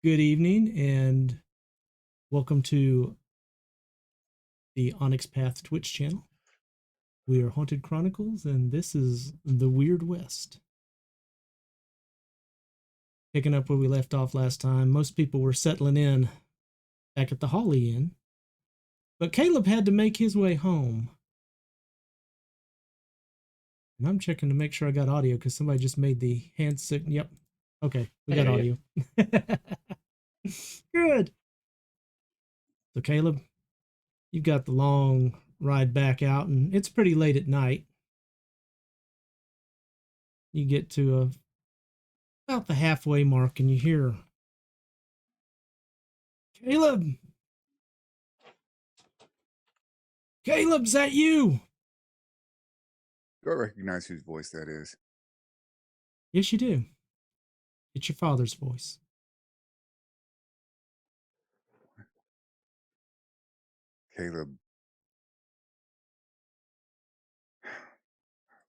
Good evening and welcome to the Onyx Path Twitch channel. We are Haunted Chronicles and this is the Wyrd West. Picking up where we left off last time, most people were settling in back at the Holly Inn, but Caleb had to make his way home. And I'm checking to make sure I got audio because somebody just made the hand signal. Yep. Okay, we got audio. Good. So Caleb, you've got the long ride back out and it's pretty late at night. You get to about the halfway mark and you hear, Caleb! Caleb, is that you? Do I recognize whose voice that is? Yes, you do. It's your father's voice. Caleb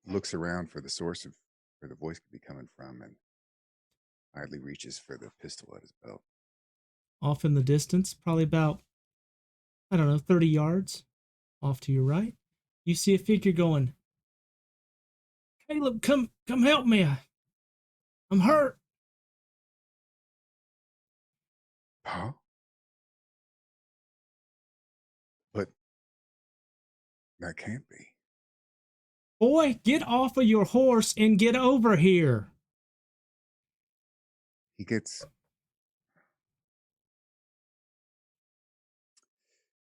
looks around for the source of where the voice could be coming from and idly reaches for the pistol at his belt. Off in the distance, probably about, 30 yards off to your right, you see a figure going, Caleb, come help me. I'm hurt. Huh? But that can't be. Boy, get off of your horse and get over here. He gets...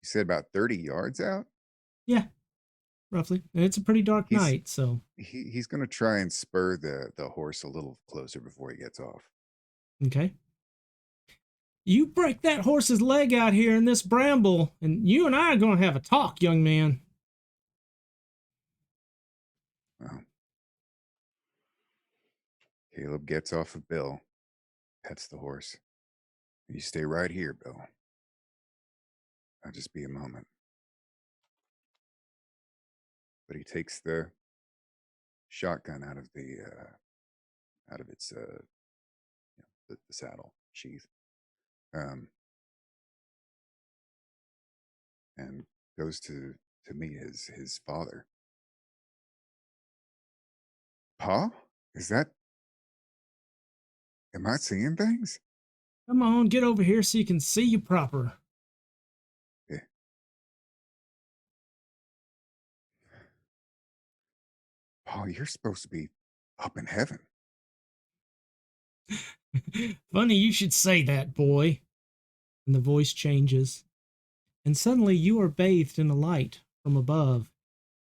You said about 30 yards out? Yeah, roughly. And it's a pretty dark night, so... He's going to try and spur the horse a little closer before he gets off. Okay. You break that horse's leg out here in this bramble, and you and I are going to have a talk, young man. Well, Caleb gets off of Bill, pets the horse. You stay right here, Bill. I'll just be a moment. But he takes the shotgun out of its the saddle sheath, and goes to meet his father. Pa, am I seeing things? Come on, get over here so you can see you proper. Yeah. Pa, you're supposed to be up in heaven. Funny you should say that, boy. And the voice changes. And suddenly you are bathed in a light from above.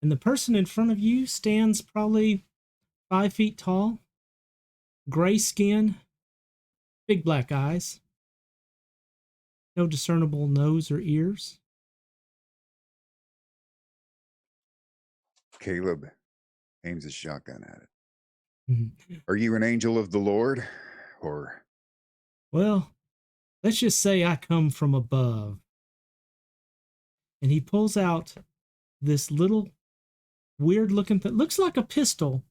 And the person in front of you stands probably 5 feet tall, gray skin, big black eyes, no discernible nose or ears. Caleb aims his shotgun at it. Are you an angel of the Lord, or? Well, let's just say I come from above. And he pulls out this little weird looking thing. Looks like a pistol,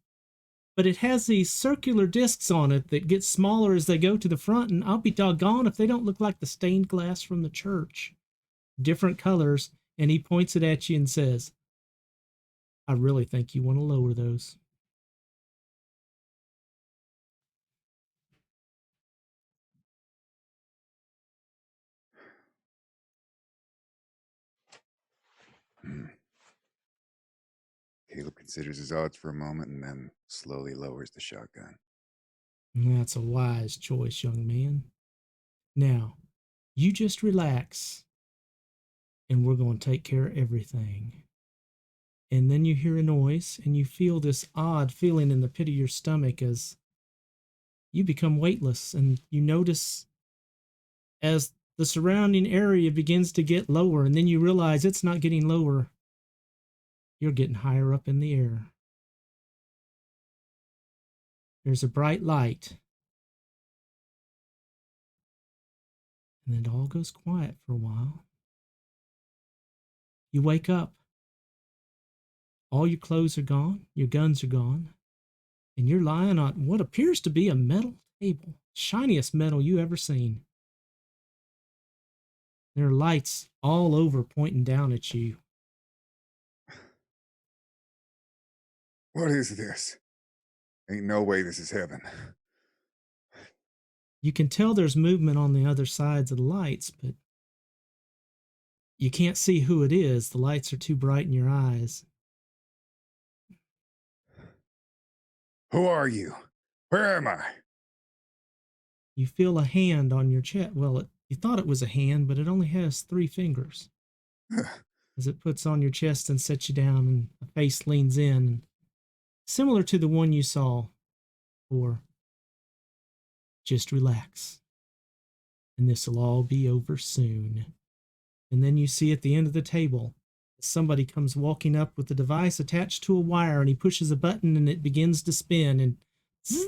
but it has these circular discs on it that get smaller as they go to the front, and I'll be doggone if they don't look like the stained glass from the church. Different colors, and he points it at you and says, I really think you want to lower those. Caleb considers his odds for a moment and then slowly lowers the shotgun. That's a wise choice, young man. Now, you just relax, and we're going to take care of everything. And then you hear a noise, and you feel this odd feeling in the pit of your stomach as you become weightless, and you notice as the surrounding area begins to get lower, and then you realize it's not getting lower. You're getting higher up in the air. There's a bright light. And it all goes quiet for a while. You wake up. All your clothes are gone. Your guns are gone. And you're lying on what appears to be a metal table. Shiniest metal you ever seen. There are lights all over pointing down at you. What is this? Ain't no way this is heaven. You can tell there's movement on the other sides of the lights, but you can't see who it is. The lights are too bright in your eyes. Who are you? Where am I? You feel a hand on your chest. Well, you thought it was a hand, but it only has 3 fingers. As it puts on your chest and sets you down, and a face leans in, similar to the one you saw. Or just relax, and this will all be over soon. And then you see at the end of the table, somebody comes walking up with the device attached to a wire, and he pushes a button and it begins to spin, and zzz.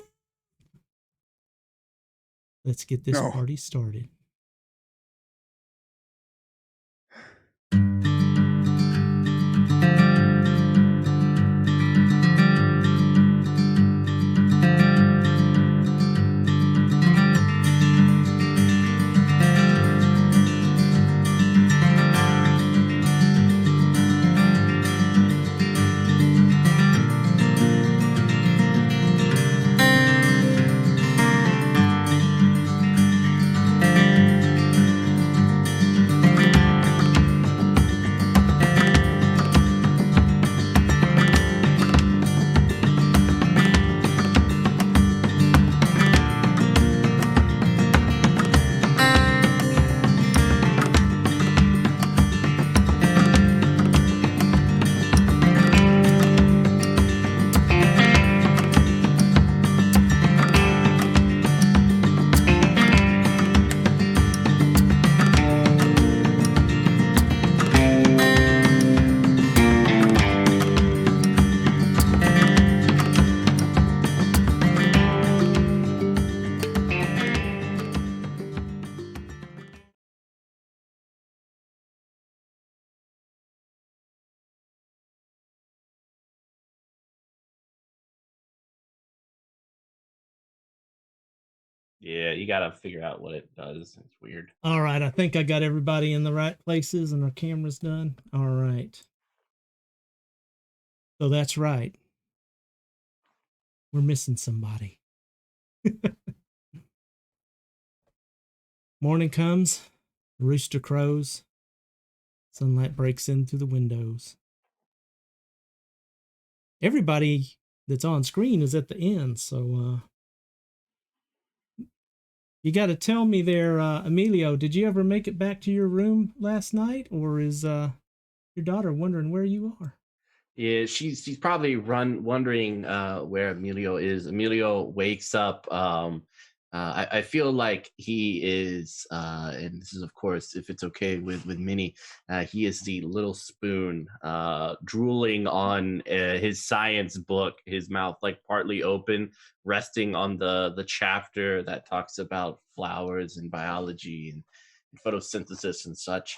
Let's get this No. party started. Yeah, you gotta figure out what it does. It's weird. All right, I think I got everybody in the right places and our camera's done. All right. So that's right. We're missing somebody. Morning comes, the rooster crows, sunlight breaks in through the windows. Everybody that's on screen is at the end, so you got to tell me there, Emilio, did you ever make it back to your room last night, or is your daughter wondering where you are? Yeah, she's probably wondering where Emilio is. Emilio wakes up. I feel like he is, and this is of course if it's okay with Minnie. He is the little spoon, drooling on his science book. His mouth like partly open, resting on the chapter that talks about flowers and biology and photosynthesis and such.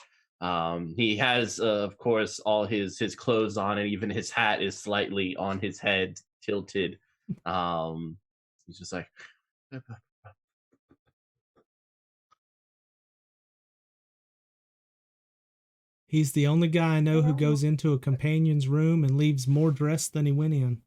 He has, of course, all his clothes on, and even his hat is slightly on his head, tilted. He's just like, He's the only guy I know who goes into a companion's room and leaves more dressed than he went in.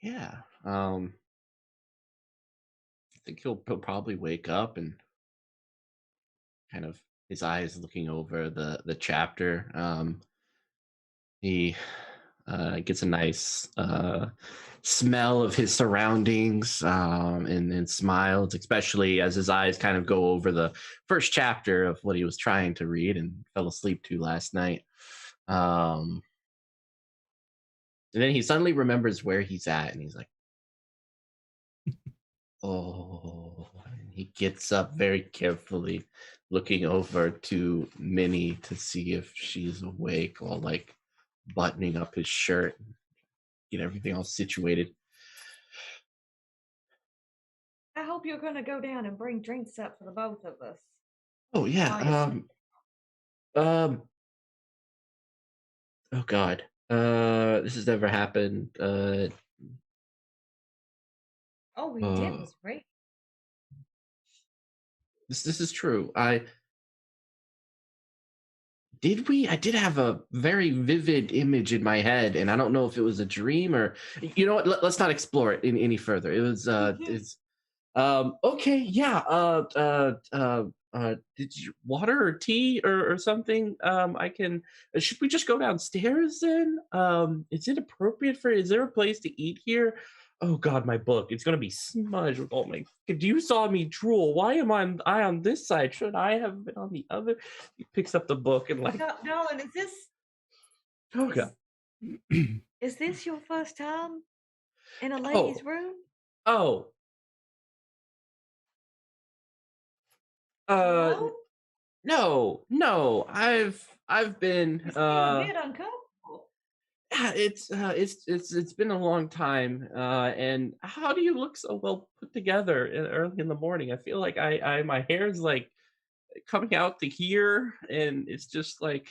yeah. I think he'll probably wake up and kind of his eyes looking over the chapter. He gets a nice smell of his surroundings, and smiles, especially as his eyes kind of go over the first chapter of what he was trying to read and fell asleep to last night. And then he suddenly remembers where he's at, and he's like, oh, and he gets up very carefully, looking over to Minnie to see if she's awake, while like buttoning up his shirt, get everything all situated. I hope you're going to go down and bring drinks up for the both of us. Oh yeah. Oh God. This has never happened. Oh, we did. It Uh, was great. this is true. I did have a very vivid image in my head, and I don't know if it was a dream or, you know what? Let's not explore it any further. It was it's okay, yeah. Did you water or tea or something? I can. Should we just go downstairs then? Is it appropriate for? Is there a place to eat here? Oh God, my book. It's gonna be smudged with all my. You saw me drool. Why am I on this side? Should I have been on the other? He picks up the book and like, Nolan, is this oh God. is this your first time in a Oh, lady's room? oh. Uh, No? no. I've been You seem a bit uncomfortable. yeah, it's been a long time. And how do you look so well put together early in the morning? I feel like I my hair's like coming out to here, and it's just like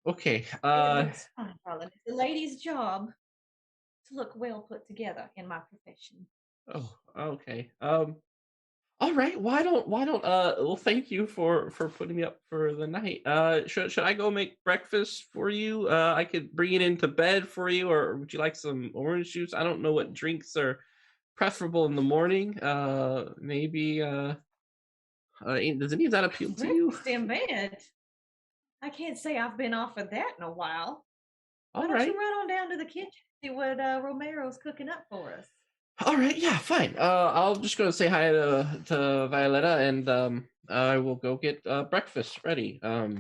okay. It looks fine, darling. It's a lady's job to look well put together in my profession. Oh, okay. All right. Why don't well, thank you for putting me up for the night. Should I go make breakfast for you? I could bring it into bed for you, or would you like some orange juice? I don't know what drinks are preferable in the morning. Maybe does any of that appeal to you? Breakfast in bed. I can't say I've been offered that in a while. Why All don't you right. run on down to the kitchen and see what Romero's cooking up for us? All right, yeah, fine. I'll just go say hi to Violetta, and I will go get breakfast ready. I'll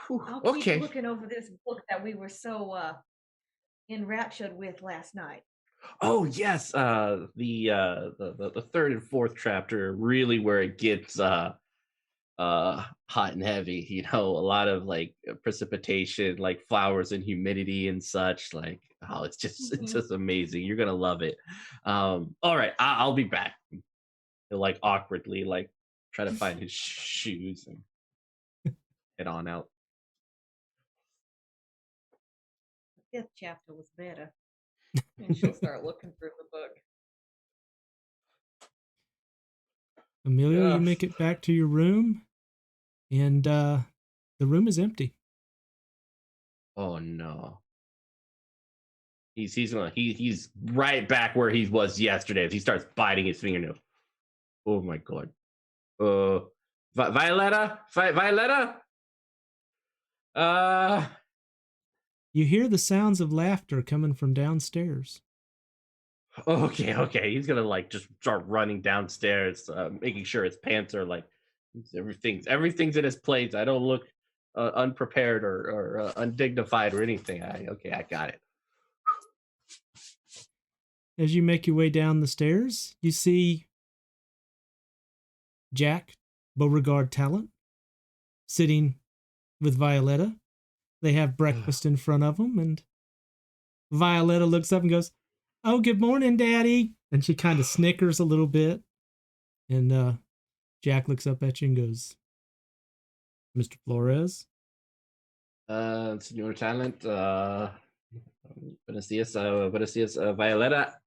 keep Okay. looking over this book that we were so enraptured with last night. Oh yes, the third and fourth chapter really where it gets hot and heavy. You know, a lot of like precipitation, like flowers and humidity and such. Like, oh, it's Mhm. just amazing. You're gonna love it. All right, I'll be back. He'll like awkwardly like try to find his shoes and head on out. The fifth chapter was better. And she'll start looking through the book. Emilio, you Ugh. make it back to your room, and the room is empty. Oh no. He's right back where he was yesterday as he starts biting his fingernail. Oh my God. Violetta? Violetta? Uh, You hear the sounds of laughter coming from downstairs. okay. He's gonna like just start running downstairs, making sure his pants are like everything's in his place. I don't look unprepared or undignified or anything. I got it. As you make your way down the stairs, you see Jack Beauregard Talent sitting with Violetta. They have breakfast in front of them, and Violetta looks up and goes, "Oh, good morning, Daddy." And she kind of snickers a little bit. And Jack looks up at you and goes, "Mr. Flores?" Senor Talent, buenos dias, Violetta.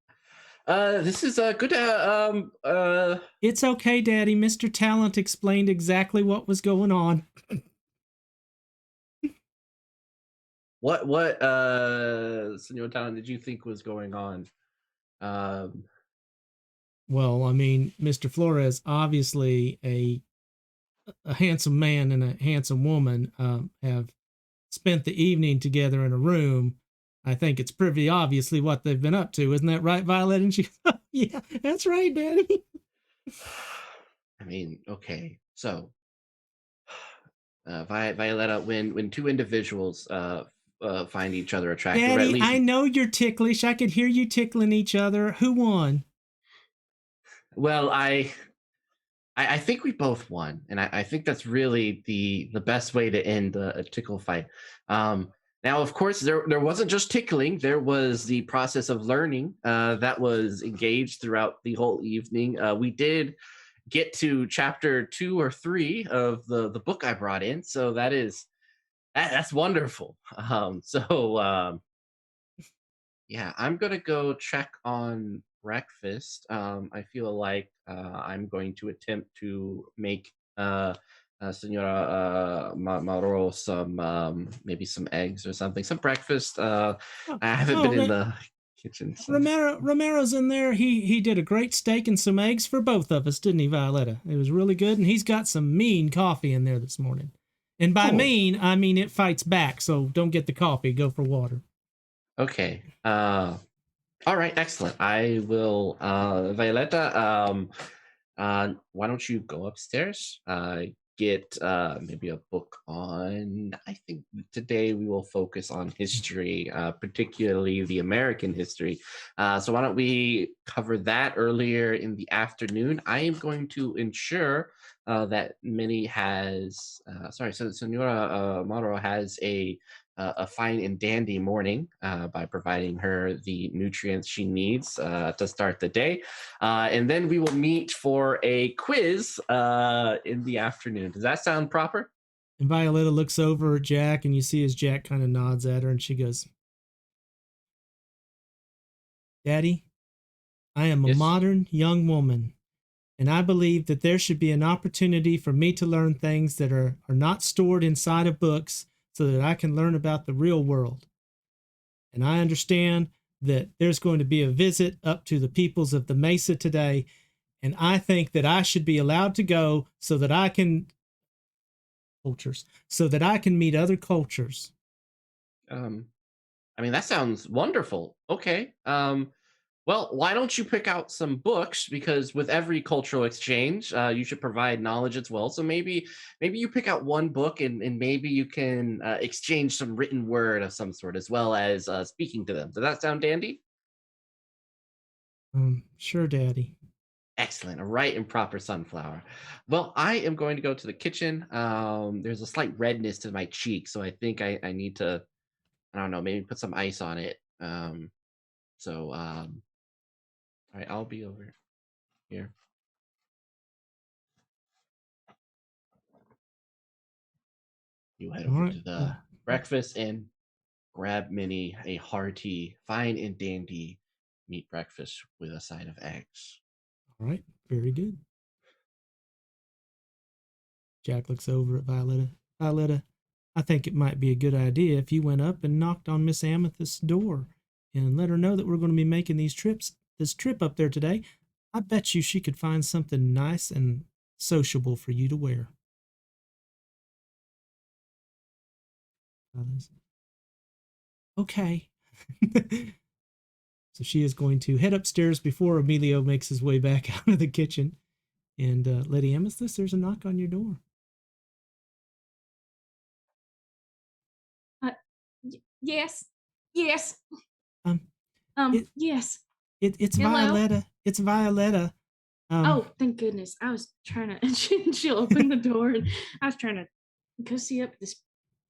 This is good. "It's okay, Daddy. Mr. Talent explained exactly what was going on." What Senor Talent did you think was going on? Well, I mean, Mr. Flores, obviously a handsome man and a handsome woman have spent the evening together in a room. I think it's pretty obviously what they've been up to. Isn't that right, Violet? And she, yeah, that's right, Daddy. I mean, okay. So, Violetta, when two individuals find each other attractive, or at Daddy, least, I know you're ticklish. I could hear you tickling each other. Who won? well, I think we both won, and I think that's really the best way to end a tickle fight. Now, of course, there wasn't just tickling. There was the process of learning that was engaged throughout the whole evening. We did get to chapter 2 or 3 of the book I brought in, so that is That's wonderful. Yeah, I'm gonna go check on breakfast. I feel like I'm going to attempt to make Senora Mauro some maybe some eggs or something, some breakfast. Oh, I haven't oh, been in the kitchen, so Romero's in there. He did a great steak and some eggs for both of us, didn't he, Violetta? It was really good, and he's got some mean coffee in there this morning. And by oh, mean, I mean it fights back. So don't get the coffee. Go for water. okay. All right, excellent. I will, Violetta. Why don't you go upstairs? Get maybe a book on. I think today we will focus on history, particularly the American history. So why don't we cover that earlier in the afternoon? I am going to ensure that Minnie has. Sorry, so Senora Moro has a fine and dandy morning by providing her the nutrients she needs to start the day. And then we will meet for a quiz in the afternoon. Does that sound proper? And Violetta looks over at Jack, and you see as Jack kind of nods at her, and she goes, "Daddy, I am a Yes. modern young woman, and I believe that there should be an opportunity for me to learn things that are not stored inside of books so that I can learn about the real world. And I understand that there's going to be a visit up to the peoples of the Mesa today, and I think that I should be allowed to go so that I can meet other cultures." I mean, that sounds wonderful. Okay. Well, why don't you pick out some books? Because with every cultural exchange, you should provide knowledge as well. So maybe you pick out one book, and maybe you can exchange some written word of some sort as well as speaking to them. Does that sound dandy? Sure, Daddy. Excellent. A right and proper sunflower. Well, I am going to go to the kitchen. There's a slight redness to my cheek, so I think I need to, I don't know, maybe put some ice on it. All right, I'll be over here. You head All over right. to the breakfast and grab Minnie a hearty, fine and dandy meat breakfast with a side of eggs. All right. Very good. Jack looks over at Violetta. Violetta, I think it might be a good idea if you went up and knocked on Miss Amethyst's door and let her know that we're going to be making this trip up there today. I bet you she could find something nice and sociable for you to wear. Okay. So she is going to head upstairs before Emilio makes his way back out of the kitchen. And Lady Amethyst, there's a knock on your door. Yes. Yes. Um, Yes. It's Hello? Violetta. It's Violetta. Oh, thank goodness. I was trying to, she'll open the door, and I was trying to go see up this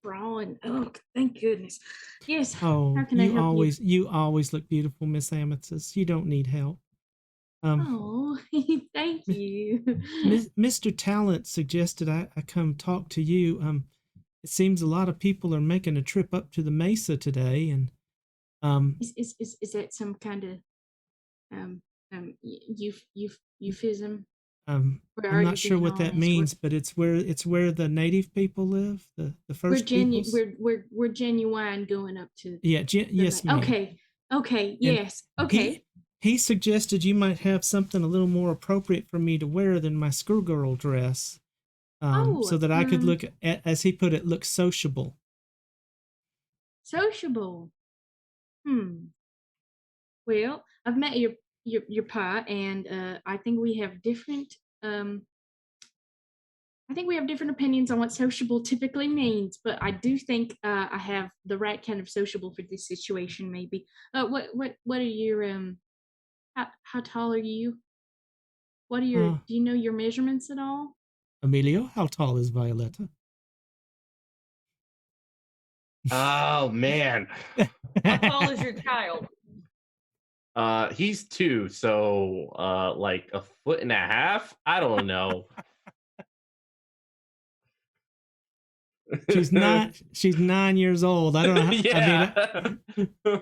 bra, and oh, thank goodness. Yes. Oh, How can I help you always look beautiful, Miss Amethyst. You don't need help. Oh, thank you. Mr. Talent suggested I come talk to you. It seems a lot of people are making a trip up to the Mesa today, and Is that some kind of euphemism? I'm not sure what that means, but it's where the native people live, the first peoples. We're genuine going up to. Yeah, yes, ma'am. Okay, yes, okay. He suggested you might have something a little more appropriate for me to wear than my schoolgirl dress, so that I could look at, as he put it, look sociable. Sociable. Well, I've met your pa, and I think we have different opinions on what sociable typically means, but I do think I have the right kind of sociable for this situation. Maybe. What are your how tall are you? What are your do you know your measurements at all? Emilio, how tall is Violetta? Oh man. How tall is your child? He's 2, so like 1.5 feet. I don't know. She's not. She's 9 years old. I don't know. Yeah.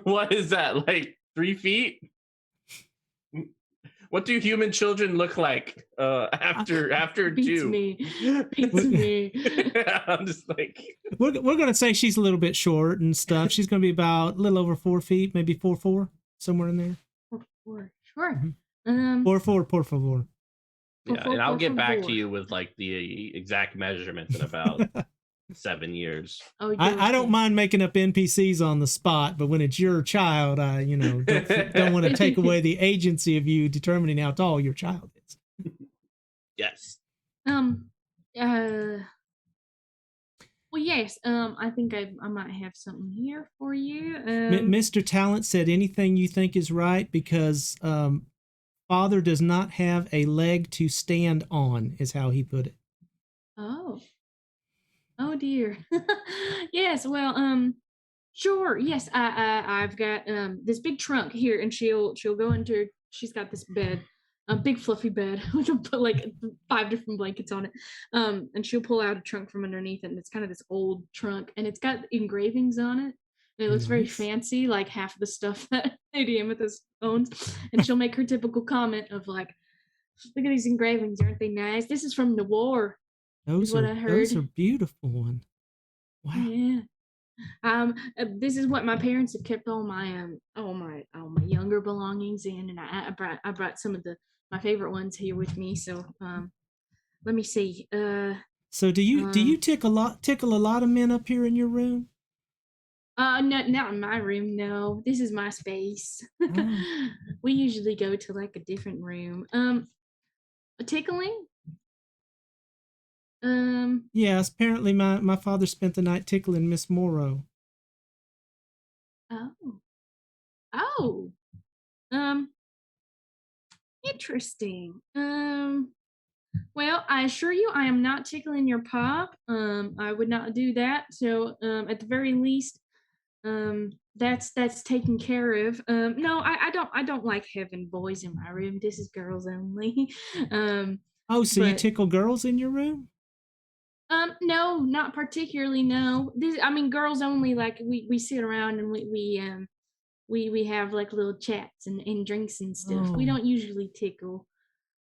What is that? Like 3 feet? What do human children look like after Beats 2? me. Beats me. I'm just like, we're gonna say she's a little bit short and stuff. She's gonna be about a little over 4 feet, maybe 4'4", somewhere in there. 4'4". Sure. Mm-hmm. 4'4", por favor. yeah, and I'll get back to you with like the exact measurements in about 7 years. Oh, I don't mind making up NPCs on the spot, but when it's your child, I don't want to take away the agency of you determining how tall your child is. Yes. Well, yes. I think I might have something here for you. Mr. Talent said anything you think is right because father does not have a leg to stand on, is how he put it. Oh dear. Yes. Well. Sure. Yes. I've got this big trunk here, and she'll go into. She's got this bed, a big fluffy bed with like 5 different blankets on it. And she'll pull out a trunk from underneath it, and it's kind of this old trunk, and it's got engravings on it. And it looks very fancy, like half of the stuff that Lady Amethyst owns. And she'll make her typical comment of like, "Look at these engravings, aren't they nice? This is from the war." Those is what I heard. Those are beautiful ones. Wow. Yeah. This is what my parents have kept all my younger belongings in, and I brought some of my favorite ones here with me. So let me see. So do you tickle a lot of men up here in your room? No, not in my room. No, this is my space. Oh. We usually go to like a different room. Tickling. Yes, apparently my father spent the night tickling Miss Morrow. Oh. Interesting. Well, I assure you I am not tickling your pop. I would not do that. So, at the very least, that's taken care of. No, I don't like having boys in my room. This is girls only. So you tickle girls in your room? No, not particularly. No, girls only. Like we sit around and we have like little chats and drinks and stuff. We don't usually tickle.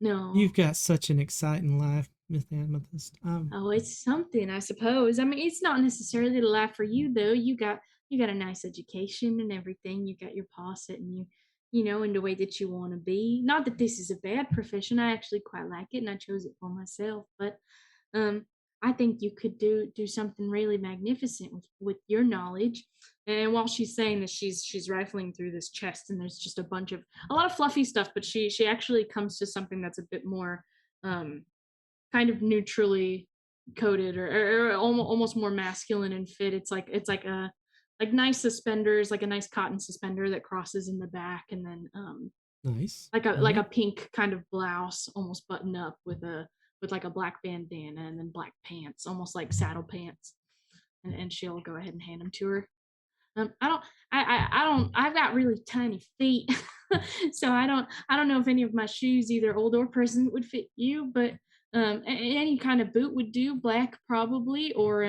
No. You've got such an exciting life, Miss Amethyst. It's something, I suppose. It's not necessarily the life for you though. You got a nice education and everything. You got your posse and you know, in the way that you want to be. Not that this is a bad profession. I actually quite like it and I chose it for myself. But I think you could do something really magnificent with your knowledge. And while she's saying this, she's rifling through this chest, and there's just a lot of fluffy stuff. But she actually comes to something that's a bit more kind of neutrally coated, or almost more masculine and fit. It's like nice suspenders, like a nice cotton suspender that crosses in the back, and then nice, like a pink kind of blouse, almost button up with like a black bandana, and then black pants, almost like saddle pants. And she'll go ahead and hand them to her. I've got really tiny feet, so I don't know if any of my shoes, either old or present, would fit you, but any kind of boot would do, black probably, or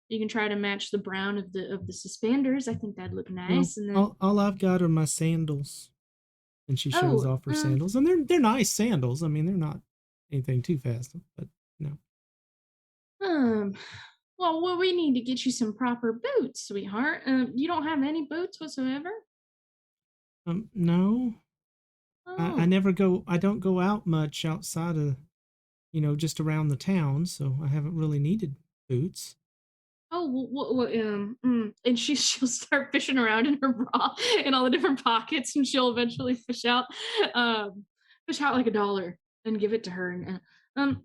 you can try to match the brown of the suspenders. I think that'd look nice. Well, and then all I've got are my sandals, and she shows off her sandals, and they're nice sandals. They're not anything too fast, but no. Well, we need to get you some proper boots, sweetheart. You don't have any boots whatsoever? No. Oh. I don't go out much outside of, just around the town, so I haven't really needed boots. And she'll start fishing around in her bra in all the different pockets, and she'll eventually fish out like $1 and give it to her. And on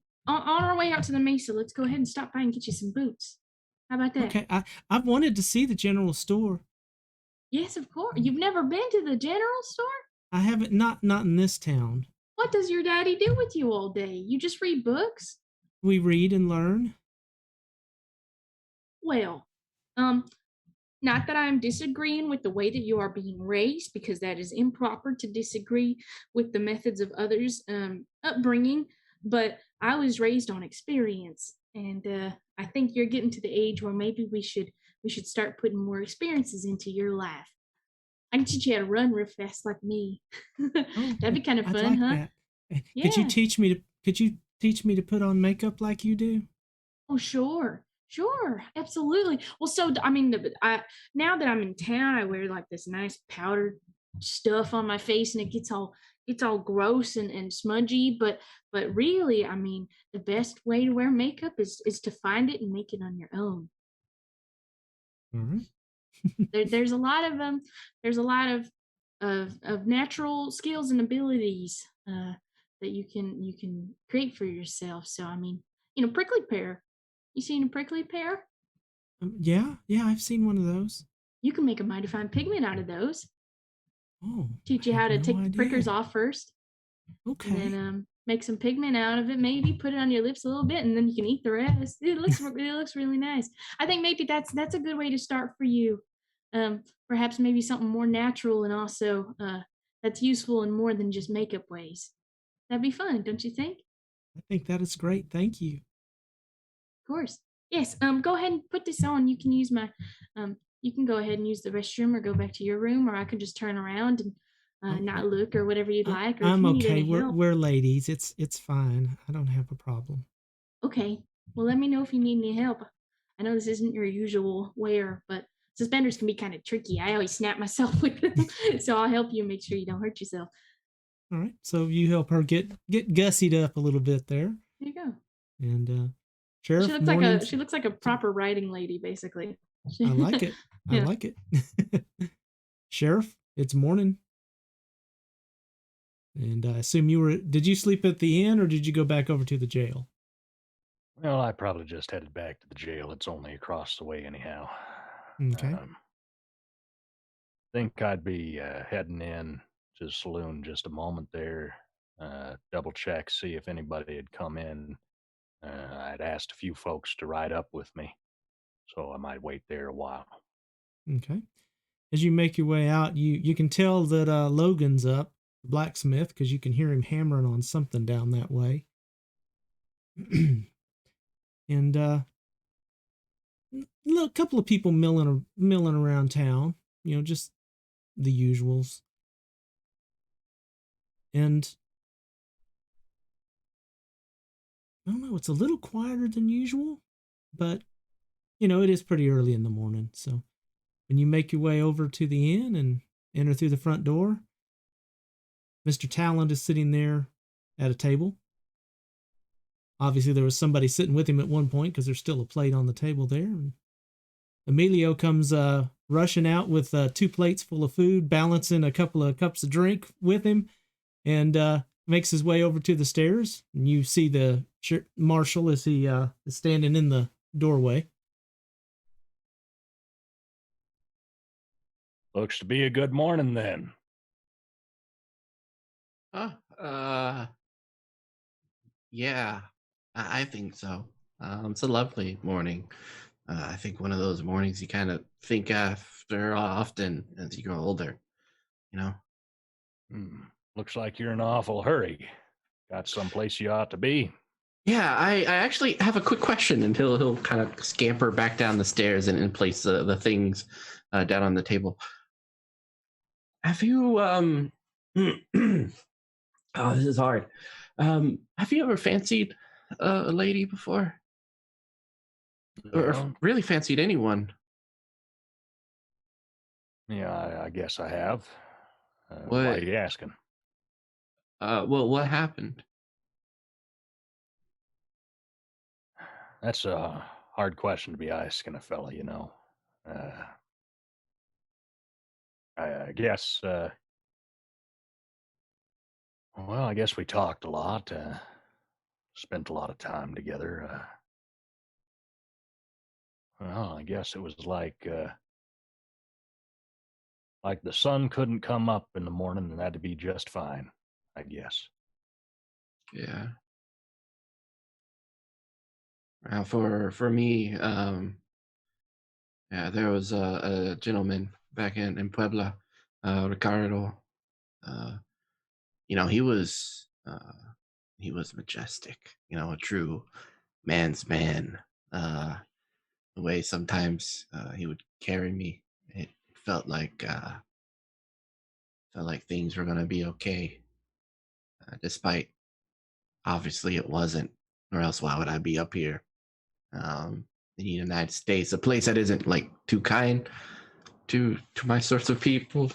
our way out to the mesa, let's go ahead and stop by and get you some boots. How about that? Okay, I've wanted to see the general store. Yes, of course. You've never been to the general store? I haven't, not in this town. What does your daddy do with you all day? You just read books? We read and learn. Well, not that I'm disagreeing with the way that you are being raised, because that is improper to disagree with the methods of others' upbringing, but I was raised on experience, and I think you're getting to the age where maybe we should start putting more experiences into your life. I can teach you how to run real fast like me. Oh, That'd be kind of I'd fun, like huh? that. Could you Yeah. teach me to? Could you teach me to put on makeup like you do? Oh, sure. Sure. Absolutely. Well, so I mean, now that I'm in town, I wear like this nice powdered stuff on my face, and it gets all gross and smudgy. But really, I mean, the best way to wear makeup is to find it and make it on your own. All right. There's a lot of there's a lot of natural skills and abilities that you can create for yourself. So I mean, prickly pear. You seen a prickly pear? Yeah, I've seen one of those. You can make a mighty fine pigment out of those. Oh, Teach I you how had to no take the prickers idea. off first, and Okay. then make some pigment out of it. Maybe put it on your lips a little bit, and then you can eat the rest. It looks really nice. I think maybe that's a good way to start for you. Perhaps maybe something more natural and also that's useful in more than just makeup ways. That'd be fun, don't you think? I think that is great. Thank you. Of course. Yes. Go ahead and put this on. You can use you can go ahead and use the restroom or go back to your room, or I can just turn around and not look or whatever you'd like. Or if I'm you need okay. any help. We're ladies. It's fine. I don't have a problem. Okay. Well, let me know if you need any help. I know this isn't your usual wear, but suspenders can be kind of tricky. I always snap myself with them, so I'll help you make sure you don't hurt yourself. All right. So you help her get gussied up a little bit there. There you go. And Sheriff, She looks like a proper writing lady, basically. I like it. I Yeah. like it. Sheriff, it's morning. And I assume did you sleep at the inn or did you go back over to the jail? Well, I probably just headed back to the jail. It's only across the way anyhow. Okay. Think I'd be heading in to the saloon just a moment there. Double check, see if anybody had come in. I'd asked a few folks to ride up with me, so I might wait there a while. Okay. As you make your way out, you can tell that Logan's up, the blacksmith, because you can hear him hammering on something down that way. And a couple of people milling around town, just the usuals. And I don't know, it's a little quieter than usual, but it is pretty early in the morning. So when you make your way over to the inn and enter through the front door, Mr. Talent is sitting there at a table. Obviously, there was somebody sitting with him at one point because there's still a plate on the table there. And Emilio comes rushing out with 2 plates full of food, balancing a couple of cups of drink with him, and makes his way over to the stairs. And you see the marshal as he is standing in the doorway. Looks to be a good morning then. Yeah, I think so. It's a lovely morning. I think one of those mornings you kind of think after often as you grow older, Looks like you're in an awful hurry. Got someplace you ought to be. Yeah, I actually have a quick question, and he'll kind of scamper back down the stairs and place the things down on the table. Have you oh, this is hard. Have you ever fancied a lady before, or Well, really fancied anyone? yeah, I guess I have. Why What? are you asking? Well, what happened? That's a hard question to be asking a fella, I guess, well, I guess we talked a lot, spent a lot of time together. Well, I guess it was like the sun couldn't come up in the morning and that'd be just fine, I guess. Yeah. For me, yeah, there was a gentleman back in Puebla, Ricardo. He was majestic. A true man's man. The way sometimes he would carry me, it felt like things were gonna be okay, despite obviously it wasn't. Or else why would I be up here in the United States, a place that isn't like too kind to my sorts of people?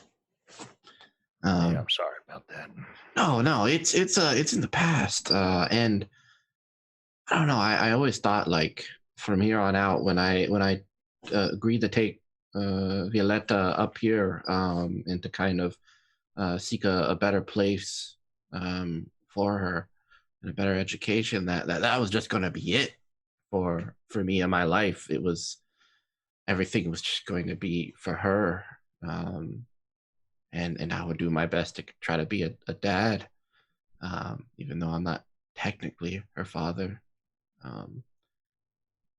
Yeah, I'm sorry about that. No, it's in the past, and I don't know. I always thought like from here on out, when I agreed to take Violetta up here and to kind of seek a better place for her and a better education, that was just going to be it for me in my life. It was everything was just going to be for her, and I would do my best to try to be a dad, even though I'm not technically her father.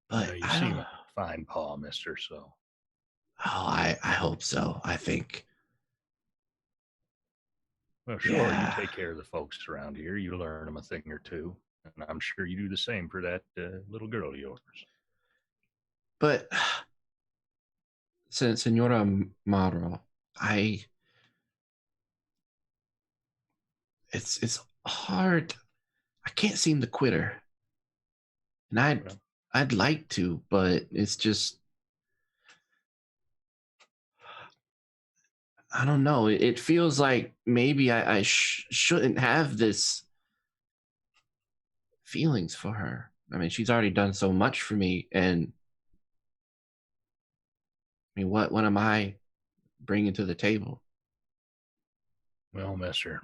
But You I seem don't. a fine paw, mister, so. Oh, I hope so. I think. Well, sure, you Yeah. take care of the folks around here. You learn them a thing or two. And I'm sure you do the same for that little girl of yours. But Senora Maro, it's hard. I can't seem to quit her, and Well, I'd like to, but it's just I don't know. It feels like maybe I shouldn't have this feelings for her. I mean, she's already done so much for me, and I mean, what am I bringing to the table? well, mister,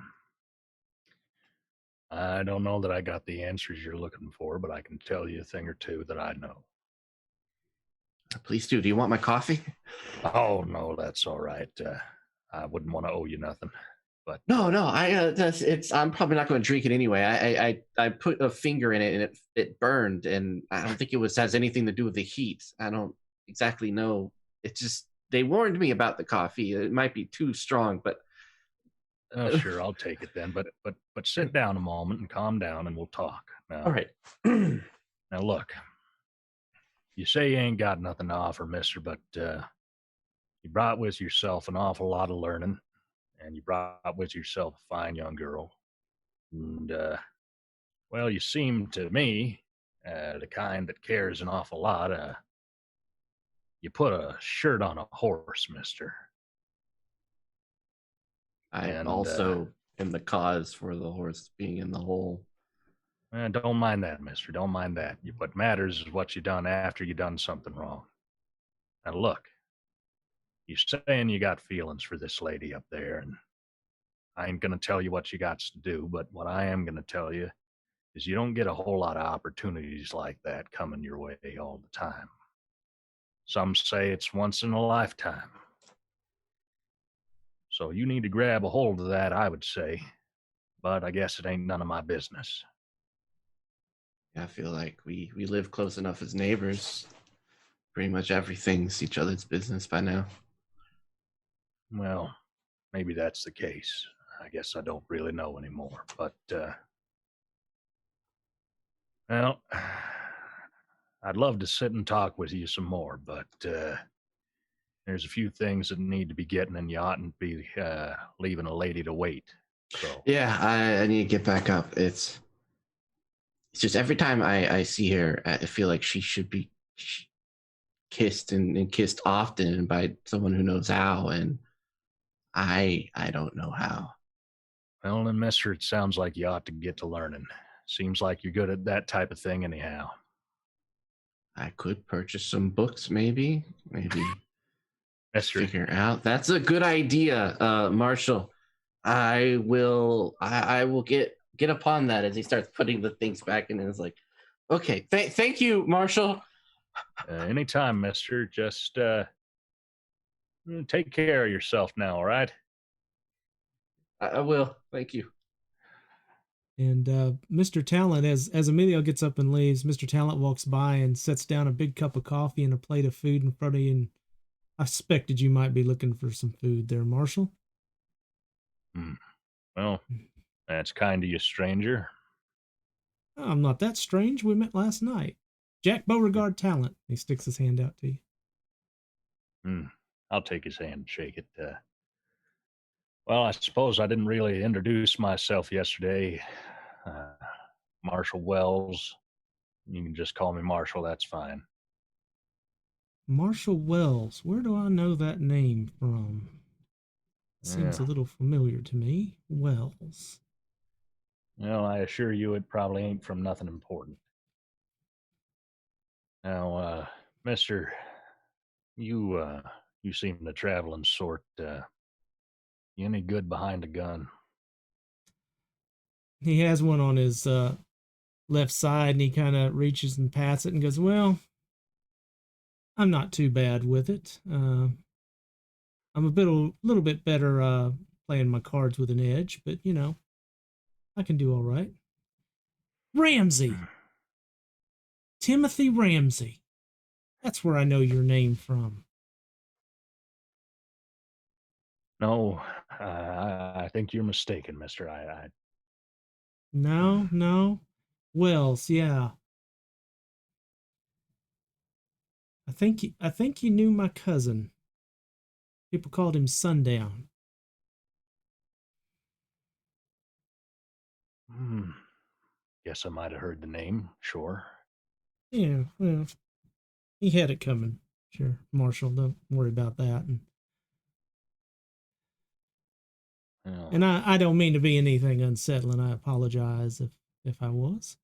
I don't know that I got the answers you're looking for, but I can tell you a thing or two that I know. Please do. Do you want my coffee? Oh, no, that's all right. I wouldn't want to owe you nothing. But No. I'm probably not going to drink it anyway. I put a finger in it and it burned, and I don't think it has anything to do with the heat. I don't exactly know. It's just they warned me about the coffee. It might be too strong, but oh, sure, I'll take it then. But sit down a moment and calm down, and we'll talk. Now, all right. now look, you say you ain't got nothing to offer, mister, but you brought with yourself an awful lot of learning, and you brought with yourself a fine young girl. And, well, you seem to me the kind that cares an awful lot. You put a shirt on a horse, mister. I And also am the cause for the horse being in the hole. don't mind that, mister. Don't mind that. What matters is what you done after you done something wrong. Now, look, you saying you got feelings for this lady up there, and I ain't going to tell you what you got to do, but what I am going to tell you is you don't get a whole lot of opportunities like that coming your way all the time. Some say it's once in a lifetime. So you need to grab a hold of that, I would say. But I guess it ain't none of my business. I feel like we live close enough as neighbors. Pretty much everything's each other's business by now. Well, maybe that's the case. I guess I don't really know anymore. But, well, I'd love to sit and talk with you some more, but there's a few things that need to be getting, and you oughtn't be leaving a lady to wait. So Yeah, I need to get back up. It's just every time I see her, I feel like she should be kissed and kissed often by someone who knows how, and I don't know how. well, then, mister, it sounds like you ought to get to learning. Seems like you're good at that type of thing anyhow. I could purchase some books, maybe Mister, figure out. That's a good idea, Marshall. I will get upon that as he starts putting the things back in. And is like, okay, thank you, Marshall. anytime, mister. Just take care of yourself now, all right? I will. Thank you. And Mr. Talent, as Emilio gets up and leaves, Mr. Talent walks by and sets down a big cup of coffee and a plate of food in front of you. And I suspected you might be looking for some food there, Marshall. Well, that's kind of you, stranger. I'm not that strange. We met last night. Jack Beauregard talent. He sticks his hand out to you. I'll take his hand and shake it. Well, I suppose I didn't really introduce myself yesterday. Marshall Wells. You can just call me Marshall, that's fine. Marshall Wells. Where do I know that name from? Seems a little familiar to me. Wells. Well, I assure you it probably ain't from nothing important. Now, mister, you seem the traveling sort. You any good behind a gun? He has one on his left side, and he kind of reaches and pats it and goes, well, I'm not too bad with it. I'm a little bit better playing my cards with an edge, but, you know, I can do all right. Ramsey. Timothy Ramsey. That's where I know your name from. No, I think you're mistaken, mister. No. Wells, yeah. I think you knew my cousin. People called him Sundown. Guess I might have heard the name, sure. Yeah, well, he had it coming. Sure, Marshall, don't worry about that. And I don't mean to be anything unsettling. I apologize if I was.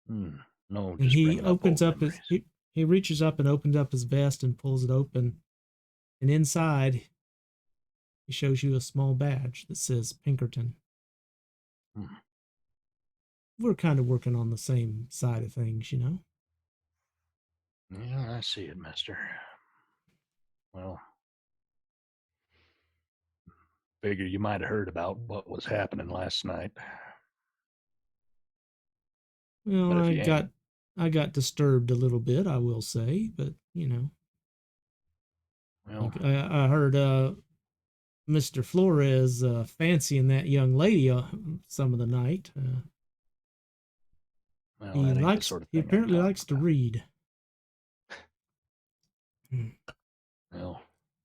No, And just he bringing opens up up his he reaches up and opens up his vest and pulls it open. And inside he shows you a small badge that says Pinkerton. We're kind of working on the same side of things, you know. Yeah, I see it, mister. Well, figure you might have heard about what was happening last night. Well, I got disturbed a little bit, I will say, but you know. Well, I heard Mr. Flores fancying that young lady some of the night. well, that ain't the sort of thing He apparently likes to read. Well,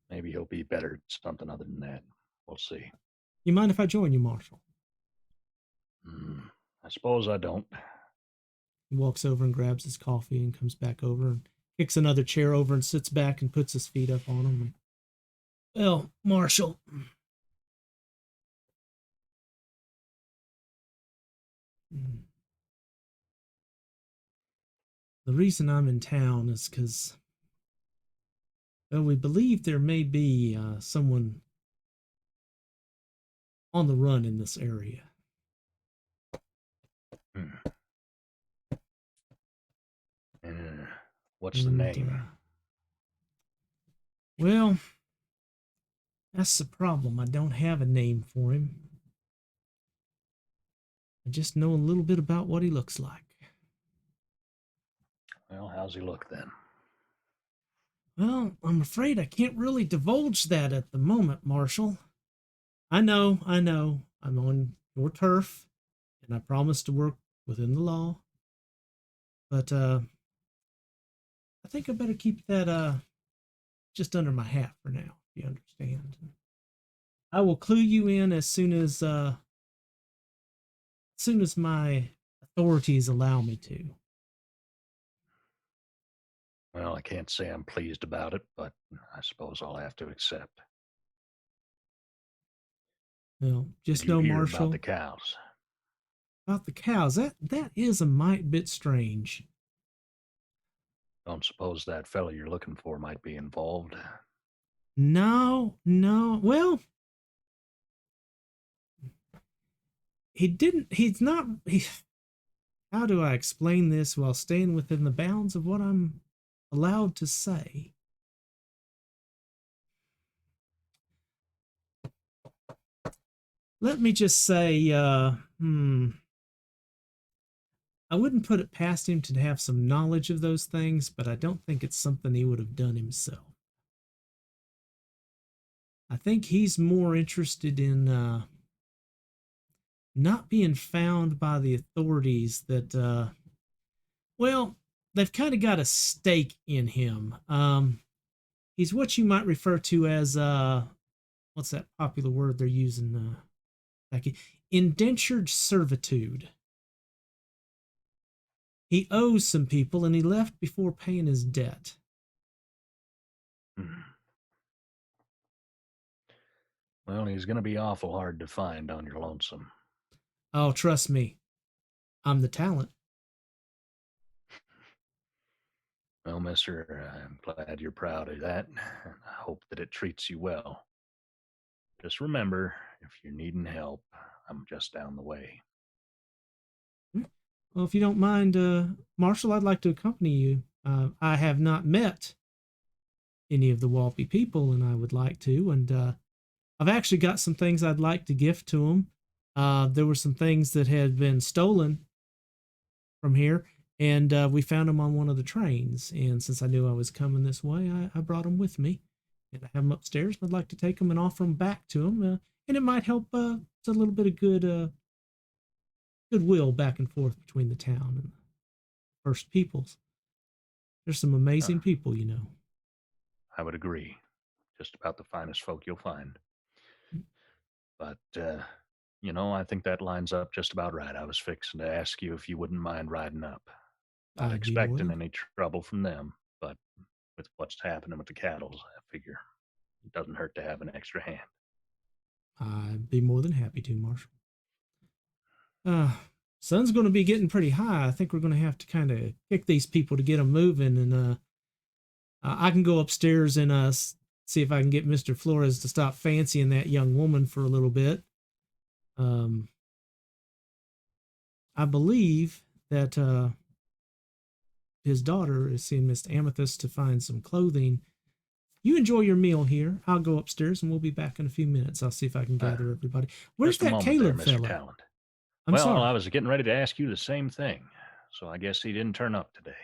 maybe he'll be better at something other than that. We'll see. You mind if I join you, Marshall? I suppose I don't. He walks over and grabs his coffee and comes back over and kicks another chair over and sits back and puts his feet up on him. Well, Marshall. The reason I'm in town is because, well, we believe there may be someone on the run in this area. What's the name? Well, that's the problem. I don't have a name for him. I just know a little bit about what he looks like. Well, how's he look then? Well, I'm afraid I can't really divulge that at the moment, Marshall. I know. I'm on your turf, and I promise to work within the law. But I think I better keep that just under my hat for now, if you understand. I will clue you in as soon as my authorities allow me to. Well, I can't say I'm pleased about it, but I suppose I'll have to accept. Well, just Did you know, hear Marshall. about the cows? About the cows, that is a mite bit strange. Don't suppose that fellow you're looking for might be involved? No. Well, how do I explain this while staying within the bounds of what I'm allowed to say? Let me just say, I wouldn't put it past him to have some knowledge of those things, but I don't think it's something he would have done himself. I think he's more interested in not being found by the authorities that, they've kind of got a stake in him. He's what you might refer to as what's that popular word they're using? Like indentured servitude. He owes some people, and he left before paying his debt. Well, he's going to be awful hard to find on your lonesome. Oh, trust me, I'm the talent. Well, mister, I'm glad you're proud of that, and I hope that it treats you well. Just remember, if you're needing help, I'm just down the way. Well, if you don't mind, Marshall, I'd like to accompany you. I have not met any of the Walpy people, and I would like to. And I've actually got some things I'd like to gift to them. There were some things that had been stolen from here, and we found them on one of the trains. And since I knew I was coming this way, I brought them with me. And I have them upstairs, and I'd like to take them and offer them back to them. And it might help. It's a little bit of goodwill back and forth between the town and the First Peoples. There's some amazing people, you know. I would agree. Just about the finest folk you'll find. But, I think that lines up just about right. I was fixing to ask you if you wouldn't mind riding up. Not I'd be more expecting than- any trouble from them, but with what's happening with the cattle, I figure it doesn't hurt to have an extra hand. I'd be more than happy to, Marshall. Sun's going to be getting pretty high. I think we're going to have to kind of kick these people to get them moving. And I can go upstairs and see if I can get Mr. Flores to stop fancying that young woman for a little bit. I believe that his daughter is seeing Miss Amethyst to find some clothing. You enjoy your meal here. I'll go upstairs and we'll be back in a few minutes. I'll see if I can gather everybody. Where's Just a that moment Caleb there, Mr. fella? Talent. I'm Well, sorry. I was getting ready to ask you the same thing, so I guess he didn't turn up today.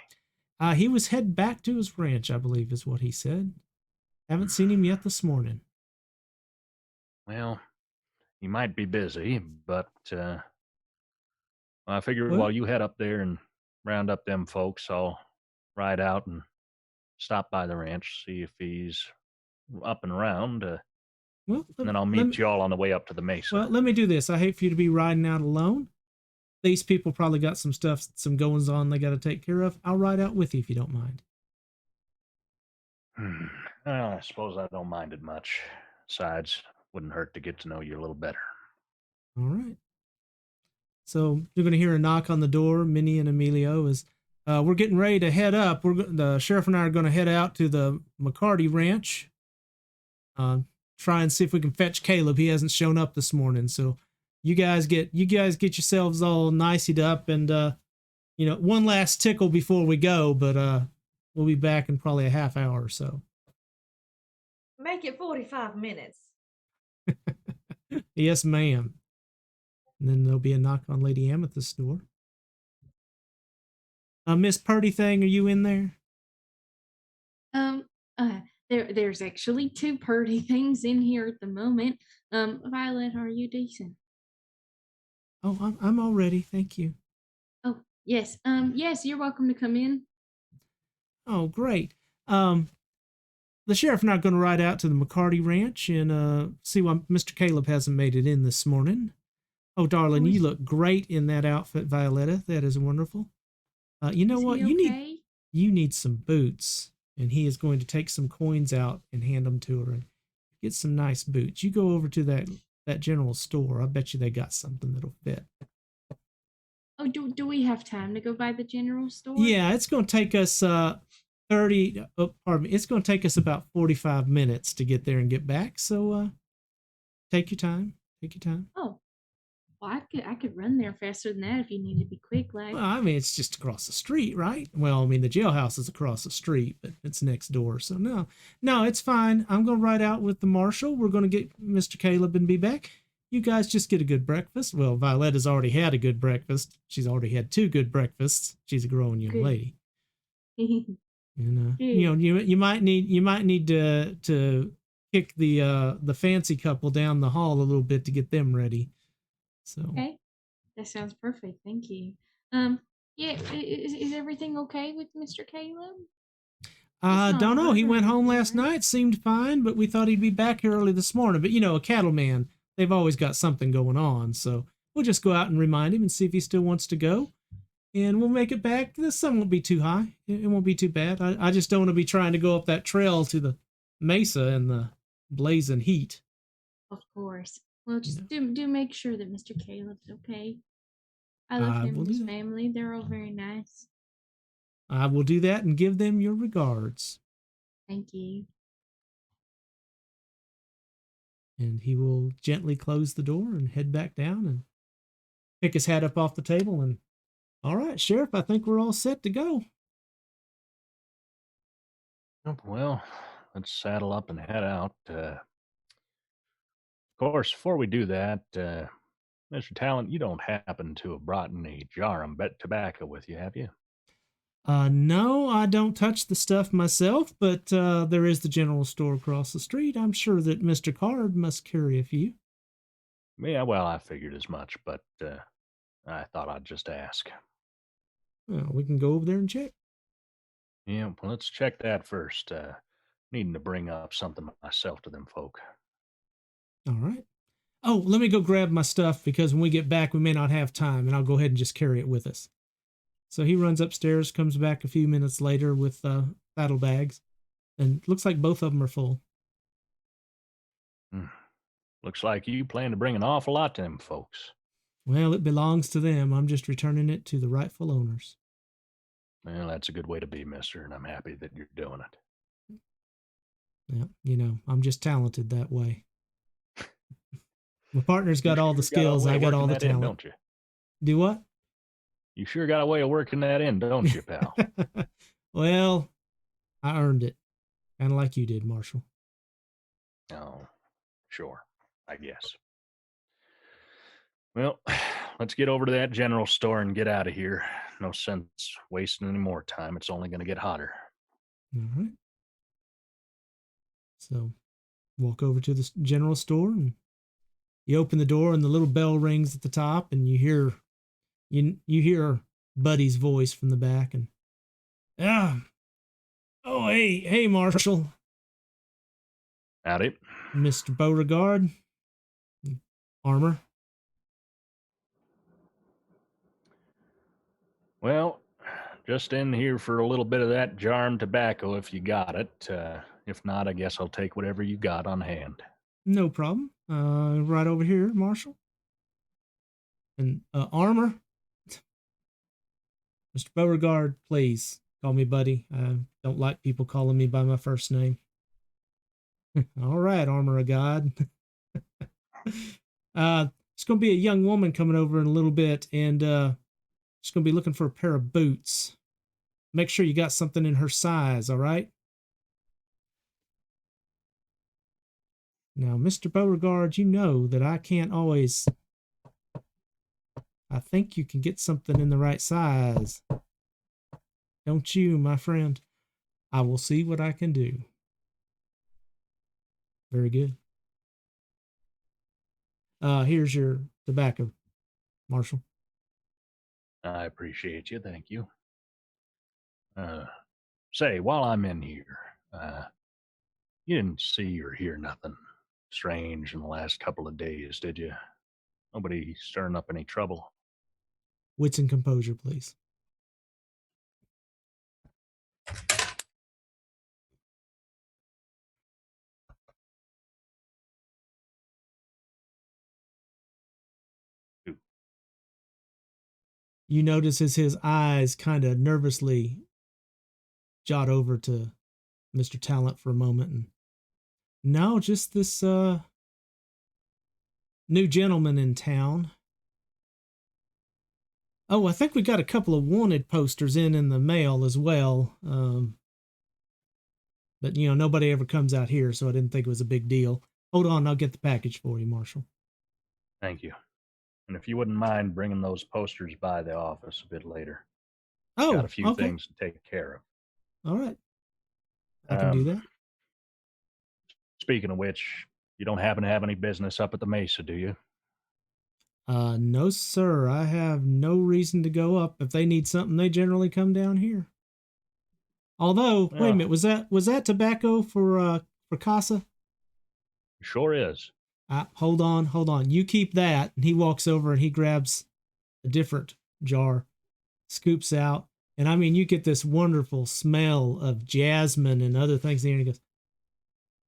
He was heading back to his ranch, I believe is what he said. Haven't seen him yet this morning. Well, he might be busy, but I figure Well- while you head up there and round up them folks, I'll ride out and stop by the ranch, see if he's up and around, Well, and then I'll meet you all on the way up to the mesa. Well, let me do this. I hate for you to be riding out alone. These people probably got some stuff, some goings on they got to take care of. I'll ride out with you if you don't mind. Well, I suppose I don't mind it much. Besides, wouldn't hurt to get to know you a little better. All right. So you're going to hear a knock on the door. Minnie and Emilio is. We're getting ready to head up. The sheriff and I are going to head out to the McCarty Ranch. Try and see if we can fetch Caleb. He hasn't shown up this morning, so you guys get yourselves all niceyed up and one last tickle before we go. But we'll be back in probably a half hour or so. Make it 45 minutes. Yes, ma'am. And then there'll be a knock on Lady Amethyst's door. Miss Purdy Thing, are you in there? There's actually two Purdy things in here at the moment. Violet, are you decent? Oh, I'm all ready. Thank you. Oh, yes. Yes, you're welcome to come in. Oh, great. The sheriff and I are going to ride out to the McCarty Ranch and see why Mr. Caleb hasn't made it in this morning. Oh, darling, you look great in that outfit, Violetta. That is wonderful. You know what? You need some boots, and he is going to take some coins out and hand them to her and get some nice boots. You go over to that general store. I bet you they got something that'll fit. Oh, do we have time to go by the general store? Yeah, it's going to take us it's going to take us about 45 minutes to get there and get back. So take your time. Oh, well, I could run there faster than that if you need to be quick. Like, Well, I mean, it's just across the street, right? Well, I mean, the jailhouse is across the street, but it's next door. So no, it's fine. I'm going to ride out with the marshal. We're going to get Mr. Caleb and be back. You guys just get a good breakfast. Well, Violetta's already had a good breakfast. She's already had 2 good breakfasts. She's a grown young Good. lady. And Good. you might need to kick the fancy couple down the hall a little bit to get them ready. So Okay, that sounds perfect. Thank you. Yeah, is everything okay with Mr. Caleb? Don't know. He went home last night. night, seemed fine, but we thought he'd be back here early this morning. But a cattleman, they've always got something going on. So we'll just go out and remind him and see if he still wants to go. And we'll make it back. The sun won't be too high. It won't be too bad. I just don't want to be trying to go up that trail to the mesa in the blazing heat. Of course. Well, just do make sure that Mr. Caleb's okay. I love I him will and do his that. family. They're all very nice. I will do that and give them your regards. Thank you. And he will gently close the door and head back down and pick his hat up off the table. And all right, Sheriff, I think we're all set to go. Well, let's saddle up and head out. Of course, before we do that, Mr. Talent, you don't happen to have brought any Jarum tobacco with you, have you? No, I don't touch the stuff myself, but there is the general store across the street. I'm sure that Mr. Card must carry a few. Yeah, well, I figured as much, but I thought I'd just ask. Well, we can go over there and check. Yeah, well, let's check that first. Needing to bring up something myself to them folk. All right. Oh, let me go grab my stuff because when we get back, we may not have time, and I'll go ahead and just carry it with us. So he runs upstairs, comes back a few minutes later with saddle bags, and looks like both of them are full. Looks like you plan to bring an awful lot to them folks. Well, it belongs to them. I'm just returning it to the rightful owners. Well, that's a good way to be, mister, and I'm happy that you're doing it. Yeah, I'm just talented that way. My partner's got all the Sure got a skills. way I of got all working the that in, talent. don't you? Do what? You sure got a way of working that in, don't you, pal? Well, I earned it. Kind of like you did, Marshall. Oh, sure, I guess. Well, let's get over to that general store and get out of here. No sense wasting any more time. It's only going to get hotter. All right. So, walk over to the general store and you open the door and the little bell rings at the top and you hear Buddy's voice from the back and oh hey Marshall. Howdy. Mr. Beauregard. Armor. Well, just in here for a little bit of that Jarum tobacco if you got it. If not, I guess I'll take whatever you got on hand. No problem. Right over here, Marshall. And Armor. Mr. Beauregard, please call me Buddy. I don't like people calling me by my first name. All right, Armor of God. It's going to be a young woman coming over in a little bit, and she's going to be looking for a pair of boots. Make sure you got something in her size, all right? Now, Mr. Beauregard, you know that I can't always... I think you can get something in the right size. Don't you, my friend? I will see what I can do. Very good. Here's your tobacco, Marshall. I appreciate you. Thank you. Say, while I'm in here, you didn't see or hear nothing strange in the last couple of days, did you? Nobody stirring up any trouble? Wits and composure, please. You notice as his eyes kind of nervously jot over to Mr. Talent for a moment. And no, just this new gentleman in town. Oh, I think we got a couple of wanted posters in the mail as well. But, nobody ever comes out here, so I didn't think it was a big deal. Hold on, I'll get the package for you, Marshall. Thank you. And if you wouldn't mind bringing those posters by the office a bit later. Oh, got a few okay. things to take care of. All right. I can do that. Speaking of which, you don't happen to have any business up at the Mesa, do you? No, sir. I have no reason to go up. If they need something, they generally come down here. Although, wait a Well, minute, was that tobacco for Casa? sure is. Hold on. You keep that. And he walks over and he grabs a different jar, scoops out, and I mean, you get this wonderful smell of jasmine and other things in here. And he goes,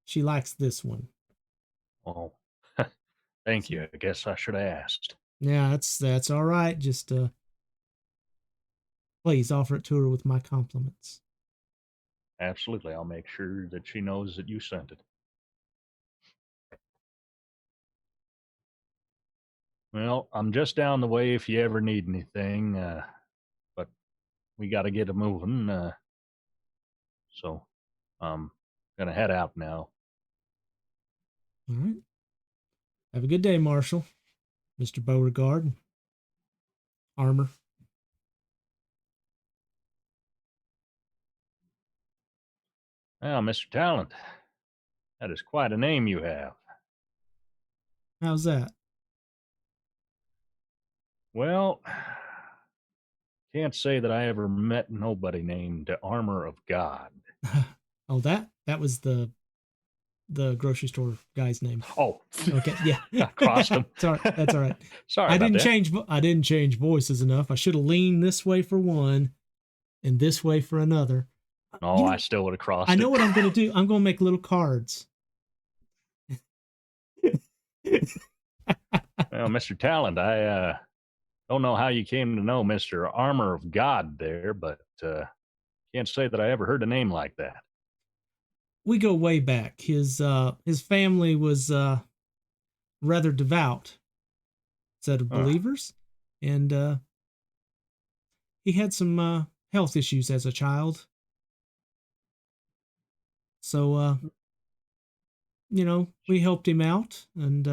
"She likes this one." Oh, thank you. I guess I should have asked. Yeah, that's all right. Just please offer it to her with my compliments. Absolutely. I'll make sure that she knows that you sent it. Well, I'm just down the way if you ever need anything, but we got to get it moving. So I'm going to head out now. All right. Have a good day, Marshal. Mr. Beauregard. Armor. Well, Mr. Talent, that is quite a name you have. How's that? Well, can't say that I ever met nobody named Armor of God. Oh, that was the grocery store guy's name. Oh, Okay, yeah. I crossed him. That's all right. Sorry I about didn't that. I didn't change voices enough. I should have leaned this way for one and this way for another. No, You know, I still would have crossed I know it. what I'm going to do. I'm going to make little cards. Well, Mr. Talent, I don't know how you came to know Mr. Armor of God there, but can't say that I ever heard a name like that. We go way back. His family was rather devout set of Huh. believers, and he had some health issues as a child. So we helped him out, and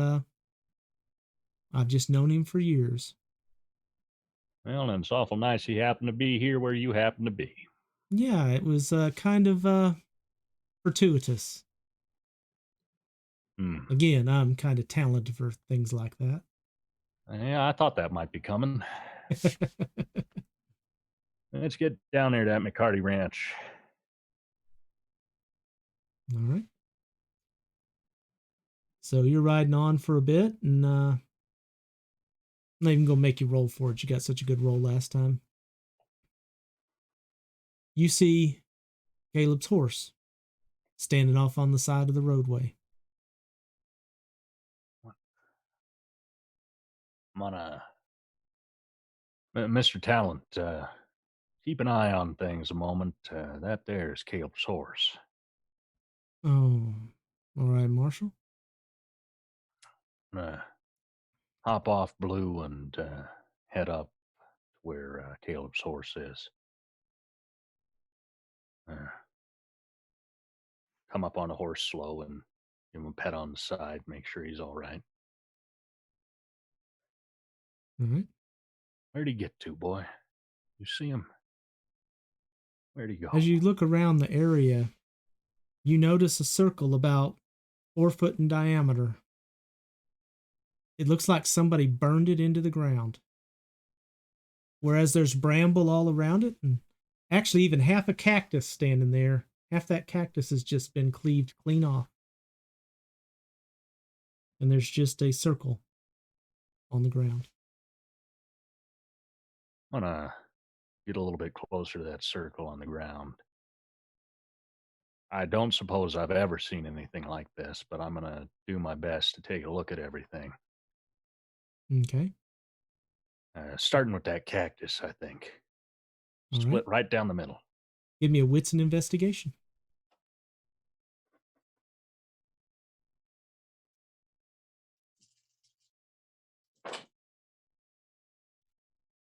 I've just known him for years. Well, and it's awful nice he happened to be here where you happen to be. Yeah, it was kind of fortuitous. Hmm. Again, I'm kind of talented for things like that. Yeah, I thought that might be coming. Let's get down there to that McCarty Ranch. All right. So you're riding on for a bit, and I'm not even gonna make you roll for it. You got such a good roll last time. You see Caleb's horse standing off on the side of the roadway. I'm on Mr. Talent, keep an eye on things a moment. That there is Caleb's horse. Oh, all right, Marshal. Hop off Blue and head up where Caleb's horse is. Come up on the horse slow and give him a pet on the side. Make sure he's all right. All right. Where'd he get to, boy? You see him? Where'd he go? As you look around the area, you notice a circle about 4 foot in diameter. It looks like somebody burned it into the ground. Whereas there's bramble all around it, and actually even half a cactus standing there. Half that cactus has just been cleaved clean off. And there's just a circle on the ground. I'm gonna get a little bit closer to that circle on the ground. I don't suppose I've ever seen anything like this, but I'm gonna do my best to take a look at everything. Okay. Starting with that cactus, I think. All Split right. right down the middle. Give me a wits and investigation.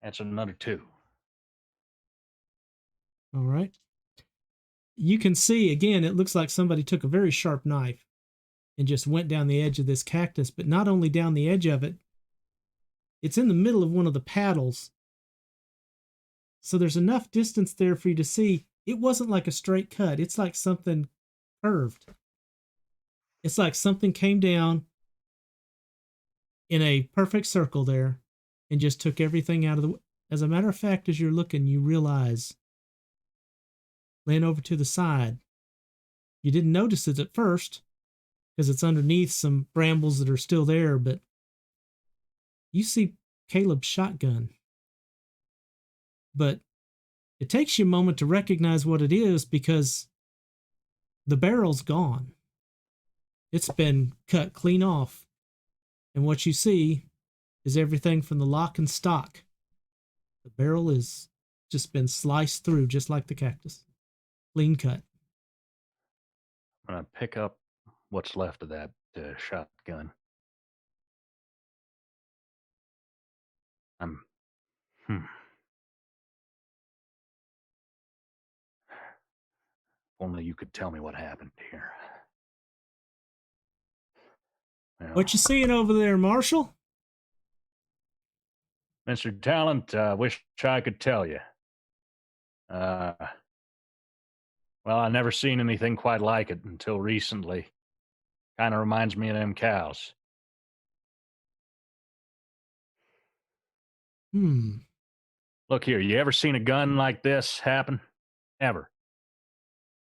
That's another 2. All right. You can see, again, it looks like somebody took a very sharp knife and just went down the edge of this cactus, but not only down the edge of it, it's in the middle of one of the paddles. So there's enough distance there for you to see it wasn't like a straight cut. It's like something curved. It's like something came down in a perfect circle there and just took everything out of the. As a matter of fact, as you're looking, you realize, laying over to the side, you didn't notice it at first because it's underneath some brambles that are still there, but you see Caleb's shotgun. But it takes you a moment to recognize what it is because the barrel's gone. It's been cut clean off. And what you see is everything from the lock and stock. The barrel is just been sliced through just like the cactus. Clean cut. I'm going to pick up what's left of that shotgun. Hmm. Only you could tell me what happened here. Well, What you seeing over there, Marshall? Mr. Talent, wish I could tell you. Well, I never seen anything quite like it until recently. Kind of reminds me of them cows. Look here, you ever seen a gun like this happen? Ever?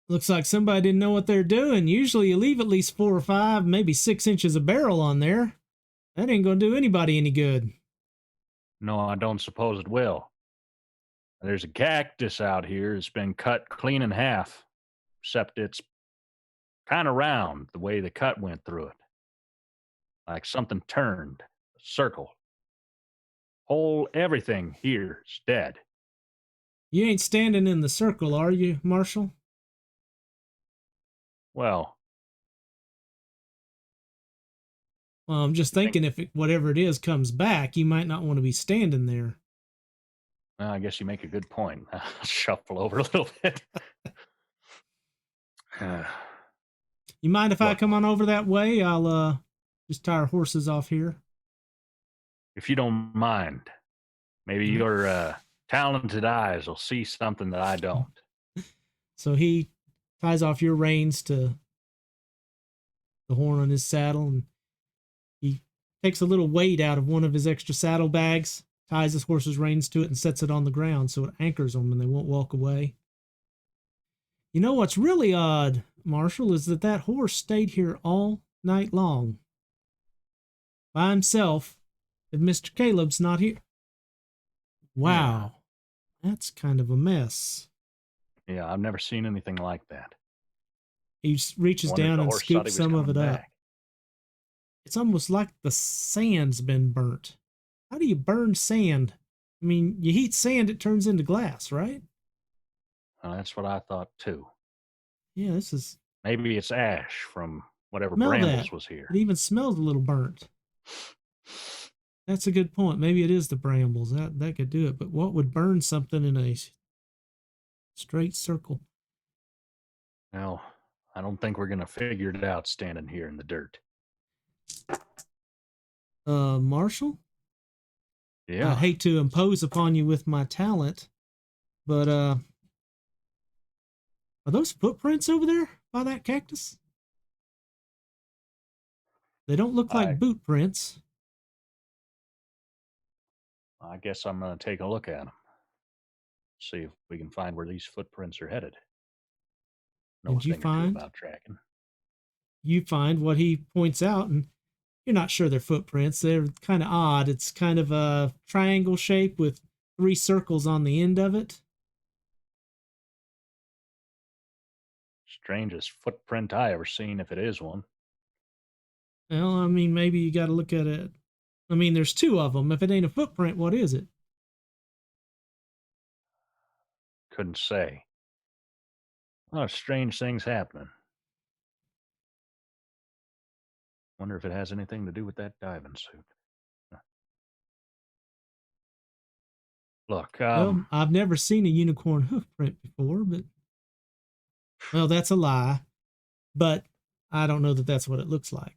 Looks like somebody didn't know what they're doing. Usually you leave at least 4 or 5, maybe 6 inches of barrel on there. That ain't gonna do anybody any good. No, I don't suppose it will. There's a cactus out here that's been cut clean in half, except it's kind of round the way the cut went through it. Like something turned, a circle. Whole everything here's dead. You ain't standing in the circle, are you, Marshall? Well, I'm just thinking if whatever it is comes back, you might not want to be standing there. I guess you make a good point. I'll shuffle over a little bit. You mind if I come on over that way? I'll just tie our horses off here. If you don't mind, maybe your talented eyes will see something that I don't. So he ties off your reins to the horn on his saddle, and he takes a little weight out of one of his extra saddlebags, ties his horse's reins to it, and sets it on the ground so it anchors them and they won't walk away. You know what's really odd, Marshall, is that horse stayed here all night long. By himself, if Mr. Caleb's not here. Wow. Yeah. That's kind of a mess. Yeah, I've never seen anything like that. He reaches down and scoops some of it up. It's almost like the sand's been burnt. How do you burn sand? I mean, you heat sand, it turns into glass, right? Well, that's what I thought too. Yeah, this is... Maybe it's ash from whatever brambles was here. It even smells a little burnt. That's a good point. Maybe it is the brambles. That could do it. But what would burn something in a straight circle? Well, I don't think we're going to figure it out standing here in the dirt. Marshall? Yeah. I hate to impose upon you with my talent, but are those footprints over there by that cactus? They don't look like boot prints. I guess I'm going to take a look at them. See if we can find where these footprints are headed. And you find about tracking. You find what he points out, and you're not sure they're footprints. They're kind of odd. It's kind of a triangle shape with 3 circles on the end of it. Strangest footprint I ever seen, if it is one. Well, I mean, maybe you got to look at it. I mean, there's 2 of them. If it ain't a footprint, what is it? Couldn't say. A lot of strange things happening. Wonder if it has anything to do with that diving suit. Look, well, I've never seen a unicorn hoof print before, but... Well, that's a lie. But I don't know that that's what it looks like.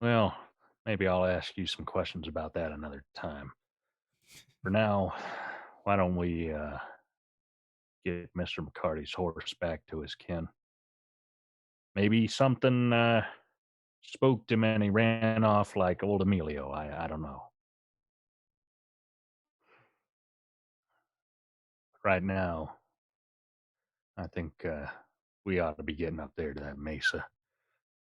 Well, maybe I'll ask you some questions about that another time. For now, why don't we get Mr. McCarty's horse back to his kin? Maybe something spooked him and he ran off like old Emilio. I don't know. Right now, I think we ought to be getting up there to that mesa,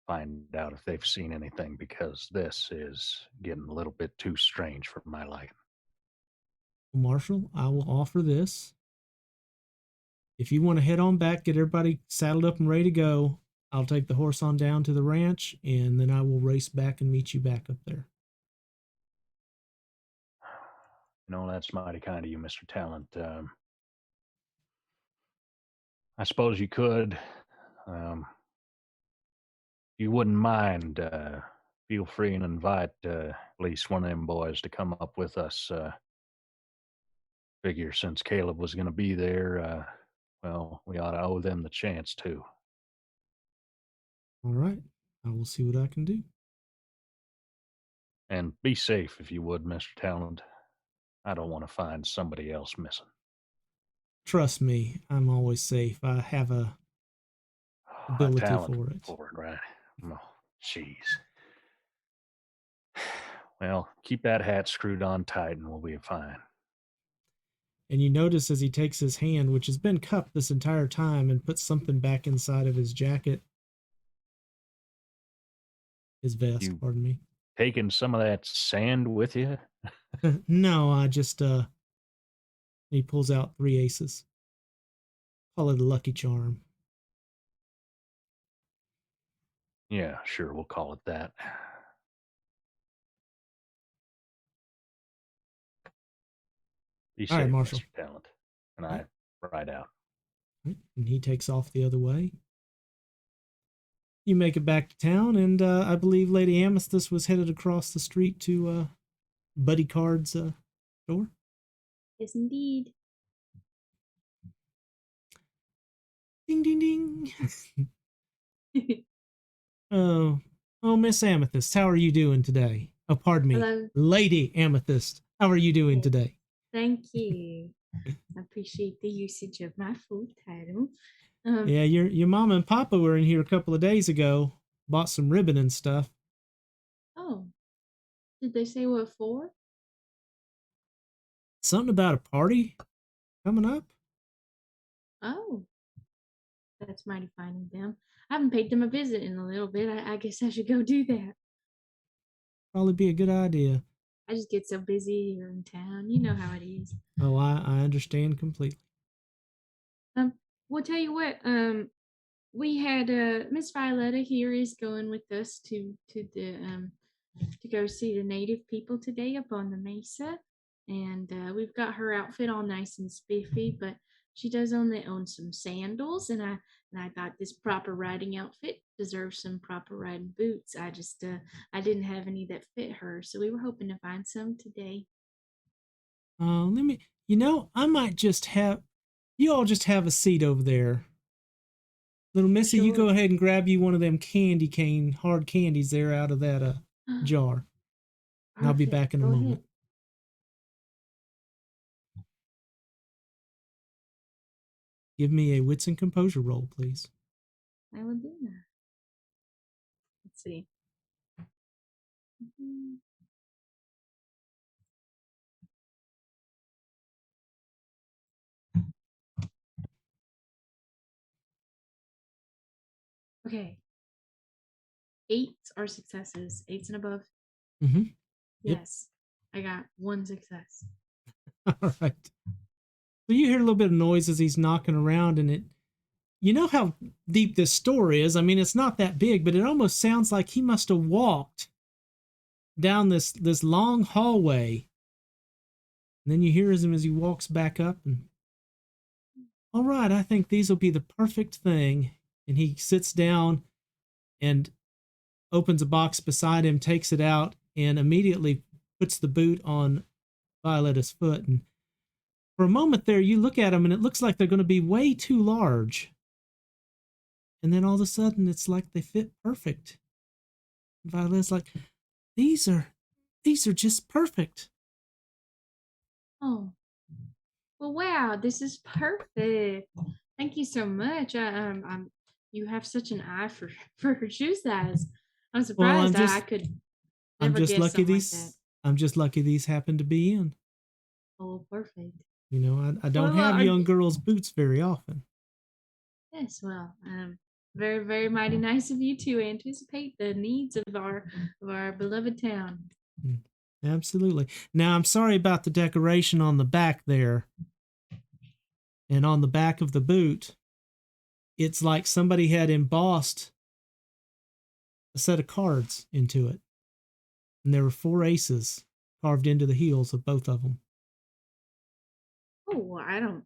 find out if they've seen anything, because this is getting a little bit too strange for my liking. Marshall, I will offer this. If you want to head on back, get everybody saddled up and ready to go, I'll take the horse on down to the ranch, and then I will race back and meet you back up there. That's mighty kind of you, Mr. Talent. I suppose you could. You wouldn't mind, feel free and invite at least one of them boys to come up with us. Figure since Caleb was going to be there, well, we ought to owe them the chance too. All right. I will see what I can do. And be safe if you would, Mr. Talent. I don't want to find somebody else missing. Trust me, I'm always safe. I have a ability talent for it. Right? Oh, jeez. Well, keep that hat screwed on tight and we'll be fine. And you notice as he takes his hand, which has been cupped this entire time, and puts something back inside of his jacket. His vest, pardon me. Taking some of that sand with you? No, I just, he pulls out 3 aces. Call it a lucky charm. Yeah, sure, we'll call it that. Be safe, All right, Marshall. Mr. Talent. And I ride out. And he takes off the other way. You make it back to town, and I believe Lady Amethyst was headed across the street to Buddy Card's store. Yes, indeed. Ding, ding, ding. Oh, Miss Amethyst, how are you doing today? Oh, pardon me. Hello. Lady Amethyst, how are you doing today? Thank you. I appreciate the usage of my full title. Yeah, your mama and papa were in here a couple of days ago. Bought some ribbon and stuff. Oh, did they say what for? Something about a party coming up? Oh, that's mighty fine of them. I haven't paid them a visit in a little bit. I guess I should go do that. Probably be a good idea. I just get so busy here in town. You know how it is. Oh, I understand completely. We'll tell you what. We had Miss Violetta here is going with us to the to go see the native people today up on the mesa, and we've got her outfit all nice and spiffy, but she does only own some sandals, and I thought this proper riding outfit deserves some proper riding boots. I just I didn't have any that fit her, so we were hoping to find some today. Let me. I might just have you all just have a seat over there. Little Missy, you go Sure. ahead and grab you one of them candy cane hard candies there out of that jar. And I'll be Perfect. back in a Go ahead. moment. Give me a wits and composure roll, please. I will do that. Let's see. Okay. 8s are successes. 8s and above. Mm-hmm. Yep. Yes. I got 1 success. All right. So you hear a little bit of noise as he's knocking around, and it. You know how deep this store is. I mean, it's not that big, but it almost sounds like he must have walked down this long hallway. And then you hear him as he walks back up, and all right, I think these will be the perfect thing. And he sits down and opens a box beside him, takes it out, and immediately puts the boot on Violetta's foot. And for a moment there, you look at them, and it looks like they're going to be way too large. And then all of a sudden, it's like they fit perfect. And Violetta's like, these are just perfect. Oh. Well, wow, this is perfect. Thank you so much. you have such an eye for for shoe size. I'm Well, surprised I could I'm never just guess lucky something like that. I'm just lucky these happen to be in. Oh, perfect. You know, I don't Well, have are young you, girls' boots very often. yes, well, very, very mighty nice of you to anticipate the needs of our beloved town. Mm, absolutely. Now, I'm sorry about the decoration on the back there and on the back of the boot. It's like somebody had embossed a set of cards into it. And there were 4 aces carved into the heels of both of them. Oh, well, I don't.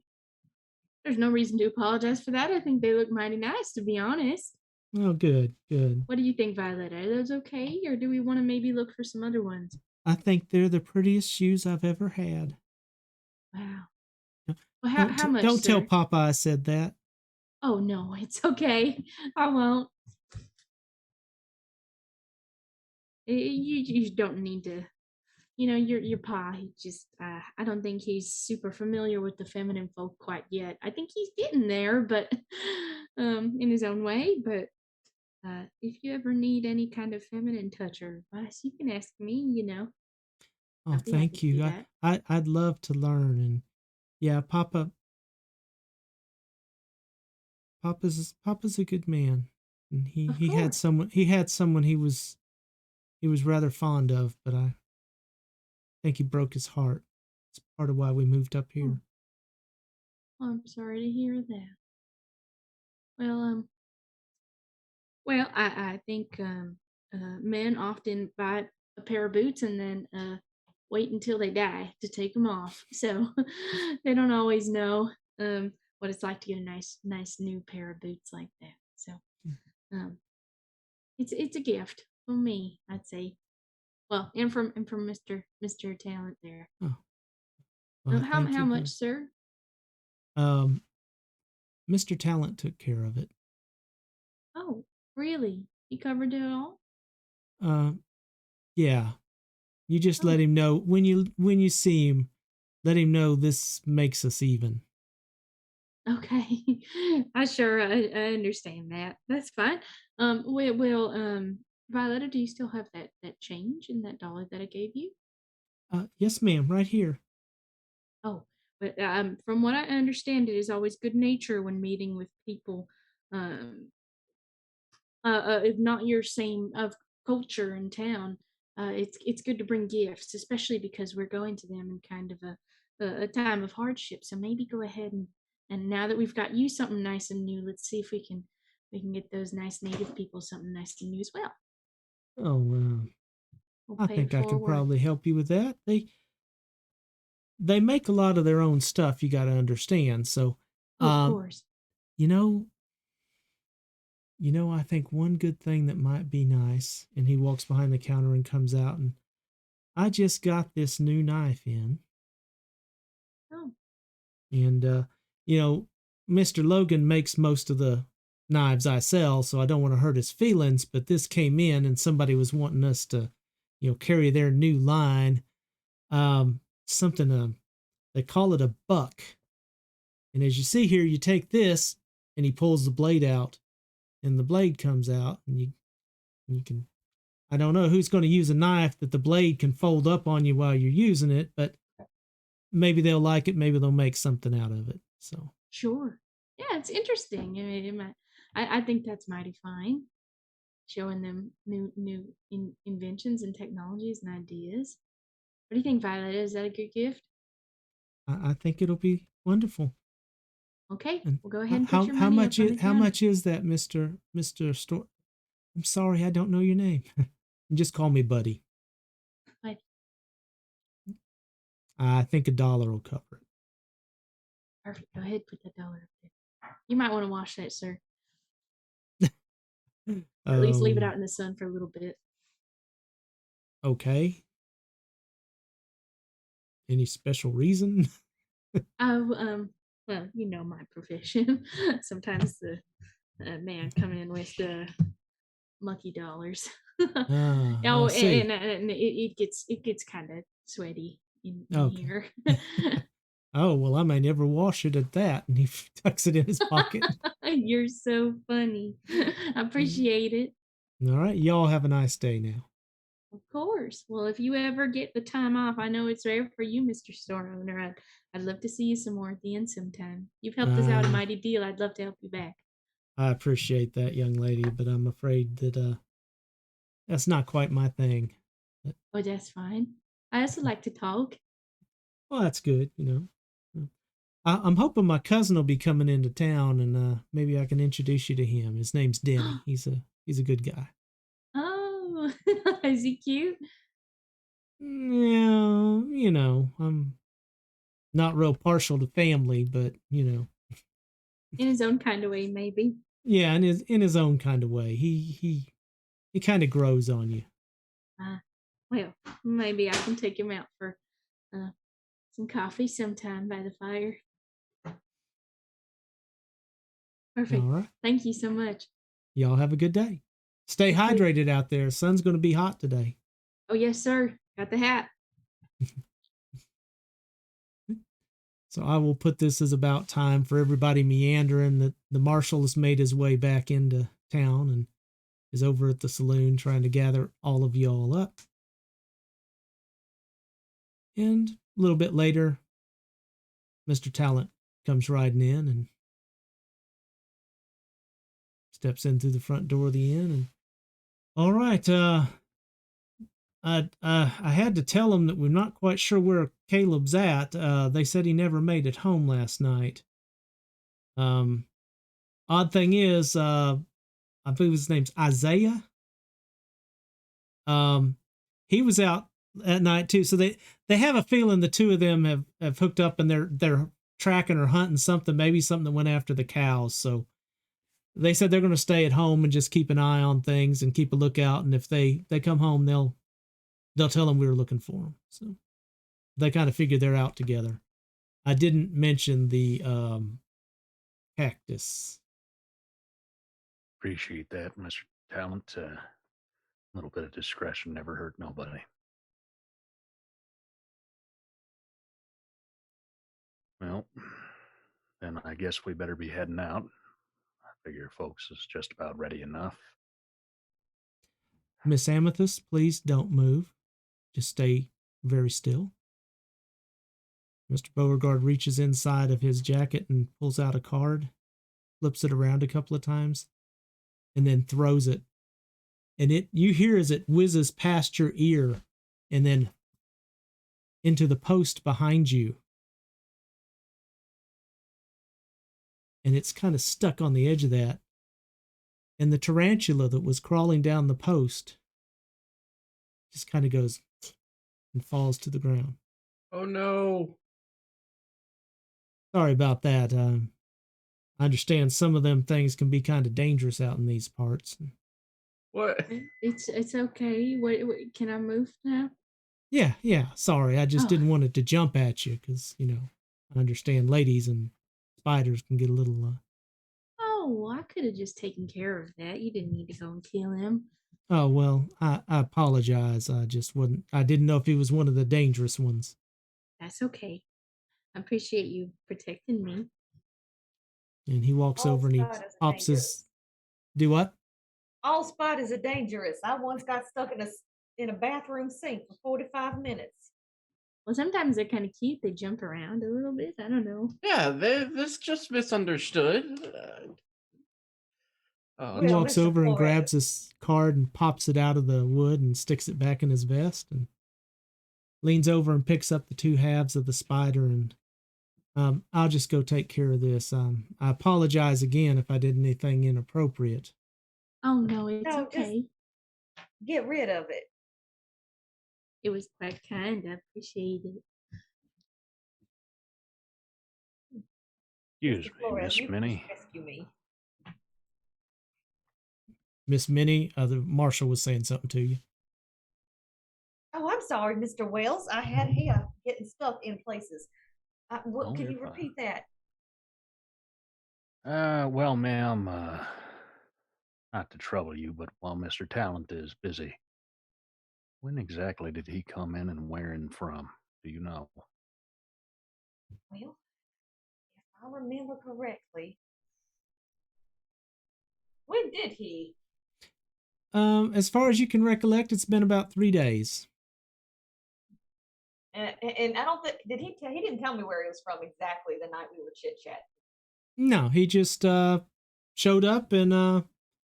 There's no reason to apologize for that. I think they look mighty nice, to be honest. Oh, good, good. What do you think, Violet? Are those okay, or do we want to maybe look for some other ones? I think they're the prettiest shoes I've ever had. Wow. Well, how much, Don't tell sir? Papa I said that. Oh no, it's okay. I won't. You don't need to. You know, your pa. He just. I don't think he's super familiar with the feminine folk quite yet. I think he's getting there, but in his own way. But if you ever need any kind of feminine touch or advice, you can ask me. You know, Oh, I'd be happy thank to do you. that. I'd love to learn. And yeah, Papa's a good man. And Of he had course. someone he was rather fond of, but I think he broke his heart. It's part of why we moved up here. Oh, I'm sorry to hear that. Well, well, I think men often buy a pair of boots and then wait until they die to take them off. So they don't always know what it's like to get a nice new pair of boots like that. So um, it's a gift from me, I'd say. Well, and from Mr. Talent there. Oh, well, thank How you much, very. sir? Um, Mr. Talent took care of it. Oh, really? He covered it all? Uh, yeah. You just let Oh, him know when you see him. Let him know this makes us even. okay. I understand that. That's fine. Well, Violetta, do you still have that change in that dollar that I gave you? Yes, ma'am. Right here. Oh, but from what I understand, it is always good nature when meeting with people, um, if not your same of culture in town. It's good to bring gifts, especially because we're going to them in kind of a time of hardship. So maybe go ahead and now that we've got you something nice and new, let's see if we can get those nice native people something nice and new as well. Oh, We'll I pay it think I can forward. probably help you with that. They make a lot of their own stuff. You got to understand. So, Oh, of um, course. you know, I think one good thing that might be nice. And he walks behind the counter and comes out, and I just got this new knife in, Oh, and Mr. Logan makes most of the knives I sell, so I don't want to hurt his feelings. But this came in, and somebody was wanting us to, carry their new line. Something they call it a buck. And as you see here, you take this, and he pulls the blade out, and the blade comes out, and you can. I don't know who's going to use a knife that the blade can fold up on you while you're using it, but maybe they'll like it. Maybe they'll make something out of it. So, sure. Yeah, it's interesting. I mean, I think that's mighty fine. Showing them new inventions and technologies and ideas. What do you think, Violet? Is that a good gift? I think it'll be wonderful. Okay, And we'll go ahead and put your how money much up on the how counter. much is that, Mister Store? I'm sorry, I don't know your name. Just call me Buddy. But I think $1 will cover it. perfect. Go ahead, put that dollar up there. You might want to wash that, sir. Or at least leave it out in the sun for a little bit. Okay. Any special reason? Well, you know my profession. Sometimes the man come in with the lucky dollars. I Oh, see. and it gets kind of sweaty in Okay. here. Oh, well, I may never wash it at that. And he tucks it in his pocket. You're so funny. I appreciate it. All right. Y'all have a nice day now. Of course. Well, if you ever get the time off, I know it's rare for you, Mr. Store Owner. I'd love to see you some more at the end sometime. You've helped us out a mighty deal. I'd love to help you back. I appreciate that, young lady, but I'm afraid that that's not quite my thing. Oh, that's fine. I also like to talk. Well, that's good, I'm hoping my cousin will be coming into town, and maybe I can introduce you to him. His name's Denny. He's a good guy. Oh, is he cute? Yeah, I'm not real partial to family, but In his own kind of way, maybe. yeah, in his own kind of way. He kind of grows on you. Well, maybe I can take him out for some coffee sometime by the fire. Perfect. All right. Thank you so much. Y'all have a good day. Stay hydrated out there. Sun's going to be hot today. Oh, yes, sir. Got the hat. So I will put this as about time for everybody meandering. That the marshal has made his way back into town and is over at the saloon trying to gather all of y'all up. And a little bit later, Mr. Talent comes riding in and steps in through the front door of the inn. And all right, I had to tell him that we're not quite sure where Caleb's at. They said he never made it home last night. Odd thing is, I believe his name's Isaiah. He was out at night too, so they have a feeling the two of them have hooked up and they're tracking or hunting something, maybe something that went after the cows. So they said they're going to stay at home and just keep an eye on things and keep a lookout. And if they come home, they'll tell them we were looking for them. So they kind of figured they're out together. I didn't mention the cactus. Appreciate that, Mr. Talent. A little bit of discretion never hurt nobody. Well, then I guess we better be heading out. I figure folks is just about ready enough. Miss Amethyst, please don't move. Just stay very still. Mr. Beauregard reaches inside of his jacket and pulls out a card, flips it around a couple of times, and then throws it. And you hear as it whizzes past your ear and then into the post behind you. And it's kind of stuck on the edge of that. And the tarantula that was crawling down the post just kind of goes and falls to the ground. Oh no. Sorry about that. I understand some of them things can be kind of dangerous out in these parts. What? It's okay. What can I move now? Yeah. Sorry, I just didn't want it to jump at you because, I understand ladies and spiders can get a little... Oh, I could have just taken care of that. You didn't need to go and kill him. Oh, well, I apologize. I didn't know if he was one of the dangerous ones. That's okay. I appreciate you protecting me. And he walks All over and he spiders are pops dangerous. his... Do what? All spiders are dangerous. I once got stuck in a bathroom sink for 45 minutes. Well, sometimes they're kind of cute. They jump around a little bit. I don't know. Yeah, this just misunderstood. He Well, walks Mr. over and Flores. grabs his card and pops it out of the wood and sticks it back in his vest and leans over and picks up the two halves of the spider and I'll just go take care of this. I apologize again if I did anything inappropriate. Oh no, it's No, okay. Get rid of it. It was quite kind. I appreciate it. Excuse Mr. me, Flores, Miss you Minnie. please rescue me. Miss Minnie, the marshal was saying something to you. Oh, I'm sorry, Mr. Wells. I had hair getting stuck in places. Oh, Can you're you fine. repeat that? Well, ma'am, not to trouble you, but while Mr. Talent is busy, when exactly did he come in and where in from? Do you know? Well, if I remember correctly, when did he? As far as you can recollect, it's been about 3 days. And I don't think did he? He didn't tell me where he was from exactly the night we were chit chatting. No, he just showed up and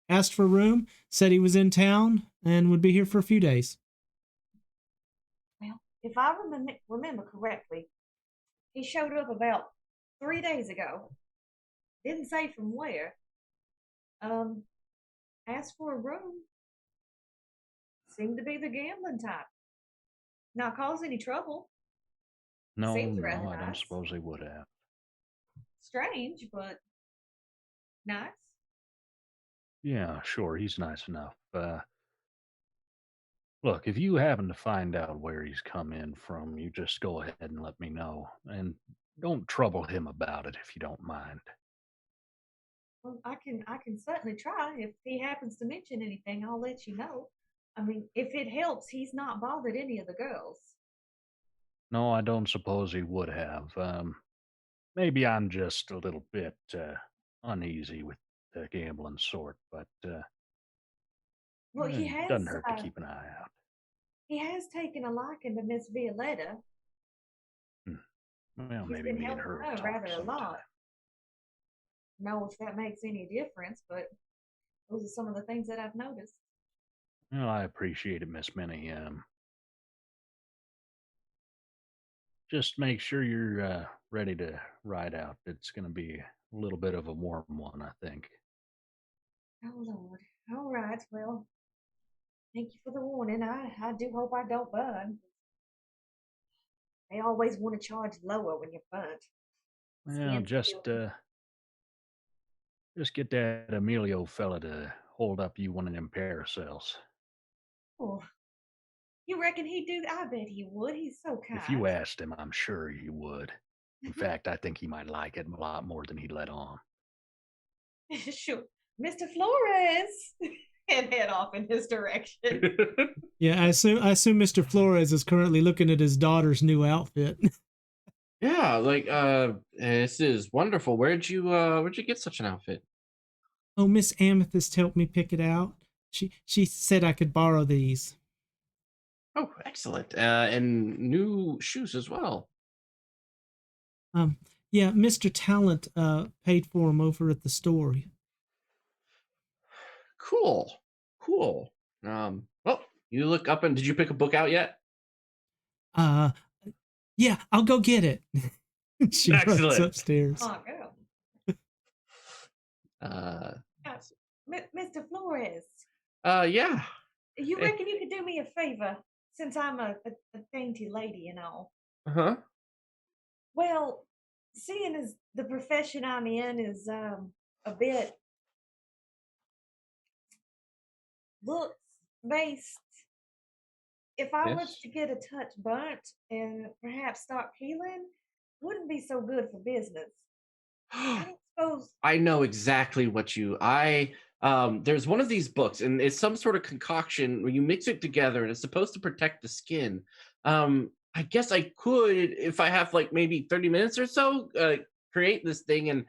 asked for a room, said he was in town and would be here for a few days. Well, if I remember correctly, he showed up about 3 days ago. Didn't say from where. Asked for a room. Seemed to be the gambling type. Not cause any trouble. No, Seems rather I don't nice. suppose he would have. Strange, but nice. Yeah, sure, he's nice enough. Look, if you happen to find out where he's come in from, you just go ahead and let me know. And don't trouble him about it if you don't mind. Well, I can certainly try. If he happens to mention anything, I'll let you know. I mean, if it helps, he's not bothered any of the girls. No, I don't suppose he would have. Maybe I'm just a little bit uneasy with the gambling sort, but Well, doesn't hurt to keep an eye out. he has taken a liking to Miss Violetta. Well, He's maybe been me and helping her her will talk rather a sometime. lot. Know if that makes any difference, but those are some of the things that I've noticed. Well, I appreciate it, Miss Minnie. Just make sure you're ready to ride out. It's going to be a little bit of a warm one, I think. Oh Lord. All right. Well, thank you for the warning. I do hope I don't burn. They always want to charge lower when you're burnt. Well, just get that Emilio fella to hold up you one of them parasols. Oh, you reckon he'd do that? I bet he would. He's so kind. If you asked him, I'm sure he would. In fact, I think he might like it a lot more than he'd let on. Sure. Mr. Flores. And head off in his direction. Yeah, I assume Mr. Flores is currently looking at his daughter's new outfit. Yeah, this is wonderful. Where'd you get such an outfit? Oh, Miss Amethyst helped me pick it out. She said I could borrow these. Oh, excellent. And new shoes as well. Yeah, Mr. Talent paid for them over at the store. Cool. Well, you look up and did you pick a book out yet? Yeah, I'll go get it. She runs Excellent. upstairs. Oh, girl. Mr. Flores. Yeah. You reckon you could do me a favor, since I'm a dainty lady and all? Uh-huh. Well, seeing as the profession I'm in is a bit looks based, if I was to get a touch burnt and perhaps start peeling, wouldn't be so good for business. I don't suppose. I know exactly what there's one of these books and it's some sort of concoction where you mix it together and it's supposed to protect the skin. I guess I could, if I have like maybe 30 minutes or so, create this thing, and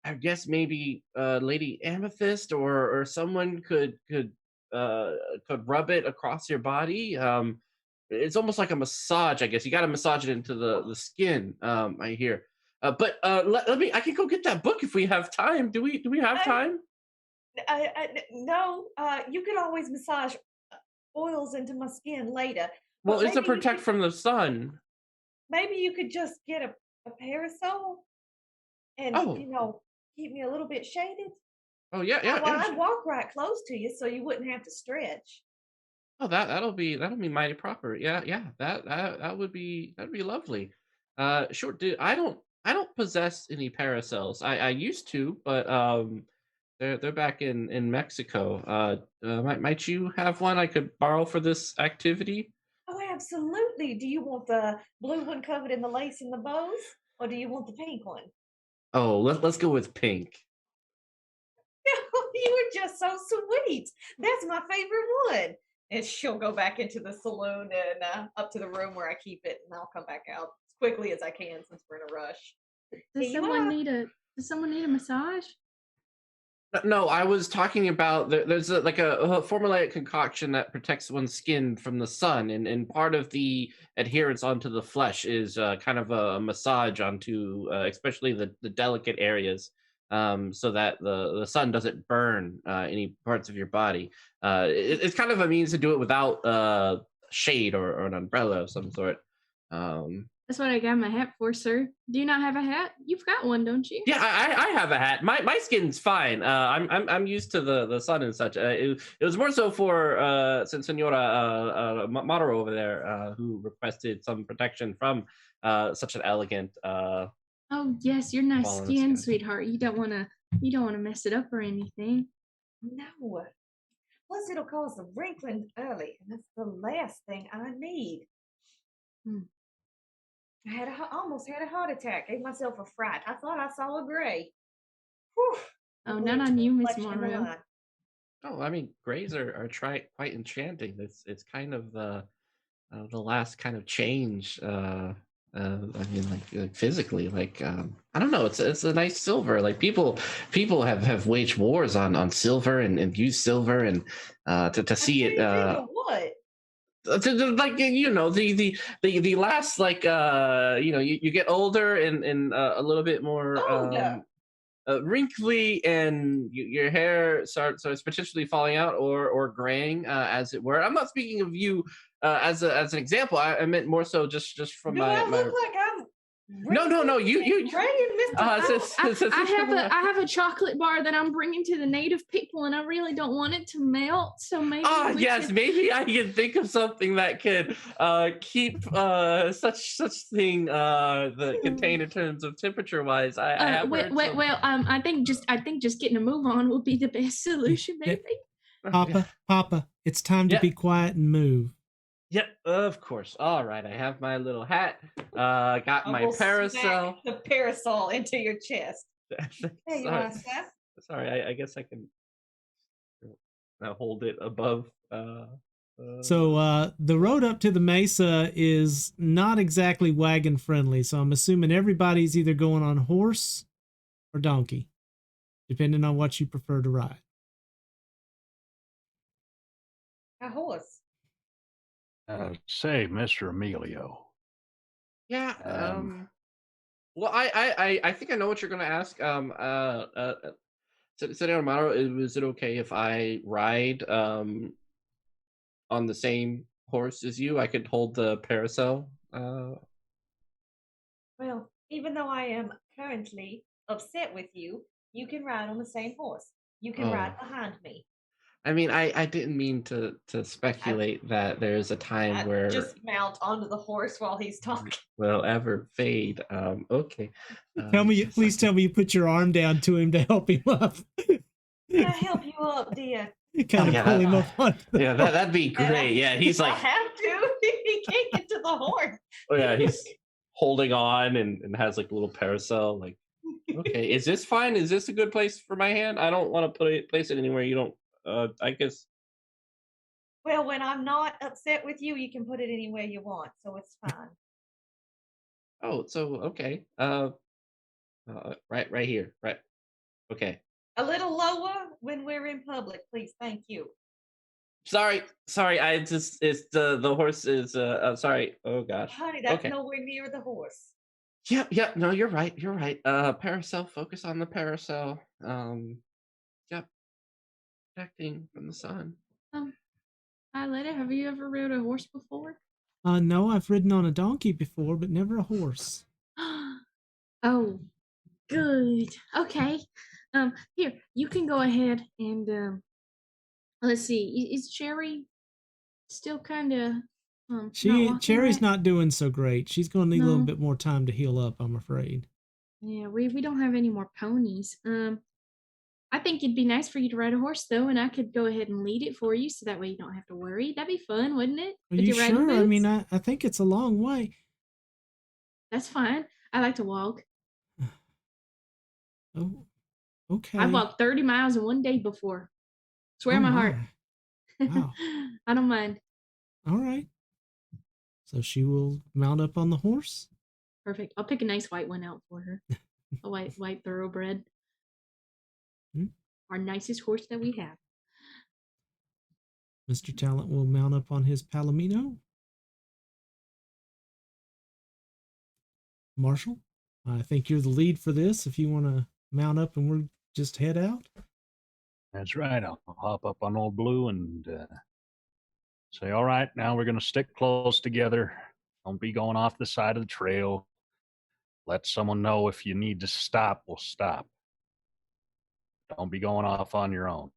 I guess maybe Lady Amethyst or someone could rub it across your body. It's almost like a massage, I guess. You got to massage it into the skin. I hear. But let me. I can go get that book if we have time. Do we have time? No. You could always massage oils into my skin later. Well, it's to protect from the sun. Maybe you could just get a parasol and keep me a little bit shaded. Oh yeah. Well, I'd walk right close to you so you wouldn't have to stretch. Oh, that'll be mighty proper. Yeah. That'd be lovely. Sure. Dude, I don't possess any parasols. I used to, but they're back in Mexico. Might you have one I could borrow for this activity? Oh, absolutely. Do you want the blue one covered in the lace and the bows, or do you want the pink one? Oh, let's go with pink. You were just so sweet. That's my favorite one. And she'll go back into the saloon and up to the room where I keep it, and I'll come back out as quickly as I can since we're in a rush. Does Here you someone are. need a massage? No, I was talking about there's like a formulaic concoction that protects one's skin from the sun, and part of the adherence onto the flesh is kind of a massage onto especially the delicate areas, so that the sun doesn't burn any parts of your body. It's kind of a means to do it without shade or an umbrella of some sort. That's what I got my hat for, sir. Do you not have a hat? You've got one, don't you? Yeah, I have a hat. My skin's fine. I'm used to the sun and such. It was more so for Senora Mataro over there who requested some protection from such an elegant. Oh yes, your nice Fallen skin, skin. sweetheart. You don't wanna mess it up or anything. No. Plus, it'll cause the wrinkling early, and that's the last thing I need. Hmm. I almost had a heart attack. Gave myself a fright. I thought I saw a gray. Whew. Oh, Luckily, not it's on you, Miss reflection in the Monroe. line. Oh, I mean, grays are quite enchanting. It's kind of the last kind of change. I mean, like physically, like I don't know. It's a nice silver. Like people have waged wars on silver and used silver, and to see it. What? Like the last like you get older and a little bit more Older. wrinkly, and your hair starts potentially falling out or graying, as it were. I'm not speaking of you as an example. I meant more so just from Do my I look like I'm no you gray and Mr. I have a chocolate bar that I'm bringing to the native people, and I really don't want it to melt. So maybe we yes, should- maybe I can think of something that could keep such thing the contained in terms of temperature wise. I have heard some- well, I think just getting a move on will be the best solution, Yeah. maybe. Papa, it's time to Yeah. be quiet and move. Yep, of course. All right, I have my little hat. Got I my will parasol. smack the parasol into your chest. There you are, Seth. Sorry, I guess I can hold it above. So the road up to the mesa is not exactly wagon friendly, so I'm assuming everybody's either going on horse or donkey, depending on what you prefer to ride. A horse. Say, Mr. Emilio. Yeah. Um, Well, I think I know what you're going to ask. Senator Amaro, is it okay if I ride on the same horse as you? I could hold the parasol. Well, even though I am currently upset with you, you can ride on the same horse. You can ride behind me. I mean, I didn't mean to speculate that there's a time I where just mount onto the horse while he's talking. will ever fade. Okay. Please tell me you put your arm down to him to help him up. Can I help you up, dear? You kind of yeah, pull him up on Yeah, that'd be great. Yeah, he's I like, have to. He can't get to the horse. oh yeah, he's holding on and has like a little parasol. Like, okay, is this fine? Is this a good place for my hand? I don't want to place it anywhere you don't. I guess. Well, when I'm not upset with you, you can put it anywhere you want, so it's fine. Oh, so okay. Right here. Right. Okay. A little lower when we're in public, please. Thank you. Sorry. I just it's the horse is sorry. Oh gosh. Honey, that's Okay. nowhere near the horse. Yep. No, you're right. Parasol. Focus on the parasol. Yep. Protecting from the sun. Violetta, have you ever rode a horse before? No, I've ridden on a donkey before, but never a horse. Oh, good. Okay. Here, you can go ahead and let's see. Is Cherry still kind of Cherry's not doing so great. She's going to need a little No. bit more time to heal up, I'm afraid. Yeah, we don't have any more ponies. I think it'd be nice for you to ride a horse though, and I could go ahead and lead it for you, so that way you don't have to worry. That'd be fun, wouldn't it? Are With you your riding sure? I boots? mean, I think it's a long way. That's fine. I like to walk. Oh, okay. I walked 30 miles in one day before. Swear Oh, on my heart. Wow. I don't mind. All right. So she will mount up on the horse? Perfect. I'll pick a nice white one out for her. A white thoroughbred. Our nicest horse that we have. Mr. Talent will mount up on his Palomino. Marshall, I think you're the lead for this. If you want to mount up and we'll just head out. That's right. I'll hop up on Old Blue and say, all right, now we're going to stick close together. Don't be going off the side of the trail. Let someone know if you need to stop, we'll stop. Don't be going off on your own.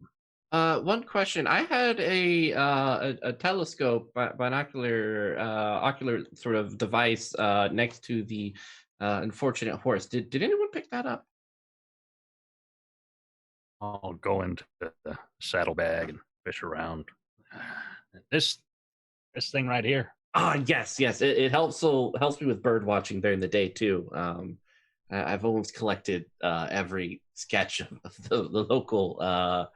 One question. I had a telescope, binocular, ocular sort of device next to the unfortunate horse. Did anyone pick that up? I'll go into the saddlebag and fish around. This thing right here. Yes. It helps me with bird watching during the day too. I've almost collected every sketch of the local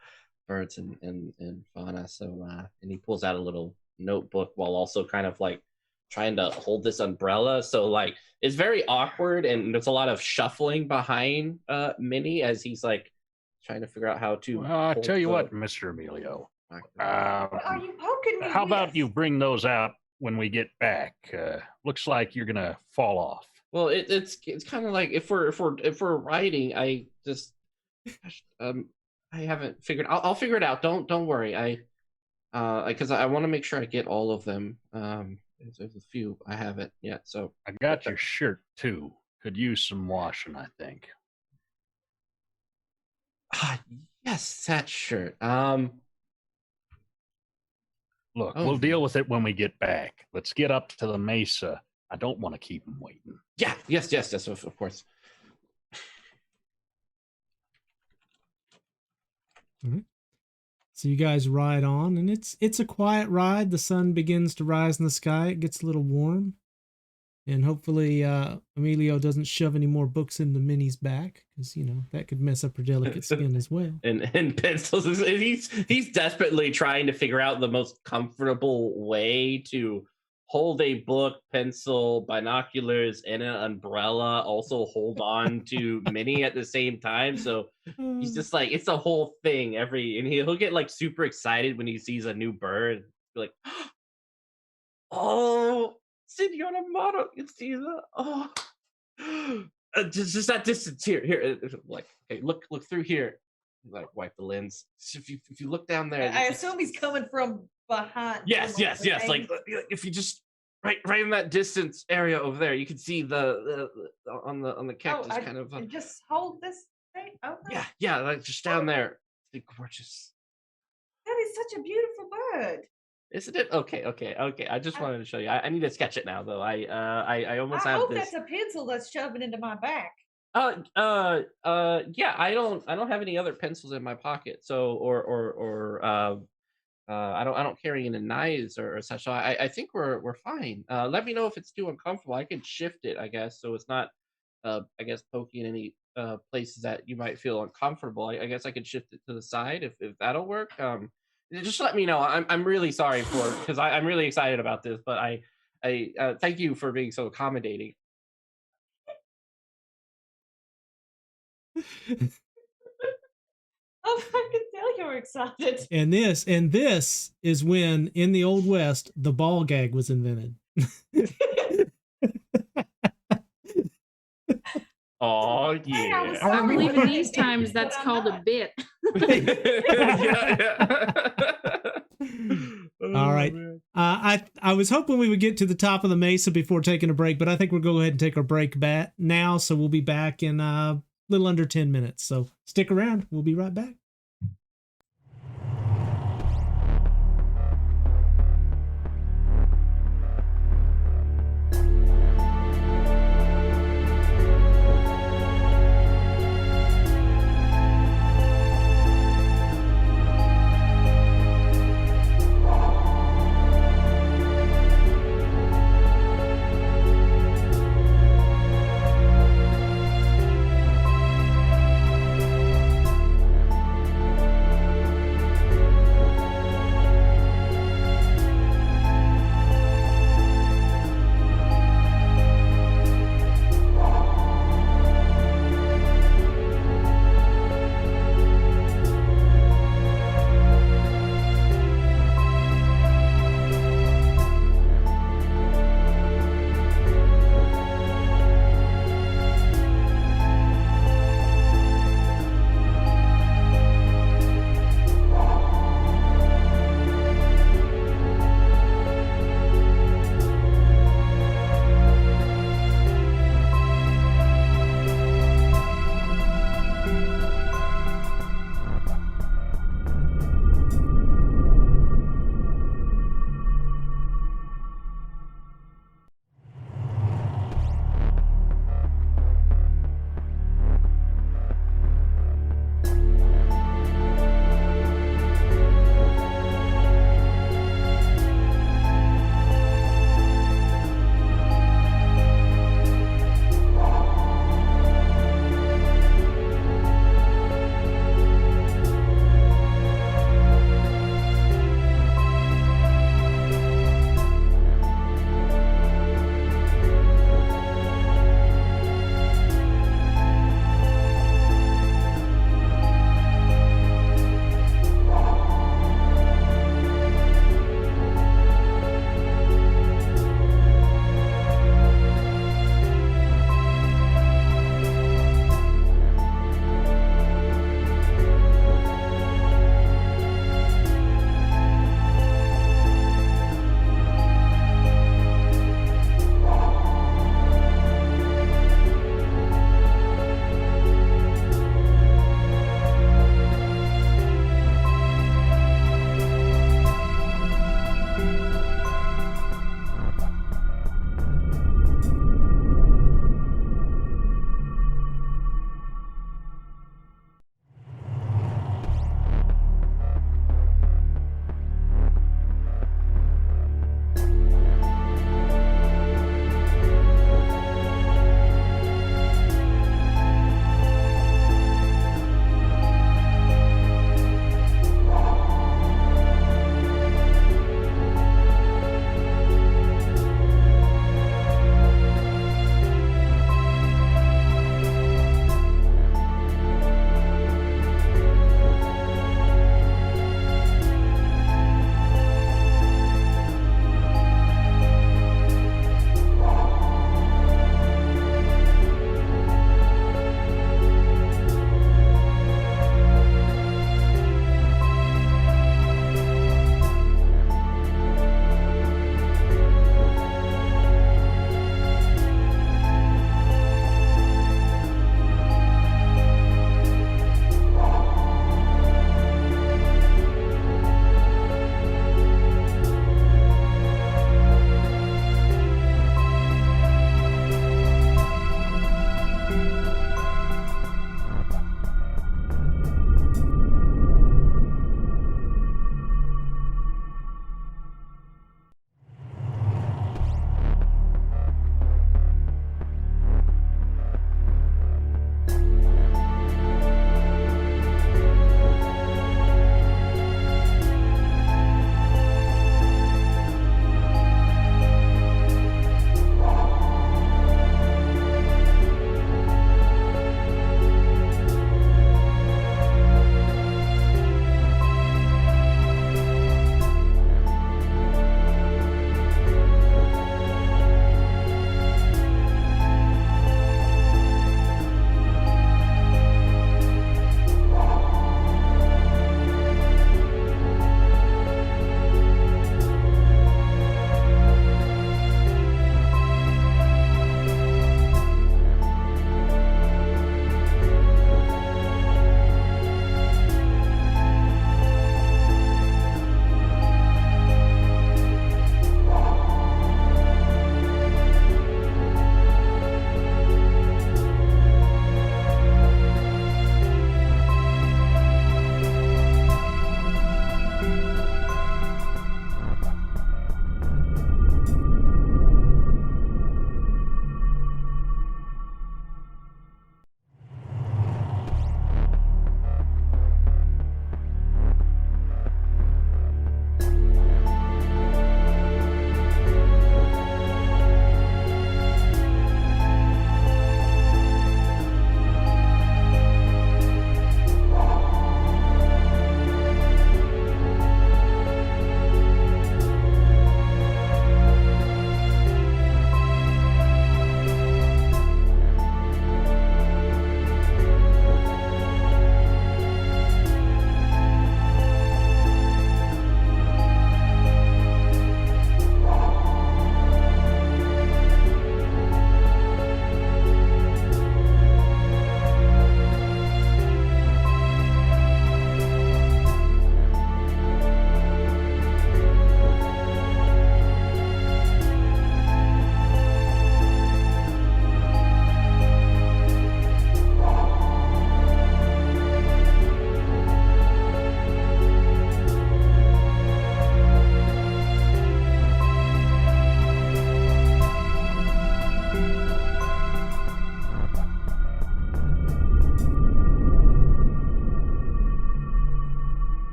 birds and fauna. So and he pulls out a little notebook while also kind of like trying to hold this umbrella. So like it's very awkward and there's a lot of shuffling behind Minnie as he's like trying to figure out how to. Well, I'll tell you what, Mr. Emilio. What are you poking me How about with? you bring those out when we get back? Looks like you're gonna fall off. Well, it's kind of like if we're riding, I just I haven't figured. I'll figure it out. Don't worry. Because I want to make sure I get all of them. There's a few I haven't yet. So I got your shirt too. Could use some washing, I think. Yes, that shirt. Look, we'll deal with it when we get back. Let's get up to the mesa. I don't want to keep him waiting. Yeah, yes, of course. All right. So you guys ride on, and it's a quiet ride. The sun begins to rise in the sky. It gets a little warm, and hopefully Emilio doesn't shove any more books into Minnie's back, because that could mess up her delicate skin as well. And pencils. He's desperately trying to figure out the most comfortable way to hold a book, pencil, binoculars, and an umbrella. Also hold on to Minnie at the same time. So he's just like, it's a whole thing. And he'll get like super excited when he sees a new bird. Like, oh, Senora Motto, you see that? Oh, just that distance here. Like, okay, look through here. Like, wipe the lens. If you look down there, I assume he's coming from behind. Yes. Like if you just right in that distance area over there, you can see the on the cactus kind of. Just hold this thing. Okay. Yeah, like just down there. It's gorgeous. That is such a beautiful bird. Isn't it? Okay. I just wanted to show you. I need to sketch it now, though. I almost have hope this. that's a pencil that's shoving into my back. Yeah. I don't have any other pencils in my pocket. So I don't carry any knives or such. So I think we're fine. Let me know if it's too uncomfortable. I can shift it, I guess, so it's not I guess poking any places that you might feel uncomfortable. I guess I could shift it to the side if that'll work. Just let me know. I'm really sorry because I'm really excited about this, but I thank you for being so accommodating. Oh, I can tell you're excited. And this is when in the Old West the ball gag was invented. Oh yeah! I believe in these times that's called a bit. All right. I was hoping we would get to the top of the mesa before taking a break, but I think we'll go ahead and take our break now. So we'll be back in a little under 10 minutes. So stick around. We'll be right back.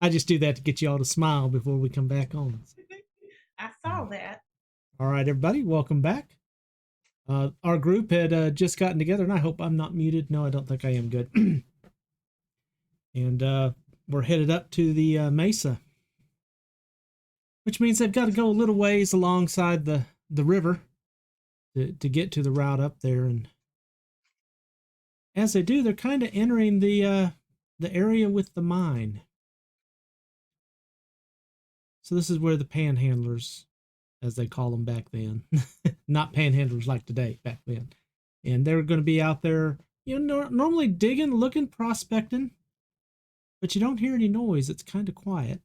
I just do that to get you all to smile before we come back on. I saw that. All right, everybody, welcome back. Our group had just gotten together, and I hope I'm not muted. No, I don't think I am. Good. And we're headed up to the mesa, which means they've got to go a little ways alongside the river to get to the route up there. And as they do, they're kind of entering the area with the mine. So this is where the panhandlers, as they call them back then, not panhandlers like today, back then. And they're going to be out there, normally digging, looking, prospecting, but you don't hear any noise. It's kind of quiet.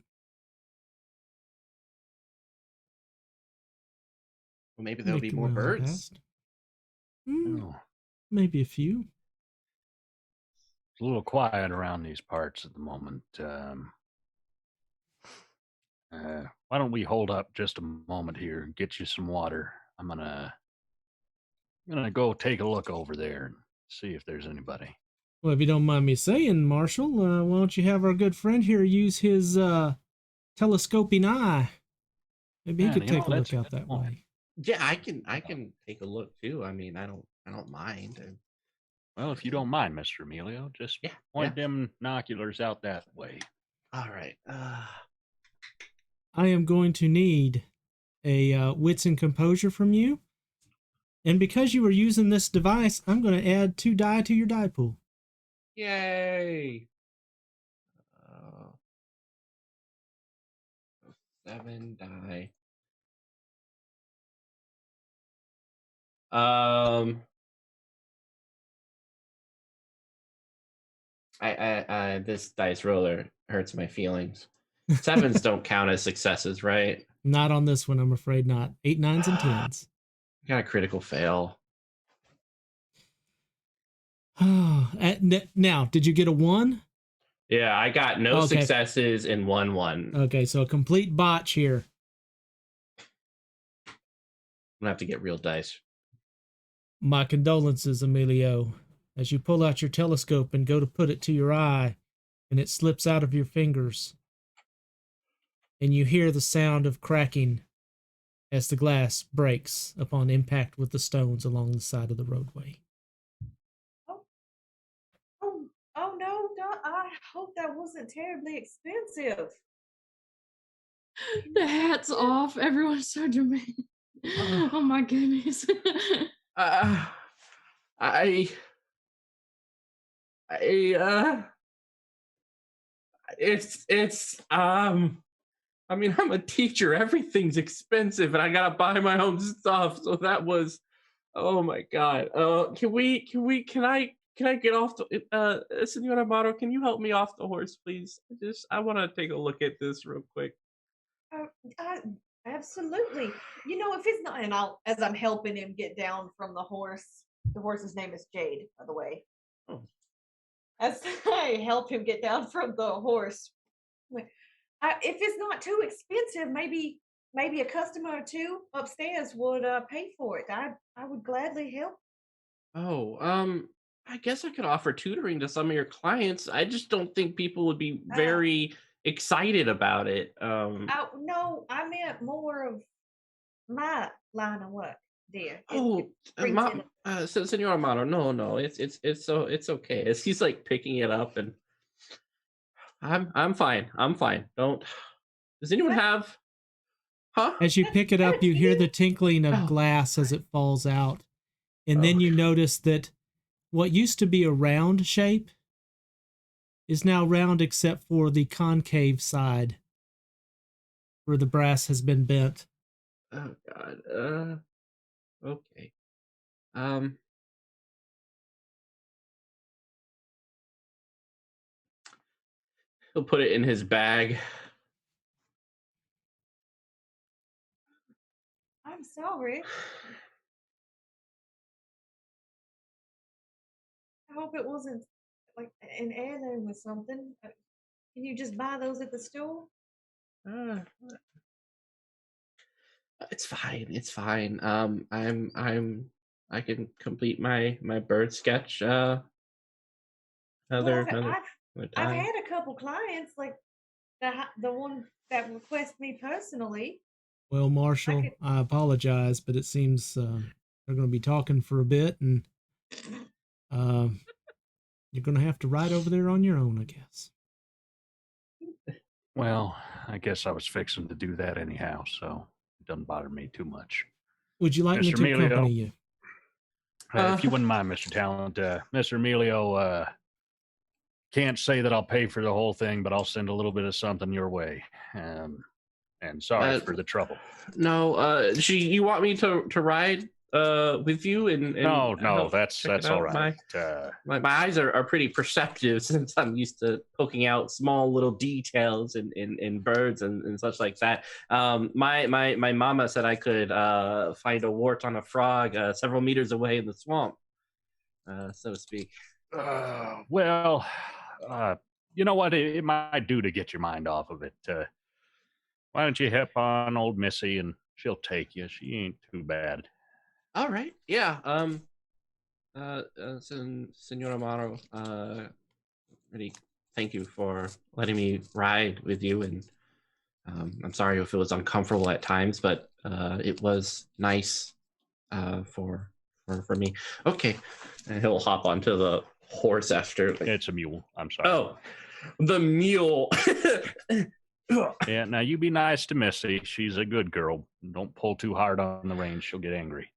Well, maybe there'll be more birds. Oh. Maybe a few. It's a little quiet around these parts at the moment. Why don't we hold up just a moment here and get you some water? I'm gonna go take a look over there and see if there's anybody. Well, if you don't mind me saying, Marshall, why don't you have our good friend here use his telescoping eye? Maybe he could take a look out that way. Yeah, I can take a look too. I mean, I don't mind. Well, if you don't mind, Mr. Emilio, just point them binoculars out that way. All right. I am going to need a wits and composure from you. And because you were using this device, I'm going to add 2 die to your die pool. Yay! 7 die. This dice roller hurts my feelings. 7s don't count as successes, right? Not on this one, I'm afraid not. 8, 9s, and 10s. Got a critical fail. Now, did you get a 1? Yeah, I got no successes and 1. Okay, so a complete botch here. I'm gonna have to get real dice. My condolences, Emilio. As you pull out your telescope and go to put it to your eye, and it slips out of your fingers, and you hear the sound of cracking as the glass breaks upon impact with the stones along the side of the roadway. Oh no, I hope that wasn't terribly expensive. The hat's off. Everyone's so dramatic. Oh my goodness. I mean, I'm a teacher. Everything's expensive, and I gotta buy my own stuff. So that was, oh my god. Can I get off the Senor Amato? Can you help me off the horse, please? I want to take a look at this real quick. Absolutely. If it's not, and as I'm helping him get down from the horse's name is Jade, by the way. Oh. As I help him get down from the horse, if it's not too expensive, maybe a customer or two upstairs would pay for it. I would gladly help. Oh, I guess I could offer tutoring to some of your clients. I just don't think people would be very excited about it. No, I meant more of my line of work, dear. Senor Amato, no, it's okay. As he's like picking it up, and I'm fine. Don't. Does anyone have? Huh? As you pick it up, you hear the tinkling of glass as it falls out, and then you notice that what used to be a round shape is now round except for the concave side where the brass has been bent. Oh god. Okay. He'll put it in his bag. I'm sorry. I hope it wasn't like an heirloom or something. Can you just buy those at the store? It's fine. I can complete my bird sketch. Another I've time. had a couple clients like The one that requests me personally. Well, Marshall, could- I apologize, but it seems they're going to be talking for a bit, and you're going to have to ride over there on your own, I guess. Well, I guess I was fixing to do that anyhow, so it doesn't bother me too much. Would you like me Mr. to Emilio? accompany you? If you wouldn't mind, Mr. Talent, Mr. Emilio, can't say that I'll pay for the whole thing, but I'll send a little bit of something your way. And sorry for the trouble. No, you want me to ride with you? And no, that's all right. My eyes are pretty perceptive since I'm used to poking out small little details in birds and such like that. My mama said I could find a wart on a frog several meters away in the swamp, so to speak. Well, you know what? It might do to get your mind off of it. Why don't you hip on old Missy and she'll take you. She ain't too bad. All right. Yeah. Senor Amaro, really thank you for letting me ride with you, and I'm sorry if it was uncomfortable at times, but it was nice for me. Okay. And he'll hop onto the horse after. It's a mule. I'm sorry. Oh, the mule. Yeah, now you be nice to Missy. She's a good girl. Don't pull too hard on the reins. She'll get angry.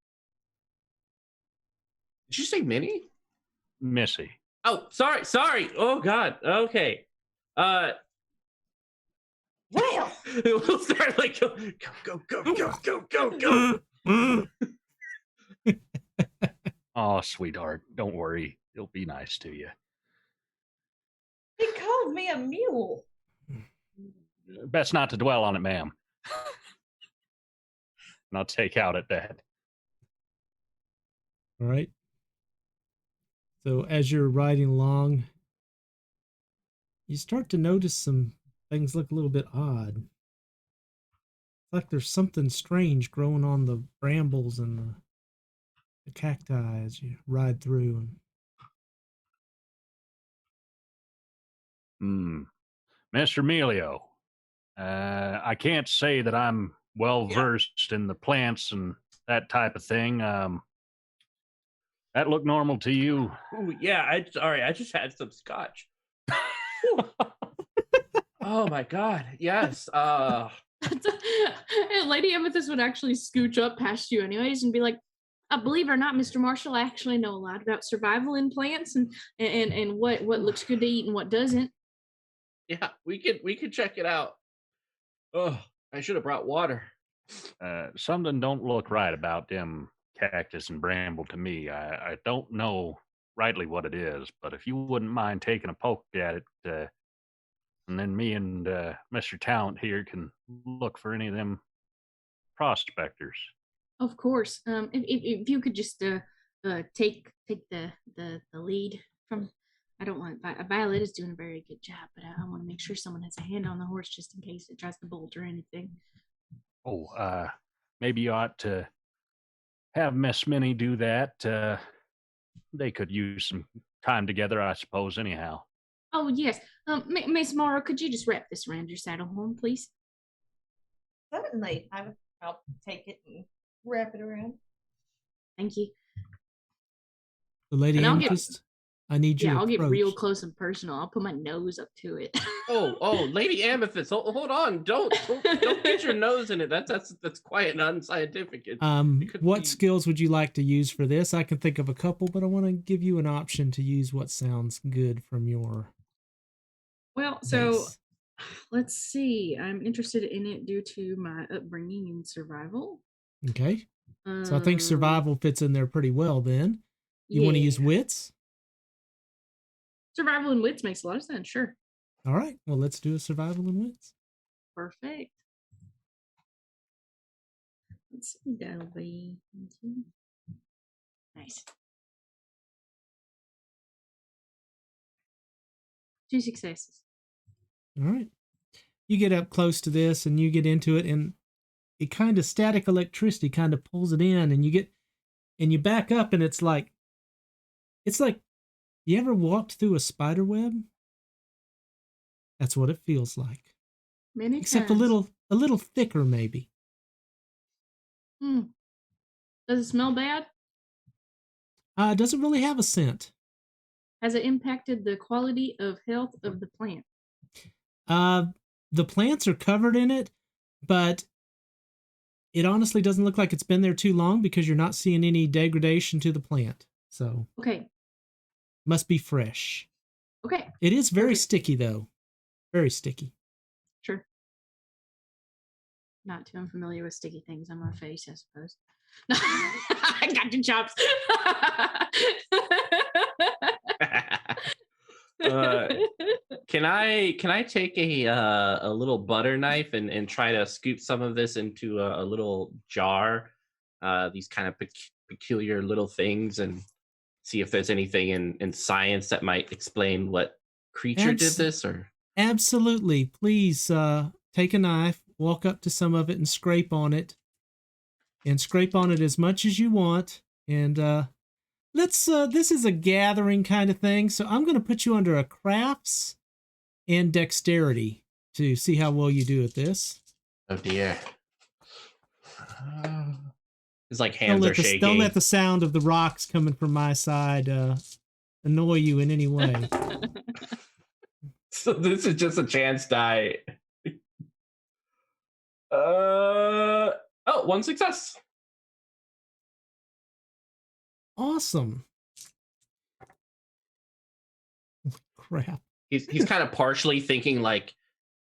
Did you say Minnie? Missy. Oh, sorry. Oh, God. Okay. Well, we'll start like go. Oh, sweetheart, don't worry. He'll be nice to you. He called me a mule. Best not to dwell on it, ma'am. And I'll take out at that. All right. So as you're riding along, you start to notice some things look a little bit odd. It's like there's something strange growing on the brambles and the cacti as you ride through. Mr. Emilio, I can't say that I'm well versed in the plants and that type of thing. That look normal to you? Ooh, yeah, I just had some scotch. Oh my God, yes. Lady Amethyst would actually scooch up past you anyways and be like, believe it or not, Mr. Marshall, I actually know a lot about survival in plants and what looks good to eat and what doesn't. Yeah, we could check it out. Oh, I should have brought water. Something don't look right about them cactus and bramble to me. I don't know rightly what it is, but if you wouldn't mind taking a poke at it, and then me and Mr. Talent here can look for any of them prospectors. Of course. If you could just take the lead from. I don't want Violet is doing a very good job, but I want to make sure someone has a hand on the horse just in case it tries to bolt or anything. Oh, maybe you ought to have Miss Minnie do that. They could use some time together, I suppose, anyhow. Oh, yes. Miss Morrow, could you just wrap this around your saddle horn, please? Certainly. I'll take it and wrap it around. Thank you. The Lady Amethyst, I need you to I'll approach. get real close and personal. I'll put my nose up to it. Oh, Lady Amethyst, hold on. Don't get your nose in it. That's quite unscientific. What skills would you like to use for this? I can think of a couple, but I want to give you an option to use what sounds good from your Well, so let's see. I'm interested in it due to my upbringing in survival. Okay. So I think survival fits in there pretty well then. You want to use wits? Survival and wits makes a lot of sense, sure. All right. Well, let's do a survival and wits. Perfect. Let's see, that'll be nice. 2 successes. All right. You get up close to this and you get into it, and it kind of static electricity kind of pulls it in, and you back up, and it's like you ever walked through a spider web? That's what it feels like. Many except times. a little thicker maybe. Does it smell bad? It doesn't really have a scent. Has it impacted the quality of health of the plant? The plants are covered in it, but it honestly doesn't look like it's been there too long because you're not seeing any degradation to the plant. So Okay. must be fresh. Okay. It is very Perfect. sticky though. Very sticky. Sure. Not too unfamiliar with sticky things on my face, I suppose. I got the chops. Can I take a little butter knife and try to scoop some of this into a little jar? These kind of peculiar little things, and see if there's anything in science that might explain what creature did this, or Absolutely. Please take a knife, walk up to some of it and scrape on it. And scrape on it as much as you want. And let's this is a gathering kind of thing, so I'm going to put you under a crafts and dexterity to see how well you do at this. oh dear. It's like hands are shaking. Don't let the sound of the rocks coming from my side annoy you in any way. So this is just a chance die. Oh, one success. Awesome. Crap. He's kind of partially thinking like,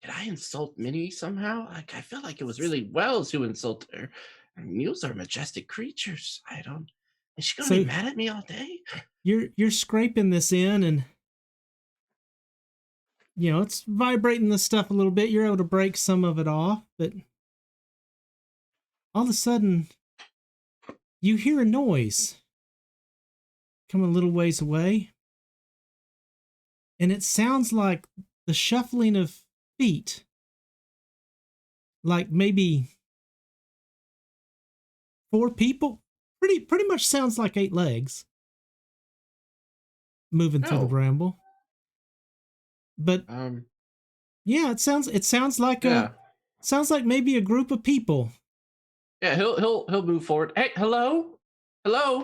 did I insult Minnie somehow? Like, I feel like it was really Wells who insulted her. And mules are majestic creatures. I don't. Is she gonna be mad at me all day? You're scraping this in, and you know it's vibrating the stuff a little bit. You're able to break some of it off, but all of a sudden you hear a noise coming a little ways away, and it sounds like the shuffling of feet, like maybe 4 people. Pretty much sounds like 8 legs moving through the bramble. But yeah, it sounds like sounds like maybe a group of people. Yeah, he'll move forward. Hey, hello,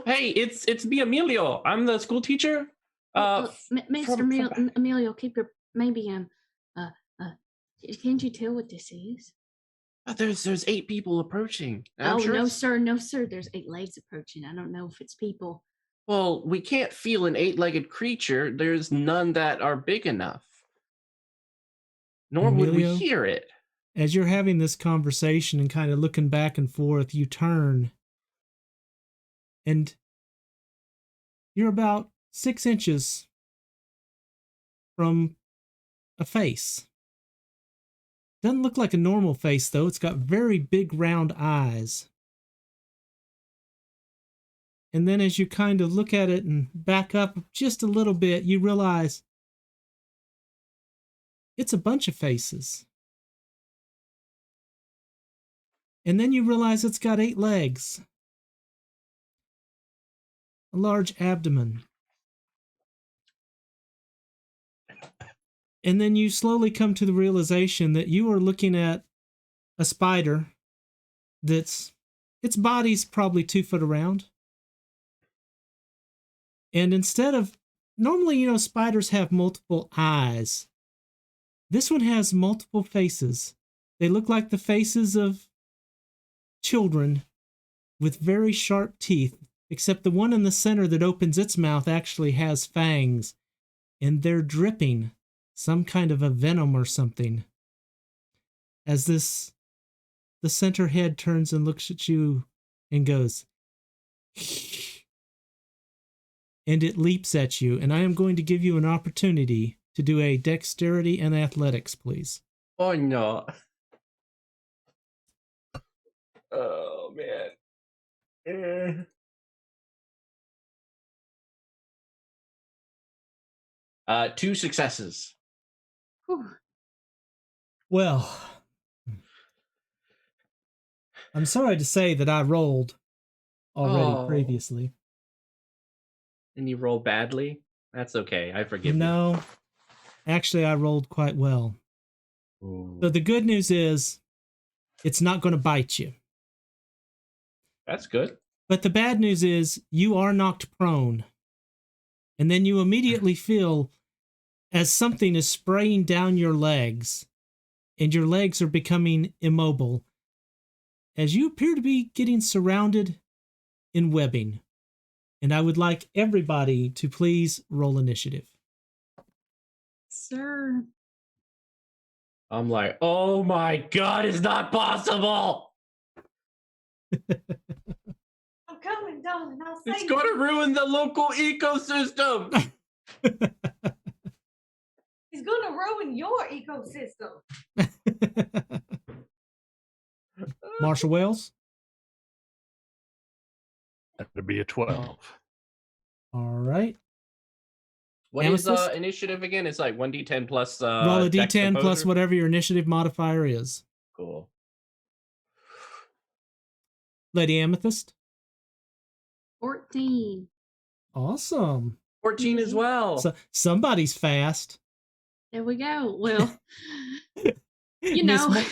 hey, it's me, Emilio. I'm the school teacher. Mr. Emilio, keep your maybe can't you tell what this is? There's 8 people approaching. Oh, sure no sir. There's 8 legs approaching. I don't know if it's people. Well, we can't feel an 8-legged creature. There's none that are big enough. Nor would we hear it. As you're having this conversation and kind of looking back and forth, you turn and you're about 6 inches from a face. Doesn't look like a normal face, though. It's got very big round eyes. And then as you kind of look at it and back up just a little bit, you realize it's a bunch of faces. And then you realize it's got 8 legs, a large abdomen. And then you slowly come to the realization that you are looking at a spider its body's probably 2 foot around. And instead of, normally, you know, spiders have multiple eyes. This one has multiple faces. They look like the faces of children with very sharp teeth, except the one in the center that opens its mouth actually has fangs, and they're dripping some kind of a venom or something. As the center head turns and looks at you and goes, and it leaps at you, and I am going to give you an opportunity to do a dexterity and athletics, please. Oh, no. Oh, man. 2 successes. Whew. Well, I'm sorry to say that I rolled already previously. And you roll badly? That's okay. I forgive you. No, actually, I rolled quite well. So the good news is it's not going to bite you. That's good. But the bad news is you are knocked prone. And then you immediately feel as something is spraying down your legs, and your legs are becoming immobile, as you appear to be getting surrounded in webbing. And I would like everybody to please roll initiative. Sir. I'm like, oh my God, it's not possible. I'm coming, darling. I'll save It's you. going to ruin the local ecosystem. He's going to ruin your ecosystem. Marshall Wells? That'd be a 12. All right. What is Amethyst? initiative again? It's like 1d10 plus Roll a dex d10 plus composure? whatever your initiative modifier is. Cool. Lady Amethyst? 14. Awesome. 14 as well. So somebody's fast. There we go. Well, you Miss know.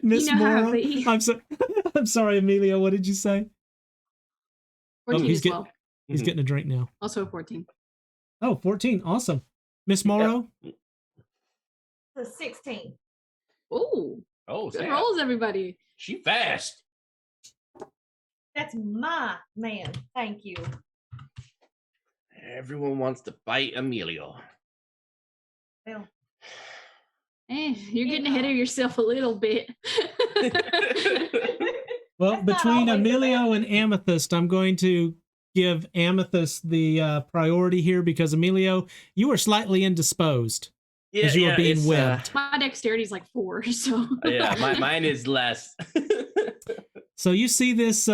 Miss You know how Morrow. it be. I'm sorry, Emilio. What did you say? 14 he's as getting- well. He's getting a drink now. Also 14. Oh, 14. Awesome. Miss Morrow? The 16. Ooh. Oh, Good snap. rolls, everybody. She fast. That's my man. Thank you. Everyone wants to bite Emilio. Well, You're getting ahead of yourself a little bit. Well, That's not between always the Emilio and Amethyst, I'm going to give Amethyst the priority here because, Emilio, you are slightly indisposed as you are being it's, webbed. My dexterity is like 4, so. Yeah, mine is less. So you see this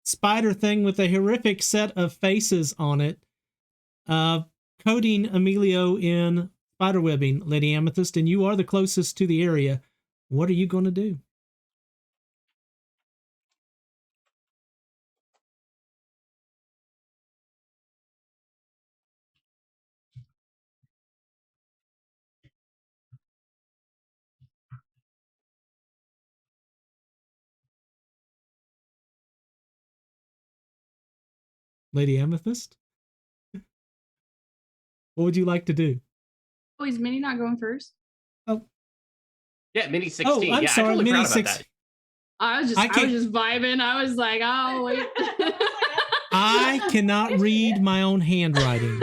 spider thing with a horrific set of faces on it, coating Emilio in spider webbing, Lady Amethyst, and you are the closest to the area. What are you going to do? Lady Amethyst? What would you like to do? Oh, is Minnie not going first? Oh, Yeah, Mini 16. oh, I'm yeah, sorry, I totally Mini forgot about 6. that. I was just vibing. I was like, oh wait. I cannot read my own handwriting.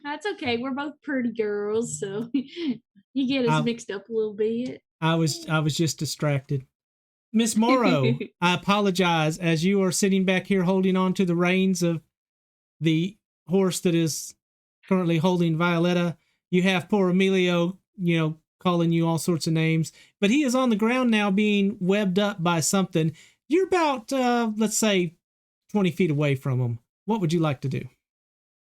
That's okay. We're both pretty girls, so you get us mixed up a little bit. I was just distracted. Miss Morrow, I apologize as you are sitting back here holding on to the reins of the horse that is currently holding Violetta. You have poor Emilio, calling you all sorts of names, but he is on the ground now being webbed up by something. You're about, let's say, 20 feet away from him. What would you like to do?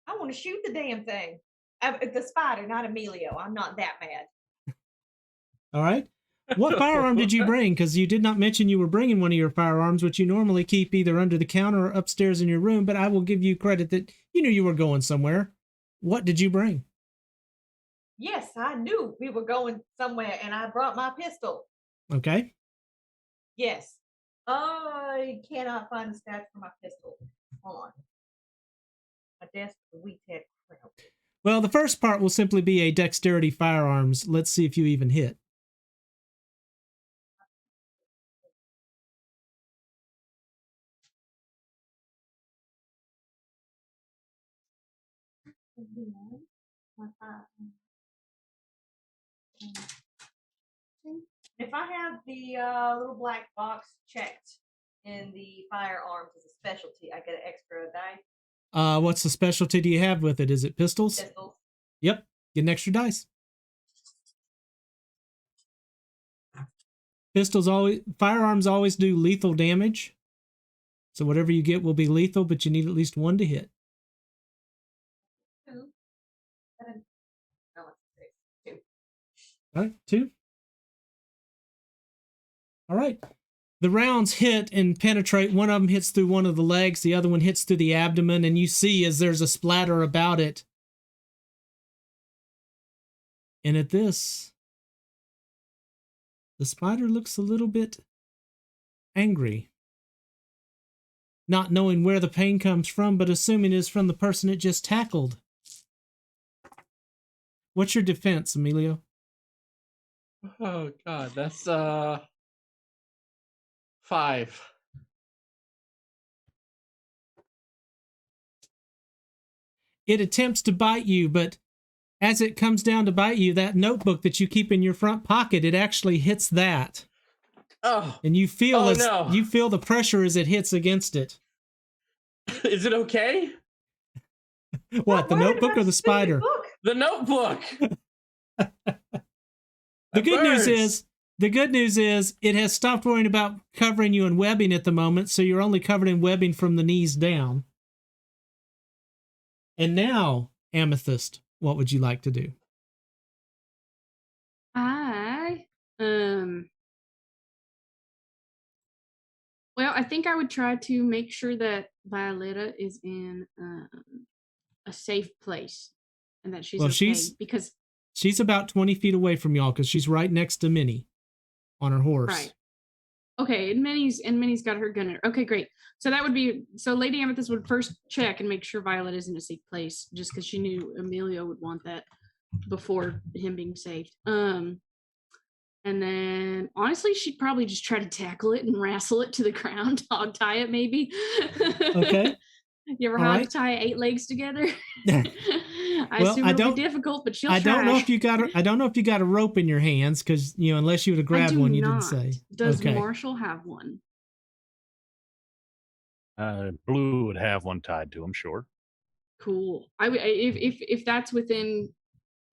I want to shoot the damn thing. The spider, not Emilio. I'm not that mad. All right. What firearm did you bring? Because you did not mention you were bringing one of your firearms, which you normally keep either under the counter or upstairs in your room, but I will give you credit that you knew you were going somewhere. What did you bring? Yes, I knew we were going somewhere, and I brought my pistol. Okay. Yes. I cannot find the stats for my pistol. Hold on. My desk, the wheat head crap. Well, the first part will simply be a dexterity firearms. Let's see if you even hit. If I have the little black box checked in the firearms as a specialty, I get an extra die. What's the specialty do you have with it? Is it pistols? Pistols. Yep. Get an extra dice. Firearms always do lethal damage. So whatever you get will be lethal, but you need at least one to hit. 2. 7. No, it's 6. 2. All right, 2. All right. The rounds hit and penetrate. One of them hits through one of the legs. The other one hits through the abdomen. And you see as there's a splatter about it. And at this, the spider looks a little bit angry. Not knowing where the pain comes from, but assuming it's from the person it just tackled. What's your defense, Emilio? Oh God, that's 5. It attempts to bite you, but as it comes down to bite you, that notebook that you keep in your front pocket, it actually hits that. Oh. And you feel no. you feel the pressure as it hits against it. Is it okay? What, the notebook or the spider? The notebook. The good news is it has stopped worrying about covering you in webbing at the moment, so you're only covered in webbing from the knees down. And now, Amethyst, what would you like to do? Well, I think I would try to make sure that Violetta is in a safe place and that she's okay. Because she's about 20 feet away from y'all because she's right next to Minnie on her horse. Right. Okay, and Minnie's got her gunner. Okay, great. So that would be Lady Amethyst would first check and make sure Violet is in a safe place, just because she knew Emilio would want that before him being saved. And then honestly, she'd probably just try to tackle it and wrestle it to the ground, hog tie it maybe. Okay. You ever hog tie 8 legs together? I Well, assume it'll be difficult, but she'll try. I don't know if you got a rope in your hands because unless you would have grabbed one, you didn't say. Does Marshall have one? Blue would have one tied to him, sure. Cool. If that's within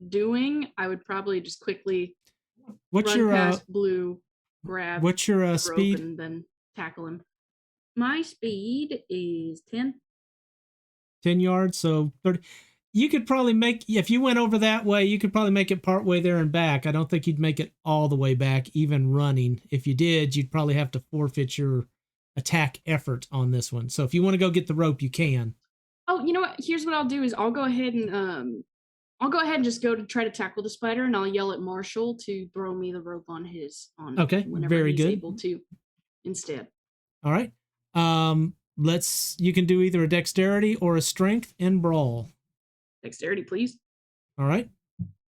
doing, I would probably just quickly run past Blue, grab what's your the speed, rope and then tackle him. My speed is 10 yards, so 30. You could probably if you went over that way, you could probably make it part way there and back. I don't think you'd make it all the way back, even running. If you did, you'd probably have to forfeit your attack effort on this one. So if you want to go get the rope, you can. Oh, you know what? Here's what I'll do is I'll go ahead and just go to try to tackle the spider, and I'll yell at Marshall to throw me the rope on okay, whenever very he's good. able to instead. All right. You can do either a dexterity or a strength and brawl. Dexterity, please. All right.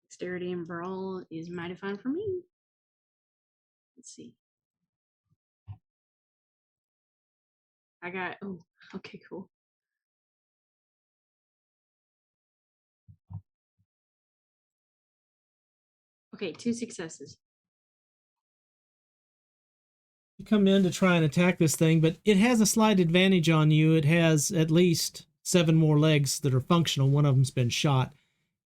Dexterity and brawl is mighty fine for me. Let's see. Okay, cool. Okay, 2 successes. You come in to try and attack this thing, but it has a slight advantage on you. It has at least 7 more legs that are functional. One of them's been shot.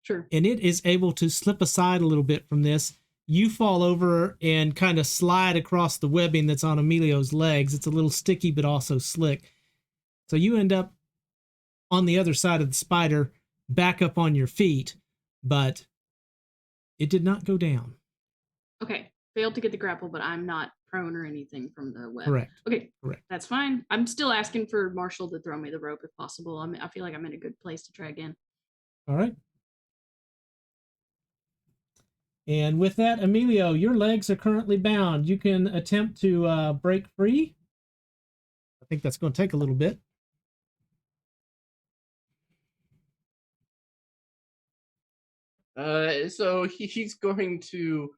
Sure. And it is able to slip aside a little bit from this. You fall over and kind of slide across the webbing that's on Emilio's legs. It's a little sticky, but also slick. So you end up on the other side of the spider, back up on your feet, but it did not go down. Okay. Failed to get the grapple, but I'm not prone or anything from the web. Correct. Okay. Correct. That's fine. I'm still asking for Marshall to throw me the rope if possible. I feel like I'm in a good place to try again. All right. And with that, Emilio, your legs are currently bound. You can attempt to break free. I think that's going to take a little bit. So he's going to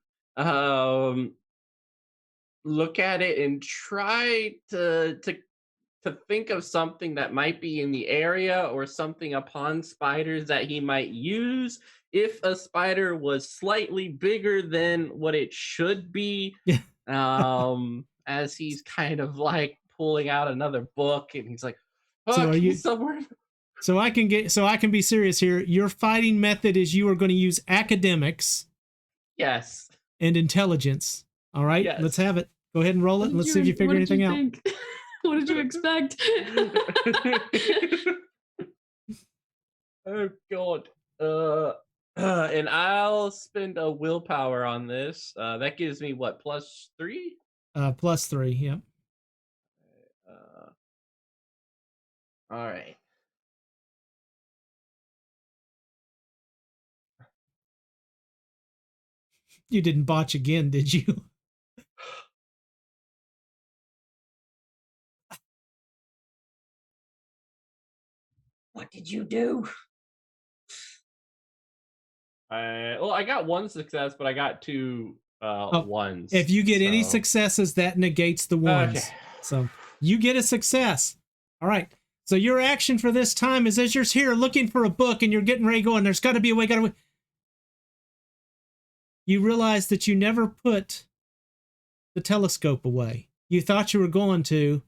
look at it and try to think of something that might be in the area or something upon spiders that he might use if a spider was slightly bigger than what it should be. As he's kind of like pulling out another book and he's like, so are you somewhere? So I can be serious here. Your fighting method is you are going to use academics. Yes. And intelligence. All right, yes. Let's have it. Go ahead and roll it. And let's see if you figure anything out. What did you expect? Oh God. And I'll spend a willpower on this. That gives me what, +3? +3, yeah. All right. You didn't botch again, did you? What did you do? I got one success, but I got two ones. If you get any successes, that negates the ones. Okay. So you get a success. All right. So your action for this time is as you're here looking for a book and you're getting ready to go, and there's got to be a way. You realize that you never put the telescope away. You thought you were going to,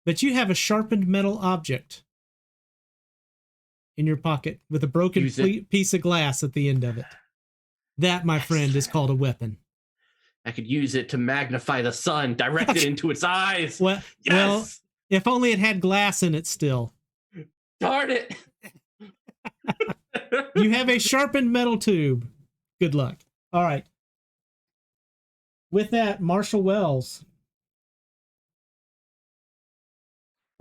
but you have a sharpened metal object in your pocket with a broken piece of glass at the end of it. That, my friend, is called a weapon. I could use it to magnify the sun, direct it into its eyes. Well, if only it had glass in it still. Darn it. You have a sharpened metal tube. Good luck. All right. With that, Marshall Wells.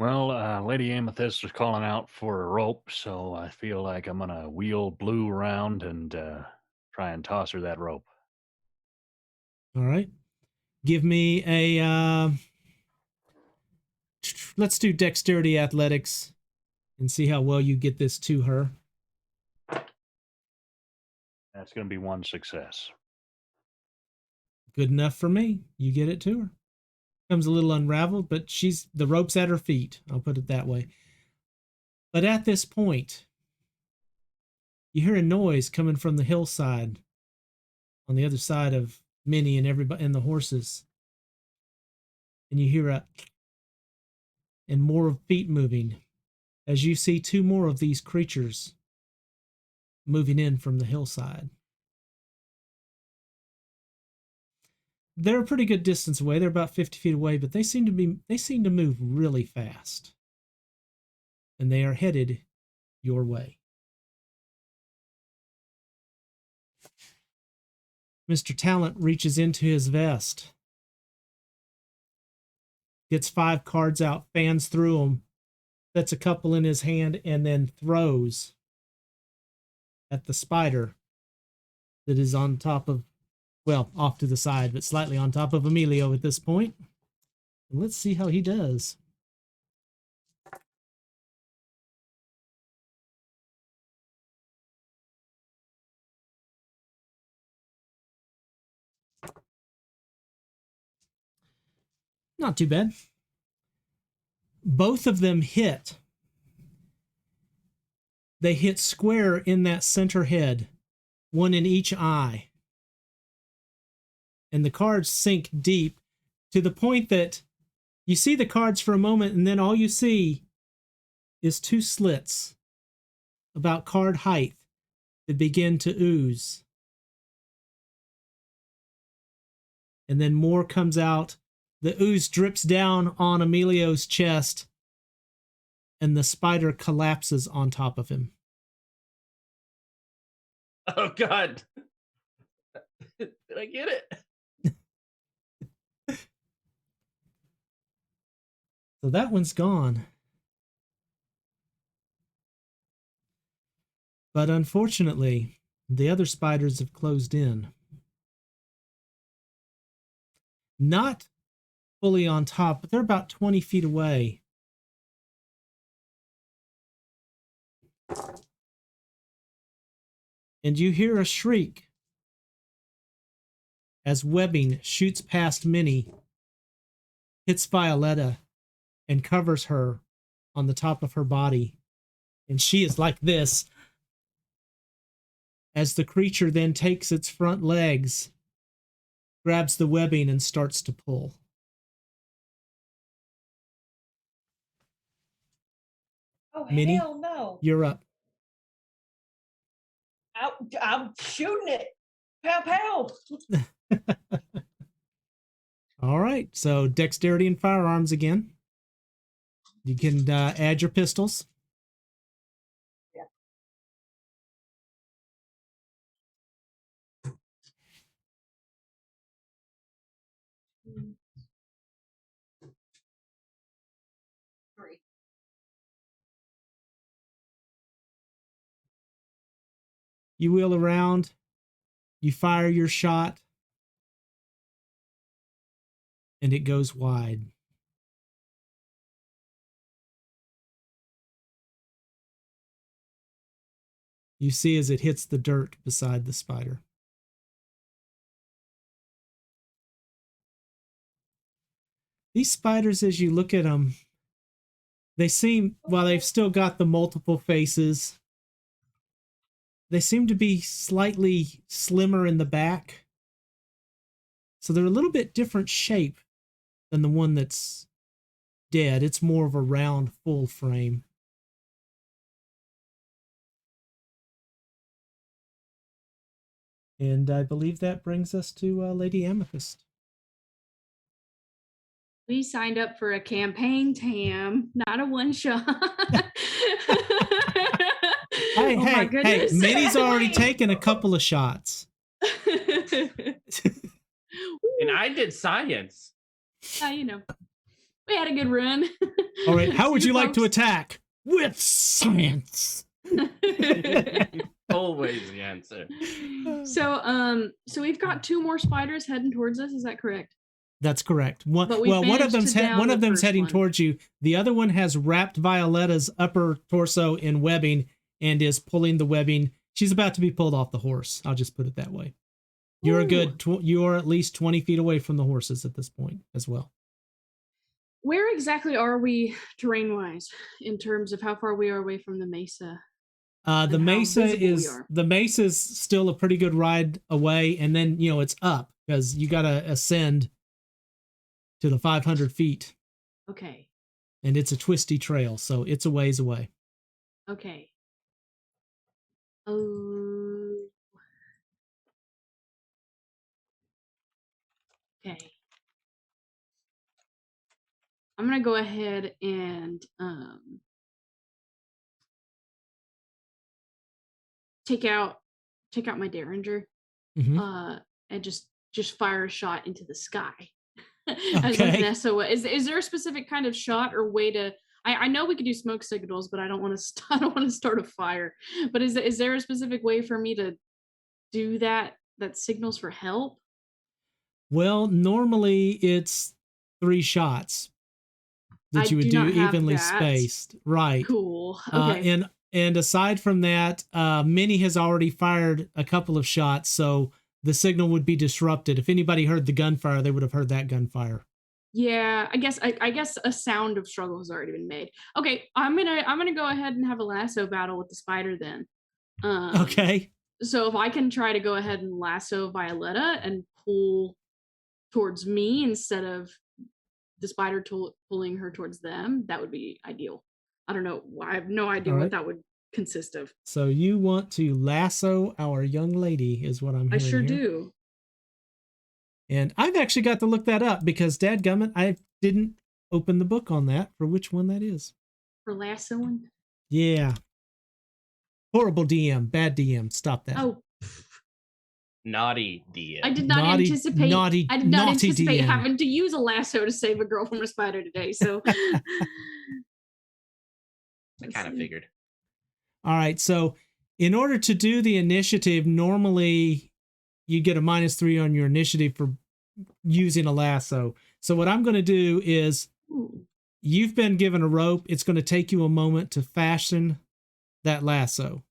Well, Lady Amethyst is calling out for a rope, so I feel like I'm going to wheel Blue around and try and toss her that rope. All right. Give me a... let's do dexterity athletics and see how well you get this to her. That's going to be one success. Good enough for me. You get it to her. Comes a little unraveled, but the rope's at her feet. I'll put it that way. But at this point, you hear a noise coming from the hillside on the other side of Minnie and everybody and the horses. And you hear and more of feet moving as you see two more of these creatures moving in from the hillside. They're a pretty good distance away. They're about 50 feet away, but they seem to move really fast. And they are headed your way. Mr. Talent reaches into his vest, gets 5 cards out, fans through them, sets a couple in his hand, and then throws at the spider that is on top of, well, off to the side, but slightly on top of Emilio at this point. And let's see how he does. Not too bad. Both of them hit. They hit square in that center head, one in each eye. And the cards sink deep to the point that you see the cards for a moment, and then all you see is 2 slits about card height that begin to ooze. And then more comes out. The ooze drips down on Emilio's chest, and the spider collapses on top of him. Oh, God. Did I get it? So that one's gone. But unfortunately, the other spiders have closed in. Not fully on top, but they're about 20 feet away. And you hear a shriek as webbing shoots past Minnie, hits Violetta, and covers her on the top of her body. And she is like this as the creature then takes its front legs, grabs the webbing, and starts to pull. Oh, Minnie, hell no. You're up. I'm shooting it. Pow, pow. All right, so dexterity and firearms again. You can add your pistols. Yeah. Three. You wheel around. You fire your shot. and it goes wide. You see as it hits the dirt beside the spider. These spiders, as you look at them, they seem, while they've still got the multiple faces, they seem to be slightly slimmer in the back. So they're a little bit different shape than the one that's dead. It's more of a round, full frame. And I believe that brings us to Lady Amethyst. We signed up for a campaign, Tam, not a one shot. Hey, Minnie's already taken a couple of shots. And I did science. You know, we had a good run. All right, how would you like to attack? With science. Always the answer. So we've got 2 more spiders heading towards us. Is that correct? That's correct. One of them's heading towards you. The other one has wrapped Violetta's upper torso in webbing and is pulling the webbing. She's about to be pulled off the horse. I'll just put it that way. You're you're at least 20 feet away from the horses at this point as well. Where exactly are we terrain-wise in terms of how far we are away from the mesa? The mesa is still a pretty good ride away, and then it's up because you got to ascend to the 500 feet. Okay. And it's a twisty trail, so it's a ways away. Okay. Okay. I'm gonna go ahead and take out my Derringer, and just fire a shot into the sky. As like an SOS. Is there a specific kind of shot or way to? I know we could do smoke signals, but I don't want to start a fire. But is there a specific way for me to do that signals for help? Well, normally it's 3 shots that you would do evenly spaced. Right. Cool. Okay. And aside from that, Minnie has already fired a couple of shots, so the signal would be disrupted. If anybody heard the gunfire, they would have heard that gunfire. Yeah, I guess a sound of struggle has already been made. Okay, I'm gonna go ahead and have a lasso battle with the spider then. Okay. So if I can try to go ahead and lasso Violetta and pull towards me instead of the spider pulling her towards them, that would be ideal. I don't know. I have no idea what that would consist of. So you want to lasso our young lady is what I'm hearing. I sure here. do. And I've actually got to look that up because dadgummit, I didn't open the book on that for which one that is. For lassoing? Yeah. Horrible DM, bad DM. Stop that. Oh. Naughty DM. I did not anticipate DM. having to use a lasso to save a girl from a spider today, so I kind of figured. All right, so in order to do the initiative, normally you get a -3 on your initiative for using a lasso. So what I'm going to do is, you've been given a rope. It's going to take you a moment to fashion that lasso.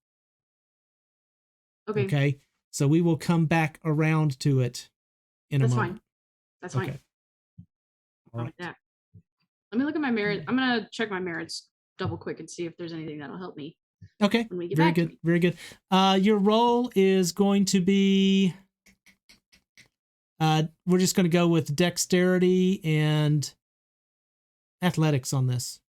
Okay. So we will come back around to it in a moment. That's fine. Okay. All right. Let me look at my merits. I'm going to check my merits double quick and see if there's anything that'll help me. Okay. Very good. Very good. Your roll is going to be, we're just going to go with dexterity and athletics on this.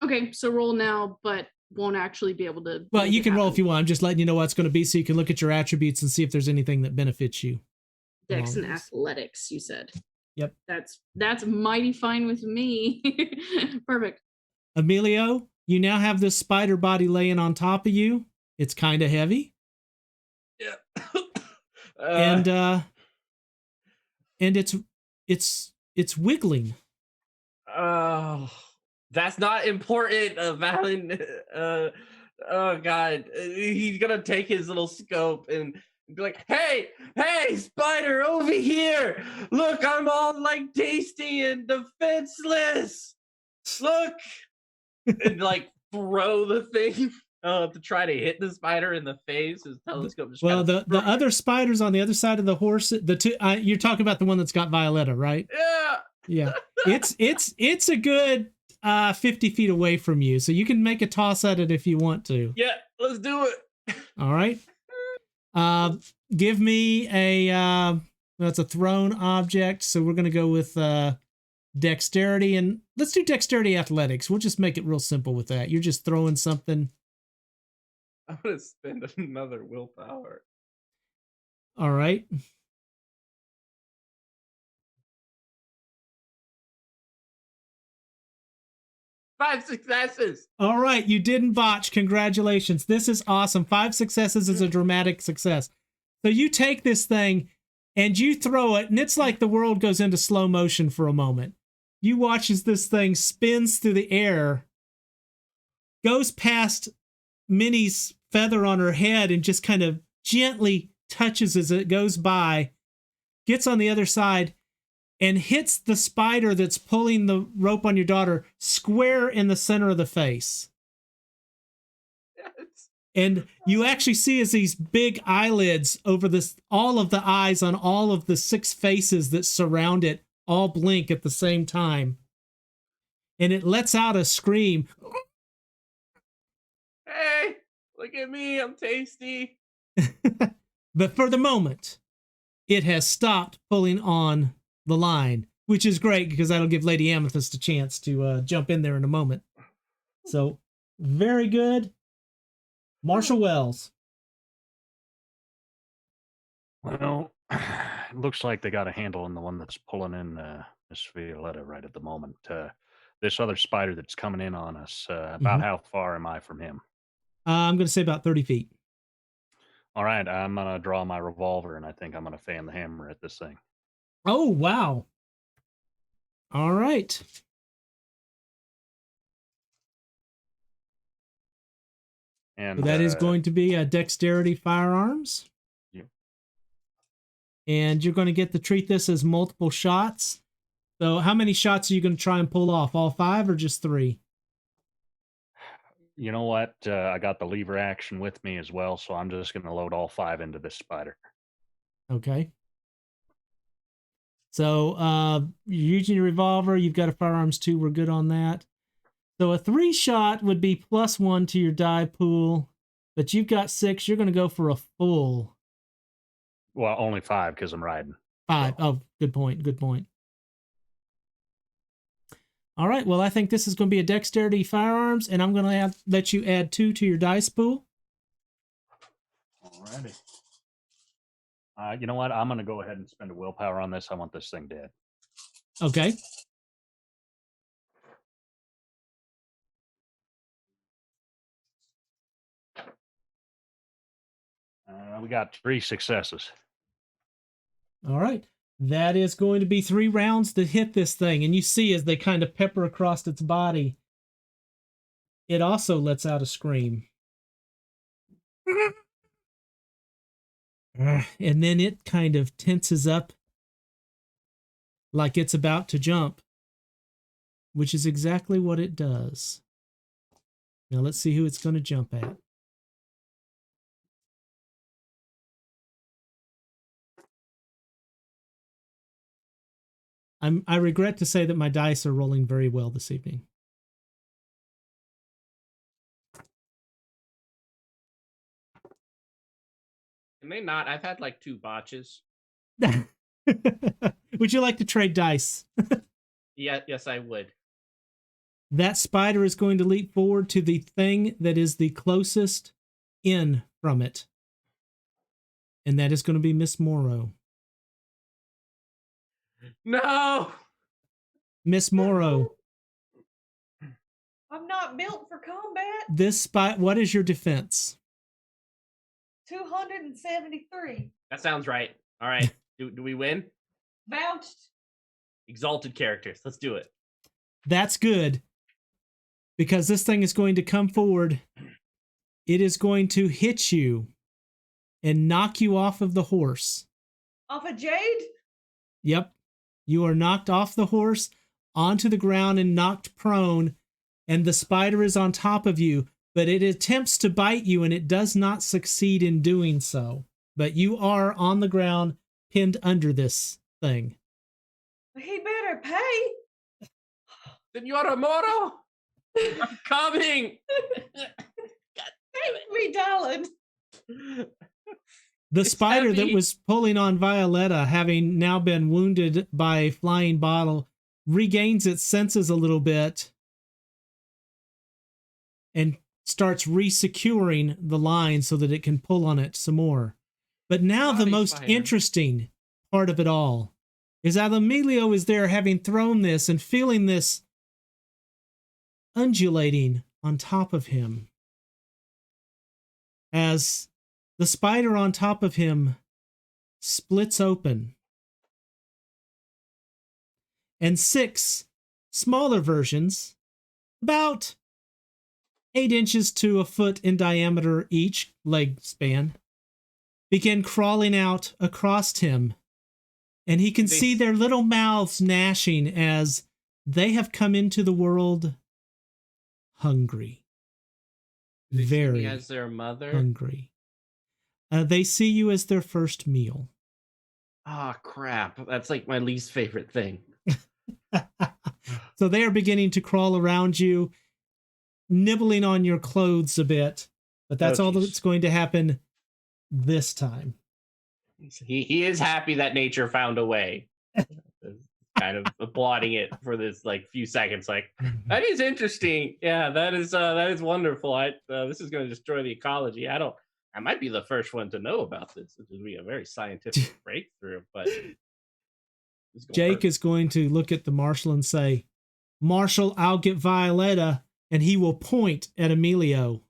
Okay. So roll now, but won't actually be able to. Well, you can roll if you want. I'm just letting you know what it's going to be so you can look at your attributes and see if there's anything that benefits you. Dex and athletics, you said. Yep. That's mighty fine with me. Perfect. Emilio, you now have this spider body laying on top of you. It's kind of heavy. Yeah. And it's wiggling. Oh, that's not important, Valen. Oh God, he's gonna take his little scope and Be like, hey, spider, over here. Look, I'm all like tasty and defenseless. Look. And like throw the thing to try to hit the spider in the face. His telescope just well, the other spiders on the other side of the horse, the two, you're talking about the one that's got Violetta, right? Yeah. It's a good 50 feet away from you, so you can make a toss at it if you want to. Yeah, let's do it. All right. Give me a that's a thrown object, so we're gonna go with dexterity, and let's do dexterity athletics. We'll just make it real simple with that. You're just throwing something. I'm gonna spend another willpower. All right. Five successes. All right, you didn't botch. Congratulations. This is awesome. 5 successes is a dramatic success. So you take this thing and you throw it, and it's like the world goes into slow motion for a moment. You watch as this thing spins through the air, goes past Minnie's feather on her head and just kind of gently touches as it goes by, gets on the other side, and hits the spider that's pulling the rope on your daughter square in the center of the face. Yes. And you actually see as these big eyelids over this, all of the eyes on all of the 6 faces that surround it all blink at the same time. And it lets out a scream. Hey, look at me, I'm tasty. But for the moment, it has stopped pulling on the line, which is great because that'll give Lady Amethyst a chance to jump in there in a moment. So, very good. Marshall Wells. Well, it looks like they got a handle on the one that's pulling in Miss Violetta right at the moment. This other spider that's coming in on us, about how far am I from him? I'm going to say about 30 feet. All right, I'm going to draw my revolver, and I think I'm going to fan the hammer at this thing. Oh, wow. All right. And So that is going to be a dexterity firearms. Yeah. And you're going to get to treat this as multiple shots. So how many shots are you going to try and pull off? All 5 or just 3? You know what? I got the lever action with me as well, so I'm just going to load all 5 into this spider. Okay. So you're using your revolver. You've got a firearms too. We're good on that. So a 3 shot would be +1 to your die pool, but you've got 6. You're going to go for a full. Well, only 5 because I'm riding. 5. Oh, good point. Good point. All right. Well, I think this is going to be a dexterity firearms, and I'm going to let you add 2 to your dice pool. All righty. You know what? I'm going to go ahead and spend a willpower on this. I want this thing dead. Okay. We got 3 successes. All right. That is going to be 3 rounds to hit this thing. And you see as they kind of pepper across its body, it also lets out a scream. And then it kind of tenses up like it's about to jump, which is exactly what it does. Now let's see who it's going to jump at. I regret to say that my dice are rolling very well this evening. Can they not? I've had like 2 botches. Would you like to trade dice? Yeah, yes, I would. That spider is going to leap forward to the thing that is the closest in from it. And that is going to be Miss Morrow. No! Miss Morrow. I'm not built for combat. This what is your defense? 273. That sounds right. All right. Do we win? Vouched. Exalted characters. Let's do it. That's good. Because this thing is going to come forward. It is going to hit you. and knock you off of the horse. Off of Jade? Yep. You are knocked off the horse onto the ground and knocked prone, and the spider is on top of you, but it attempts to bite you and it does not succeed in doing so. But you are on the ground, pinned under this thing. He better pay. Senora Moro, I'm coming. Me, darling. The It's spider that heavy. was pulling on Violetta, having now been wounded by a flying bottle, regains its senses a little bit and starts re-securing the line so that it can pull on it some more. But now the Body most spider. interesting part of it all is that Emilio is there having thrown this and feeling this undulating on top of him as the spider on top of him splits open. And 6 smaller versions, about 8 inches to a foot in diameter each leg span, begin crawling out across him. And he can see their little mouths gnashing as they have come into the world hungry. They see Very me as their mother. hungry. They see you as their first meal. Ah, crap. That's like my least favorite thing. So they are beginning to crawl around you, nibbling on your clothes a bit. But that's all jeez. that's going to happen this time. He is happy that nature found a way. Kind of applauding it for this like few seconds. Like, that is interesting. Yeah, that is wonderful. This is going to destroy the ecology. I might be the first one to know about this. It would be a very scientific breakthrough, but Jake is going to look at the marshal and say, "Marshal, I'll get Violetta," and he will point at Emilio.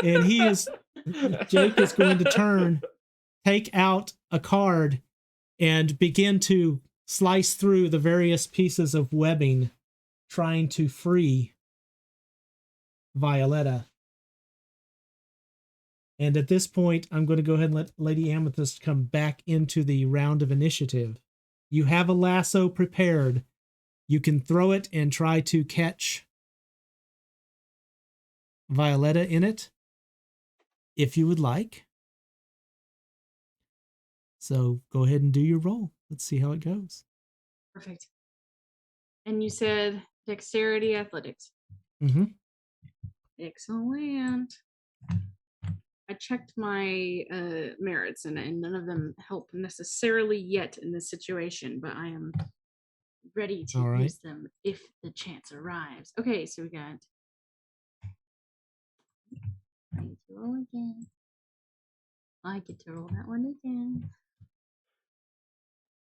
And Jake is going to turn, take out a card, and begin to slice through the various pieces of webbing, trying to free Violetta. And at this point, I'm going to go ahead and let Lady Amethyst come back into the round of initiative. You have a lasso prepared. You can throw it and try to catch Violetta in it, if you would like. So go ahead and do your roll. Let's see how it goes. Perfect. And you said dexterity, athletics. Mm-hmm. Excellent. I checked my merits, and none of them help necessarily yet in this situation, but I am ready to use them if the chance arrives. Okay, so we got... I get to roll again. I get to roll that one again.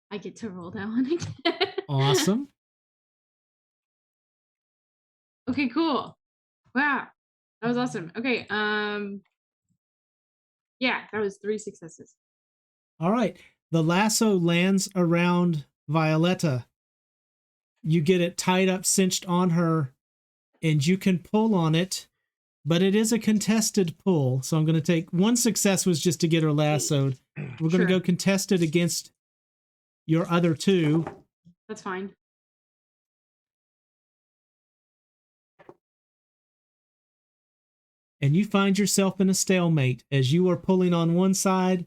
I get to roll that one again. Awesome. Okay, cool. Wow. That was awesome. Okay, yeah, that was 3 successes. All right. The lasso lands around Violetta. You get it tied up, cinched on her, and you can pull on it, but it is a contested pull. So I'm going to take one success was just to get her lassoed. We're going to go contested against your other 2. That's fine. And you find yourself in a stalemate as you are pulling on one side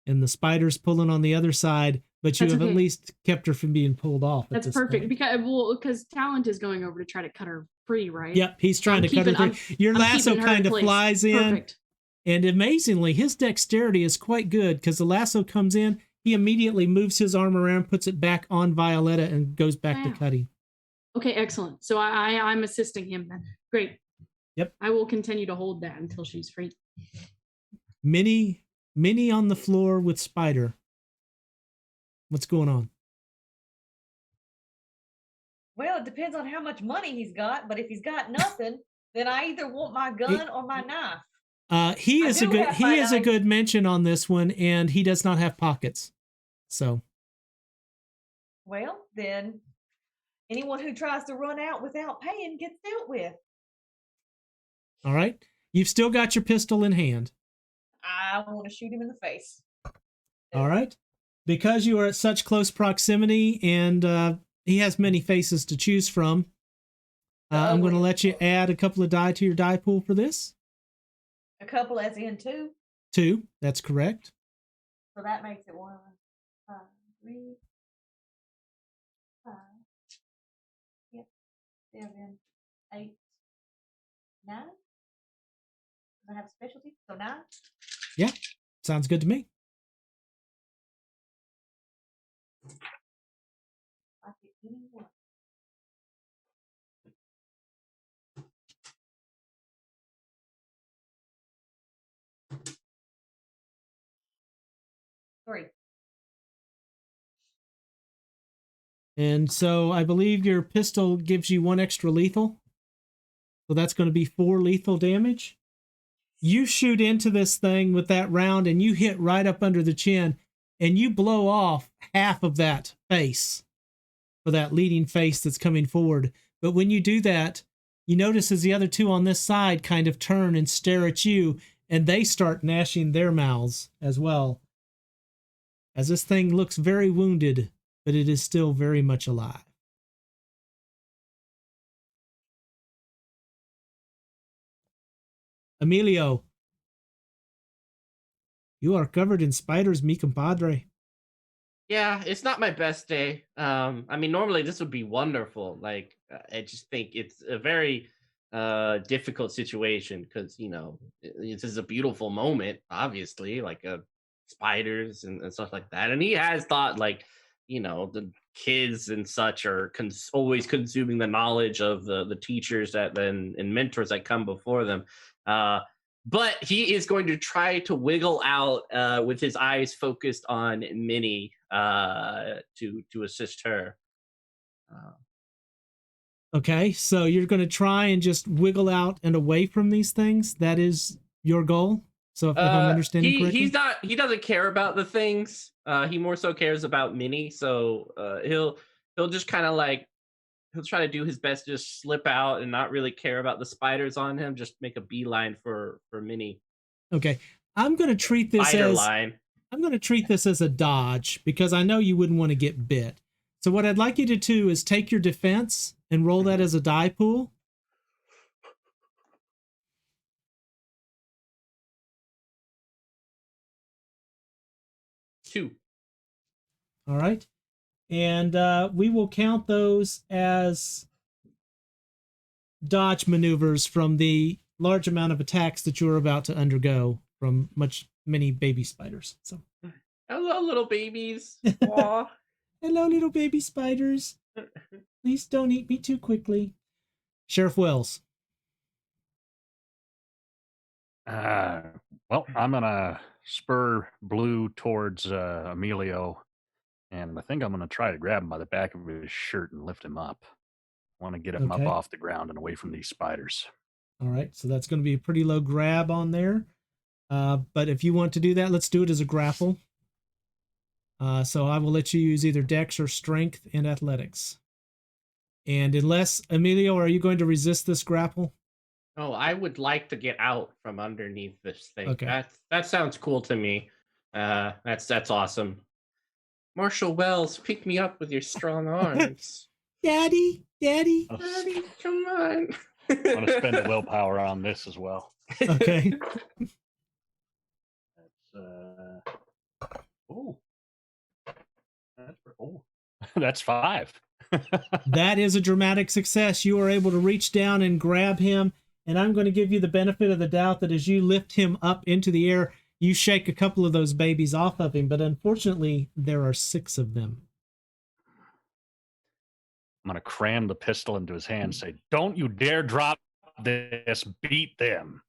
and the spider's pulling on the other side, but you have at least kept her from being pulled off. That's perfect because Talent is going over to try to cut her free, right? Yep, he's trying to cut her free. Your lasso kind of flies in. Perfect. And amazingly, his dexterity is quite good because the lasso comes in, he immediately moves his arm around, puts it back on Violetta, and goes back to cutting. Okay, excellent. So I'm assisting him then. Great. Yep. I will continue to hold that until she's free. Minnie on the floor with Spider. What's going on? Well, it depends on how much money he's got, but if he's got nothing, then I either want my gun or my knife. He is a good mention on this one, and he does not have pockets. So. Well, then, Anyone who tries to run out without paying gets dealt with. All right. You've still got your pistol in hand. I want to shoot him in the face. All right. Because you are at such close proximity and he has many faces to choose from, I'm going to let you add a couple of die to your die pool for this. A couple as in 2? 2. That's correct. So that makes it 1, 5, 3, 5, yep, 7, 8, 9. Does I have a specialty? So 9? Yeah. Sounds good to me. I get anyone. Three. And so I believe your pistol gives you 1 extra lethal. So that's going to be 4 lethal damage. You shoot into this thing with that round and you hit right up under the chin and you blow off half of that face, for that leading face that's coming forward. But when you do that, you notice as the other 2 on this side kind of turn and stare at you, and they start gnashing their mouths as well. As this thing looks very wounded, but it is still very much alive. Emilio, you are covered in spiders, mi compadre. Yeah, it's not my best day. I mean, normally this would be wonderful. Like, I just think it's a very difficult situation because this is a beautiful moment, obviously, like spiders and stuff like that. And he has thought, like, the kids and such are always consuming the knowledge of the teachers and mentors that come before them. But he is going to try to wiggle out with his eyes focused on Minnie to assist her. Okay, so you're going to try and just wiggle out and away from these things? That is your goal? So if I'm understanding correctly? He doesn't care about the things. He more so cares about Minnie. So he'll just kind of like, he'll try to do his best to just slip out and not really care about the spiders on him. Just make a beeline for Minnie. Okay, I'm going to treat this I'm going to treat this as a dodge because I know you wouldn't want to get bit. So what I'd like you to do is take your defense and roll that as a die pool. Two. All right. And we will count those as dodge maneuvers from the large amount of attacks that you're about to undergo from many baby spiders. So, hello, little babies. Hello, little baby spiders. Please don't eat me too quickly. Sheriff Wells. Well, I'm gonna spur Blue towards Emilio, and I think I'm gonna try to grab him by the back of his shirt and lift him up. I want to get him up off the ground and away from these spiders. All right, so that's going to be a pretty low grab on there. But if you want to do that, let's do it as a grapple. So I will let you use either Dex or Strength and Athletics. And unless, Emilio, are you going to resist this grapple? Oh, I would like to get out from underneath this thing. Okay. That sounds cool to me. That's awesome. Marshall Wells, pick me up with your strong arms. Daddy, come on. I'm going to spend the willpower on this as well. Okay. That's 5. That is a dramatic success. You are able to reach down and grab him, and I'm going to give you the benefit of the doubt that as you lift him up into the air, you shake a couple of those babies off of him, but unfortunately, there are 6 of them. I'm going to cram the pistol into his hand and say, don't you dare drop this, beat them.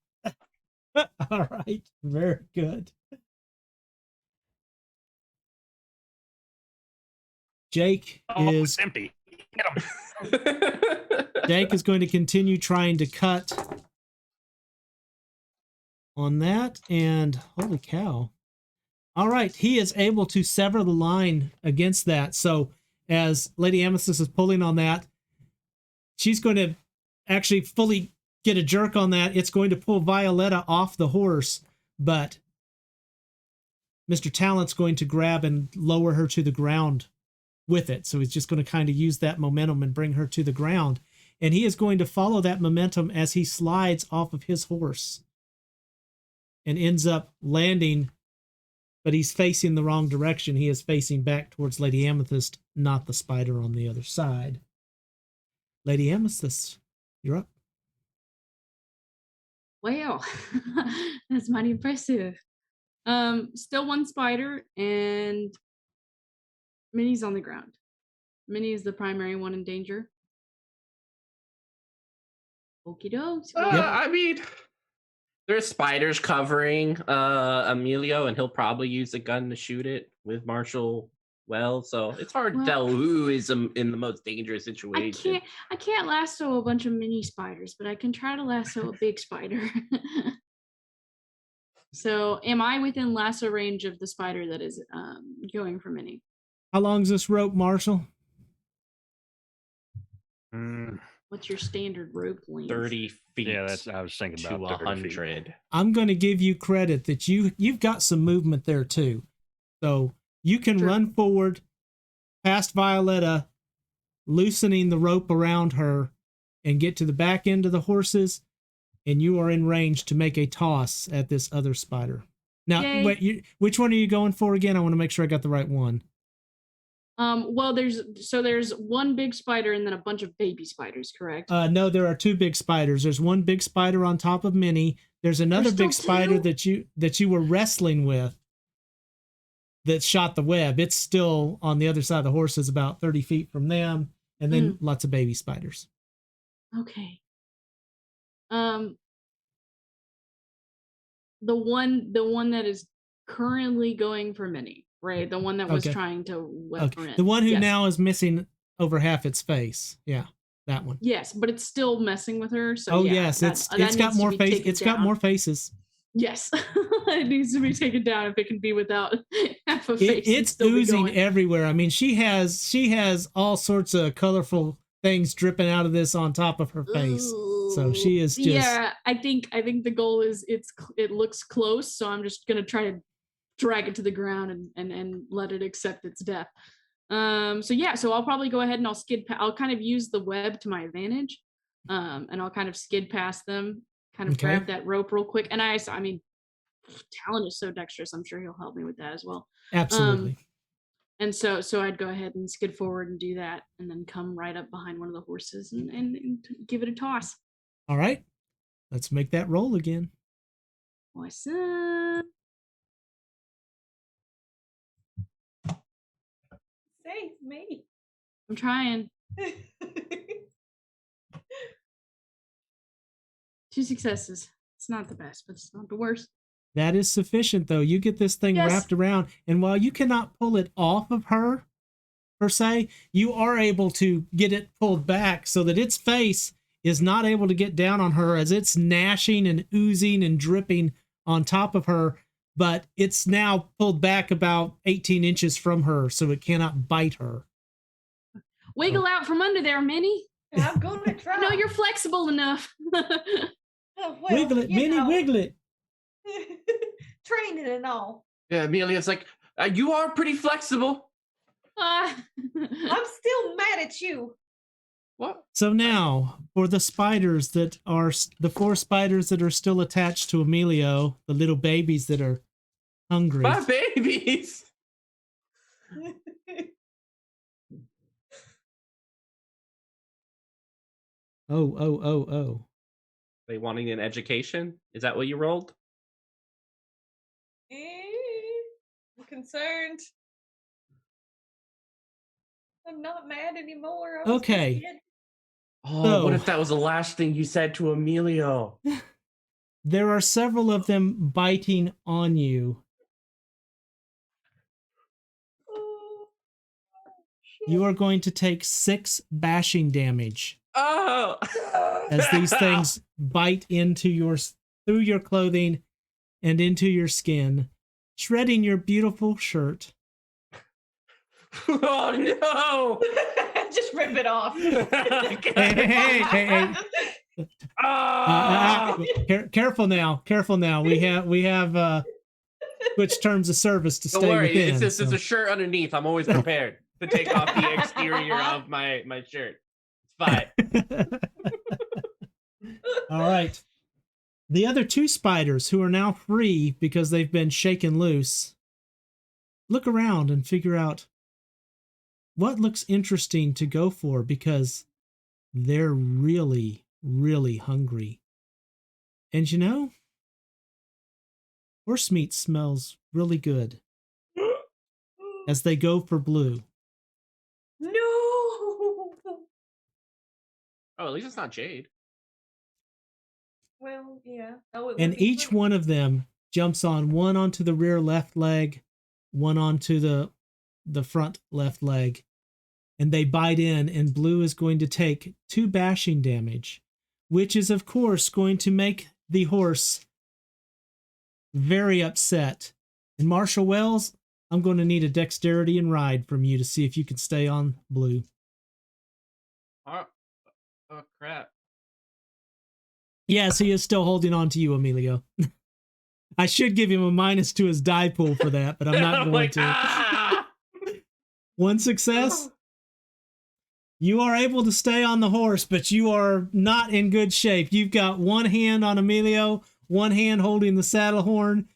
All right, very good. Jake is empty. Get him. Jake is going to continue trying to cut on that, and holy cow. All right, he is able to sever the line against that. So as Lady Amethyst is pulling on that, she's going to actually fully get a jerk on that. It's going to pull Violetta off the horse, but Mr. Talent's going to grab and lower her to the ground with it. So he's just going to kind of use that momentum and bring her to the ground. And he is going to follow that momentum as he slides off of his horse and ends up landing, but he's facing the wrong direction. He is facing back towards Lady Amethyst, not the spider on the other side. Lady Amethyst, you're up. Well, that's mighty impressive. Still one spider, and Minnie's on the ground. Minnie is the primary one in danger. Okie dokes. I mean, there's spiders covering Emilio, and he'll probably use a gun to shoot it with Marshall well. So it's hard to tell who is in the most dangerous situation. I can't lasso a bunch of mini spiders, but I can try to lasso a big spider. So am I within lasso range of the spider that is going for Minnie? How long's this rope, Marshall? What's your standard rope length? 30 feet. Yeah, I was thinking about 100. I'm going to give you credit that you've got some movement there too. So you can run forward past Violetta, loosening the rope around her, and get to the back end of the horses, and you are in range to make a toss at this other spider. Now, wait, which one are you going for again? I want to make sure I got the right one. Well, there's one big spider and then a bunch of baby spiders, correct? No, there are two big spiders. There's one big spider on top of Minnie. There's another big spider that you were wrestling with that shot the web. It's still on the other side of the horses, about 30 feet from them, and then lots of baby spiders. Okay. The one that is currently going for Minnie. Right, the one that was trying to web her in. The one who now is missing over half its face. Yeah, that one. Yes, but it's still messing with her. So yes, it's got more face. It's got more faces. Yes, it needs to be taken down if it can be without half a face. It's oozing everywhere. I mean, she has all sorts of colorful things dripping out of this on top of her face. Ooh. So she is just. Yeah, I think the goal is it looks close. So I'm just gonna try to drag it to the ground and let it accept its death. So I'll probably go ahead and I'll kind of use the web to my advantage, and I'll kind of skid past them, kind of grab that rope real quick. And I mean, Talon is so dexterous. I'm sure he'll help me with that as well. Absolutely. And so I'd go ahead and skid forward and do that, and then come right up behind one of the horses and give it a toss. All right, let's make that roll again. Awesome. Save me. I'm trying. 2 successes. It's not the best, but it's not the worst. That is sufficient, though. You get this thing wrapped around, and while you cannot pull it off of her, per se, you are able to get it pulled back so that its face is not able to get down on her as it's gnashing and oozing and dripping on top of her, but it's now pulled back about 18 inches from her, so it cannot bite her. Wiggle out from under there, Minnie. I'm going to try. No, you're flexible enough. Wiggle it, Minnie, wiggle it. Training and all. Yeah, Amelia's like, you are pretty flexible. I'm still mad at you. What? So now, for the spiders that are, the 4 spiders that are still attached to Emilio, the little babies that are hungry. My babies! Oh. They wanting an education? Is that what you rolled? I'm concerned. I'm not mad anymore. Okay. Oh, what if that was the last thing you said to Emilio? There are several of them biting on you. You are going to take 6 bashing damage. Oh! As these things bite through your clothing and into your skin, shredding your beautiful shirt. Oh no! Just rip it off. Hey. Careful now. We have switch terms of service to Don't stay worry, within. it's a shirt underneath. I'm always prepared to take off the exterior of my shirt. It's fine. All right. The other two spiders who are now free because they've been shaken loose, look around and figure out what looks interesting to go for because they're really, really hungry. And you know, horse meat smells really good as they go for blue. No. Oh, at least it's not Jade. Well, yeah. Oh, it And would be each pretty. one of them jumps on, one onto the rear left leg, one onto the front left leg, and they bite in, and Blue is going to take 2 bashing damage, which is of course going to make the horse very upset. And Marshall Wells, I'm going to need a dexterity and ride from you to see if you can stay on Blue. Oh crap. Yes, he is still holding on to you, Emilio. I should give him a minus to his die pool for that, but I'm not going to. Ah! 1 success. You are able to stay on the horse, but you are not in good shape. You've got one hand on Emilio, one hand holding the saddle horn,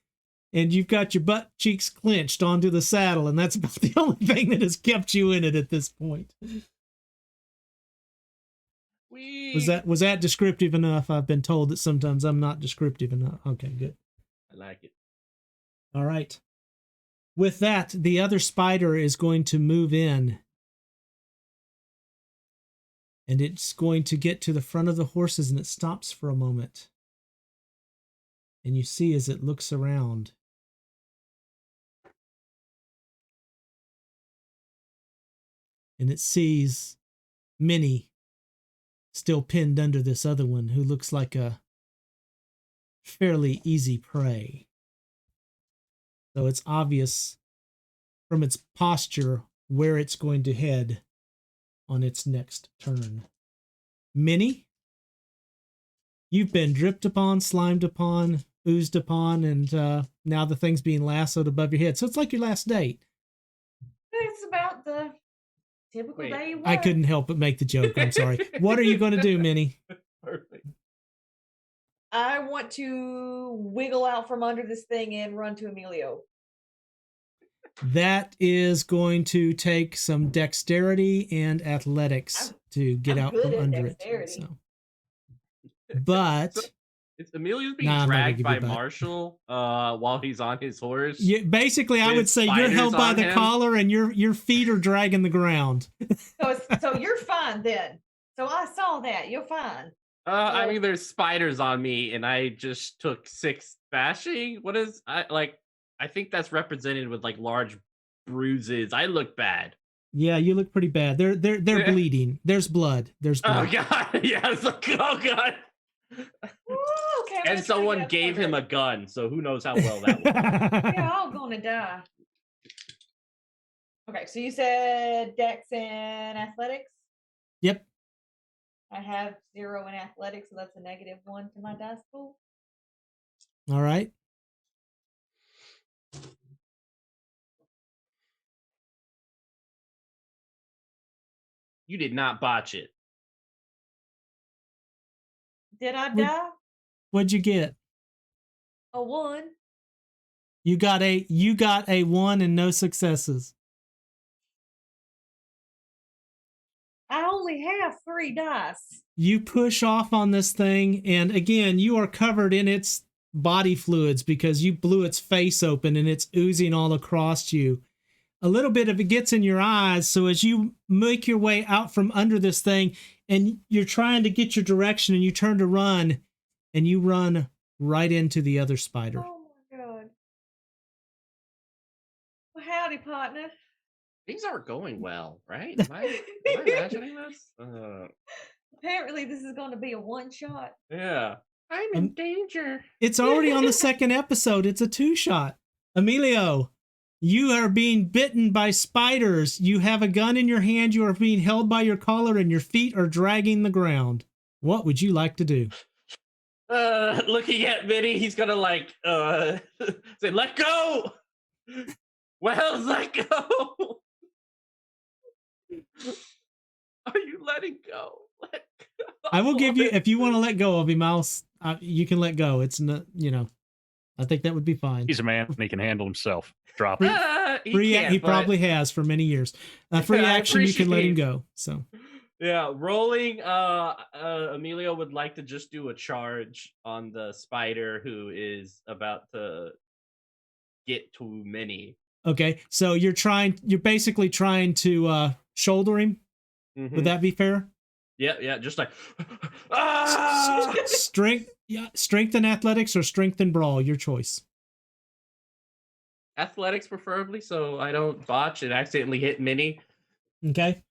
and you've got your butt cheeks clenched onto the saddle, and that's about the only thing that has kept you in it at this point. Was that descriptive enough? I've been told that sometimes I'm not descriptive enough. Okay, good. I like it. All right. With that, the other spider is going to move in. And it's going to get to the front of the horses, and it stops for a moment. And you see as it looks around, and it sees Minnie still pinned under this other one who looks like a fairly easy prey. So it's obvious from its posture where it's going to head on its next turn. Minnie, you've been dripped upon, slimed upon, oozed upon, and now the thing's being lassoed above your head. So it's like your last date. It's about the typical day you work. I couldn't help but make the joke. I'm sorry. What are you going to do, Minnie? Perfect. I want to wiggle out from under this thing and run to Emilio. That is going to take some dexterity and athletics to get I'm out good from at under dexterity. it. So. But It's Emilio's being Nah, I'm not gonna dragged give by you that. Marshall while he's on his horse. basically, I With would say you're spiders held by on the him? collar and your feet are dragging the ground. So you're fine then. So I saw that. You're fine. I mean, there's spiders on me, and I just took 6 bashing. What is I think that's represented with like large bruises. I look bad. Yeah, you look pretty bad. They're bleeding. There's blood. There's blood. Oh god, yes. Oh god. Ooh, okay, I'm And gonna try to someone get up gave him a under. gun, so who knows how well that went. You're all gonna die. Okay, so you said Dex and athletics. Yep. I have 0 in athletics, so that's a -1 to my dice pool. All right. You did not botch it. Did I Would- die? What'd you get? A 1. You got a 1 and no successes. I only have 3 dice. You push off on this thing, and again, you are covered in its body fluids because you blew its face open and it's oozing all across you. A little bit of it gets in your eyes, so as you make your way out from under this thing and you're trying to get your direction and you turn to run, and you run right into the other spider. Oh my god. Well, howdy, partner. Things aren't going well, right? Am I imagining this? Apparently, this is going to be a one-shot. Yeah. I'm in danger. It's already on the second episode. It's a 2-shot. Emilio, You are being bitten by spiders. You have a gun in your hand. You are being held by your collar and your feet are dragging the ground. What would you like to do? Looking at Minnie, he's gonna like say, "Let go." Wells, let go. Are you letting go? Let go. I will give you, if you want to let go of him, you can let go. It's not, I think that would be fine. He's a man and he can handle himself. Drop it. He probably has for many years. Free action, you can let him go. So yeah, rolling. Emilio would like to just do a charge on the spider who is about to get to Minnie. Okay, so you're basically trying to shoulder him. Mm-hmm. Would that be fair? Yeah, just like strength and athletics or strength and brawl, your choice. Athletics preferably, so I don't botch and accidentally hit Minnie. Okay.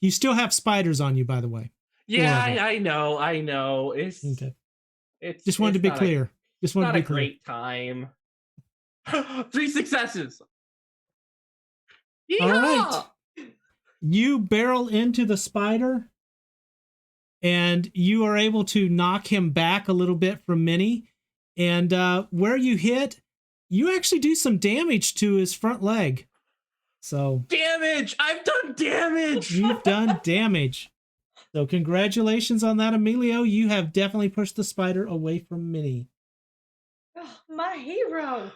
You still have spiders on you, by the way. Yeah, I know. It's okay. Just wanted to be clear. Just wanted to be clear. Great time. 3 successes. Yeehaw! All right. You barrel into the spider, and you are able to knock him back a little bit from Minnie. And where you hit, you actually do some damage to his front leg. So damage! I've done damage! You've done damage. So congratulations on that, Emilio. You have definitely pushed the spider away from Minnie. Oh, my hero.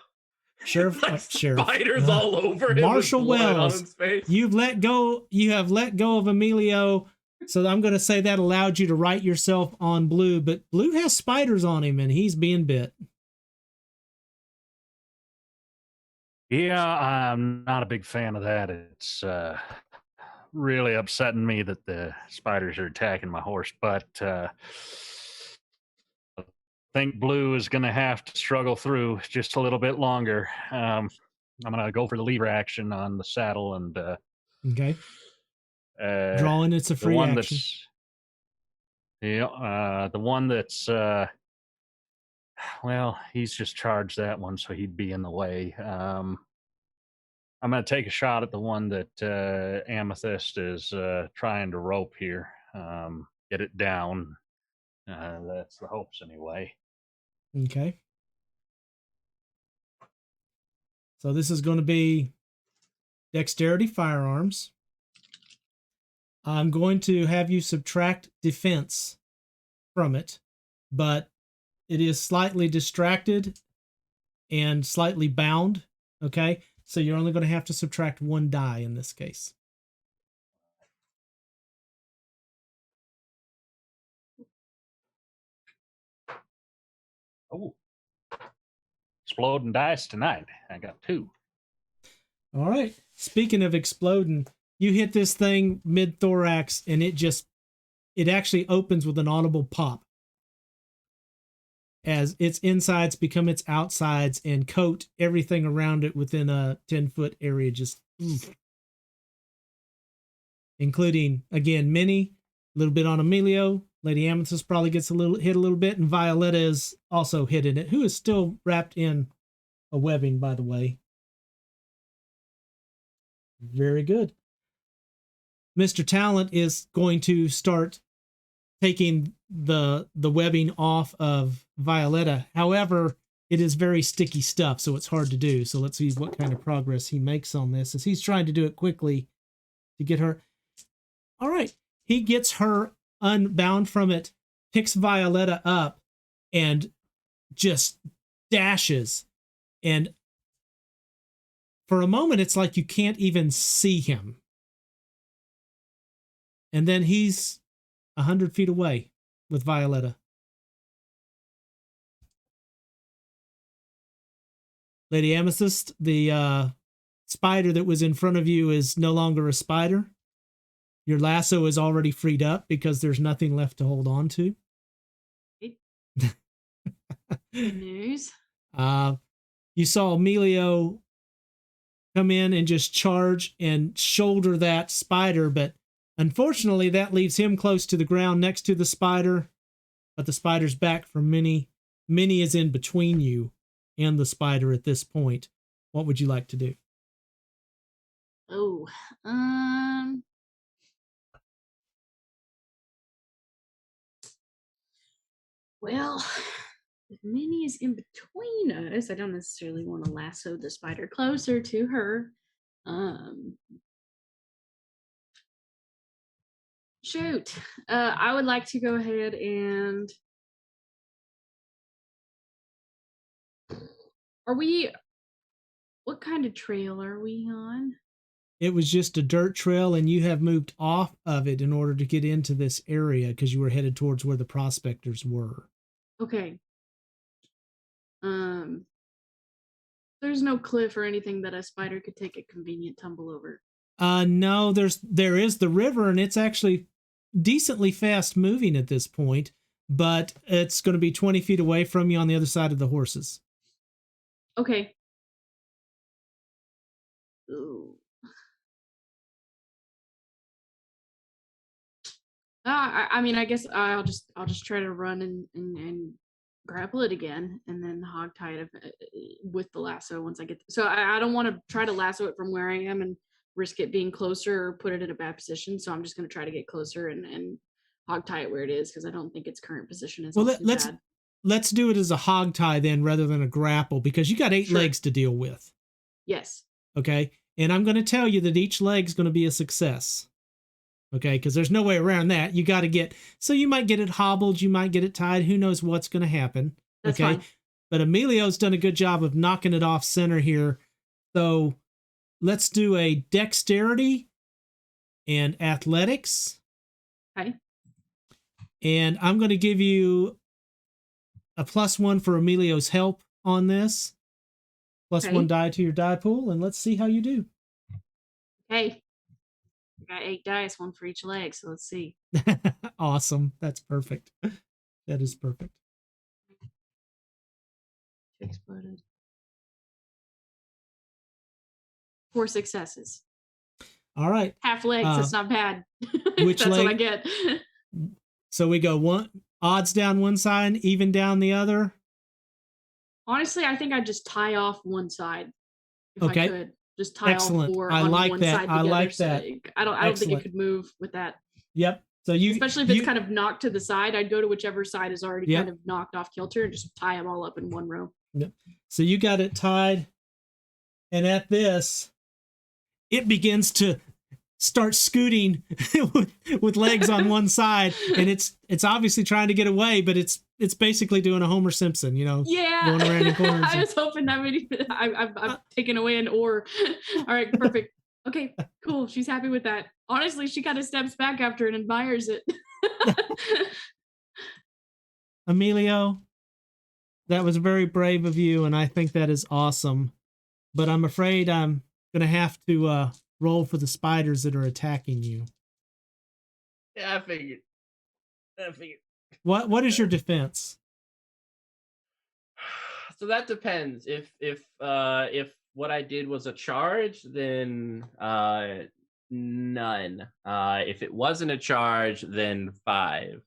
Sheriff. Spiders all over him. Marshall Wells, you have let go of Emilio. So I'm going to say that allowed you to write yourself on Blue, but Blue has spiders on him and he's being bit. Yeah, I'm not a big fan of that. It's really upsetting me that the spiders are attacking my horse, but I think Blue is going to have to struggle through just a little bit longer. I'm going to go for the lever action on the saddle and okay. Drawing, it's a free action. The one that's well, he's just charged that one, so he'd be in the way. I'm going to take a shot at the one that Amethyst is trying to rope here. Get it down. That's the hopes anyway. Okay. So this is going to be dexterity firearms. I'm going to have you subtract defense from it, but it is slightly distracted and slightly bound. Okay. So you're only going to have to subtract 1 die in this case. Oh, exploding dice tonight. I got 2. All right. Speaking of exploding, you hit this thing mid-thorax and it actually opens with an audible pop as its insides become its outsides and coat everything around it within a 10-foot area, just including, again, Minnie, a little bit on Emilio. Lady Amethyst probably gets hit a little bit, and Violetta is also hit in it, who is still wrapped in a webbing, by the way. Very good. Mr. Talent is going to start taking the webbing off of Violetta. However, it is very sticky stuff, so it's hard to do. So let's see what kind of progress he makes on this as he's trying to do it quickly to get her. All right. He gets her unbound from it, picks Violetta up, and just dashes. And for a moment, it's like you can't even see him. And then he's 100 feet away with Violetta. Lady Amethyst, the spider that was in front of you is no longer a spider. Your lasso is already freed up because there's nothing left to hold on to. Good news. You saw Emilio come in and just charge and shoulder that spider, but unfortunately that leaves him close to the ground next to the spider, but the spider's back from Minnie. Minnie is in between you and the spider at this point. What would you like to do? Oh, well, if Minnie is in between us, I don't necessarily want to lasso the spider closer to her. Shoot. I would like to go ahead and what kind of trail are we on? It was just a dirt trail, and you have moved off of it in order to get into this area because you were headed towards where the prospectors were. Okay. There's no cliff or anything that a spider could take a convenient tumble over. No, there is the river, and it's actually decently fast moving at this point, but it's going to be 20 feet away from you on the other side of the horses. Okay. Ooh. I mean, I guess I'll just try to run and grapple it again, and then hog tie it with the lasso once I get. So I don't want to try to lasso it from where I am and risk it being closer or put it in a bad position. So I'm just going to try to get closer and hog tie it where it is because I don't think its current position is. Well, let's do it as a hog tie then rather than a grapple because you got 8 legs to deal with. Yes. Okay, and I'm going to tell you that each leg's going to be a success. Okay, because there's no way around that. You got to get, so you might get it hobbled, you might get it tied, who knows what's going to happen. That's okay, fine. But Emilio's done a good job of knocking it off center here. So let's do a dexterity and athletics. Okay. And I'm going to give you a +1 for Emilio's help on this. +1 die to your die pool, and let's see how you do. Okay. I got 8 dice, 1 for each leg, so let's see. Awesome. That's perfect. That is perfect. Exploded. 4 successes. All right. Half legs, that's not bad. Which that's leg? what I get. So we go odds down one side, even down the other. Honestly, I think I'd just tie off one side if I could. Just tie Excellent. all 4 I on like one that. side together. I like so that. I don't think it could move with that. Yep. So especially if it's kind of knocked to the side, I'd go to whichever side is already kind of knocked off kilter and just tie them all up in one row. Yep. So you got it tied, and at this, it begins to start scooting with legs on one side, and it's obviously trying to get away, but it's basically doing a Homer Simpson, Yeah. going around in corners. I was hoping that I've taken away an oar. All right, perfect. Okay, cool. She's happy with that. Honestly, she kind of steps back after and admires it. Emilio, that was very brave of you, and I think that is awesome. But I'm afraid I'm going to have to roll for the spiders that are attacking you. Yeah, I figured. What is your defense? So that depends. If what I did was a charge, then none. If it wasn't a charge, then 5.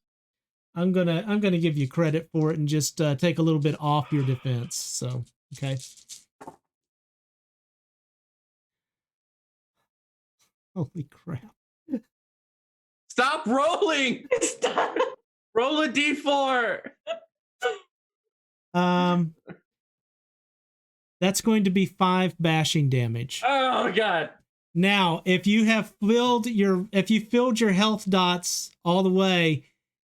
I'm gonna give you credit for it and just take a little bit off your defense. So okay. Holy crap! Stop rolling. Stop. Roll a d4. That's going to be 5 bashing damage. Oh god. Now, if you filled your health dots all the way,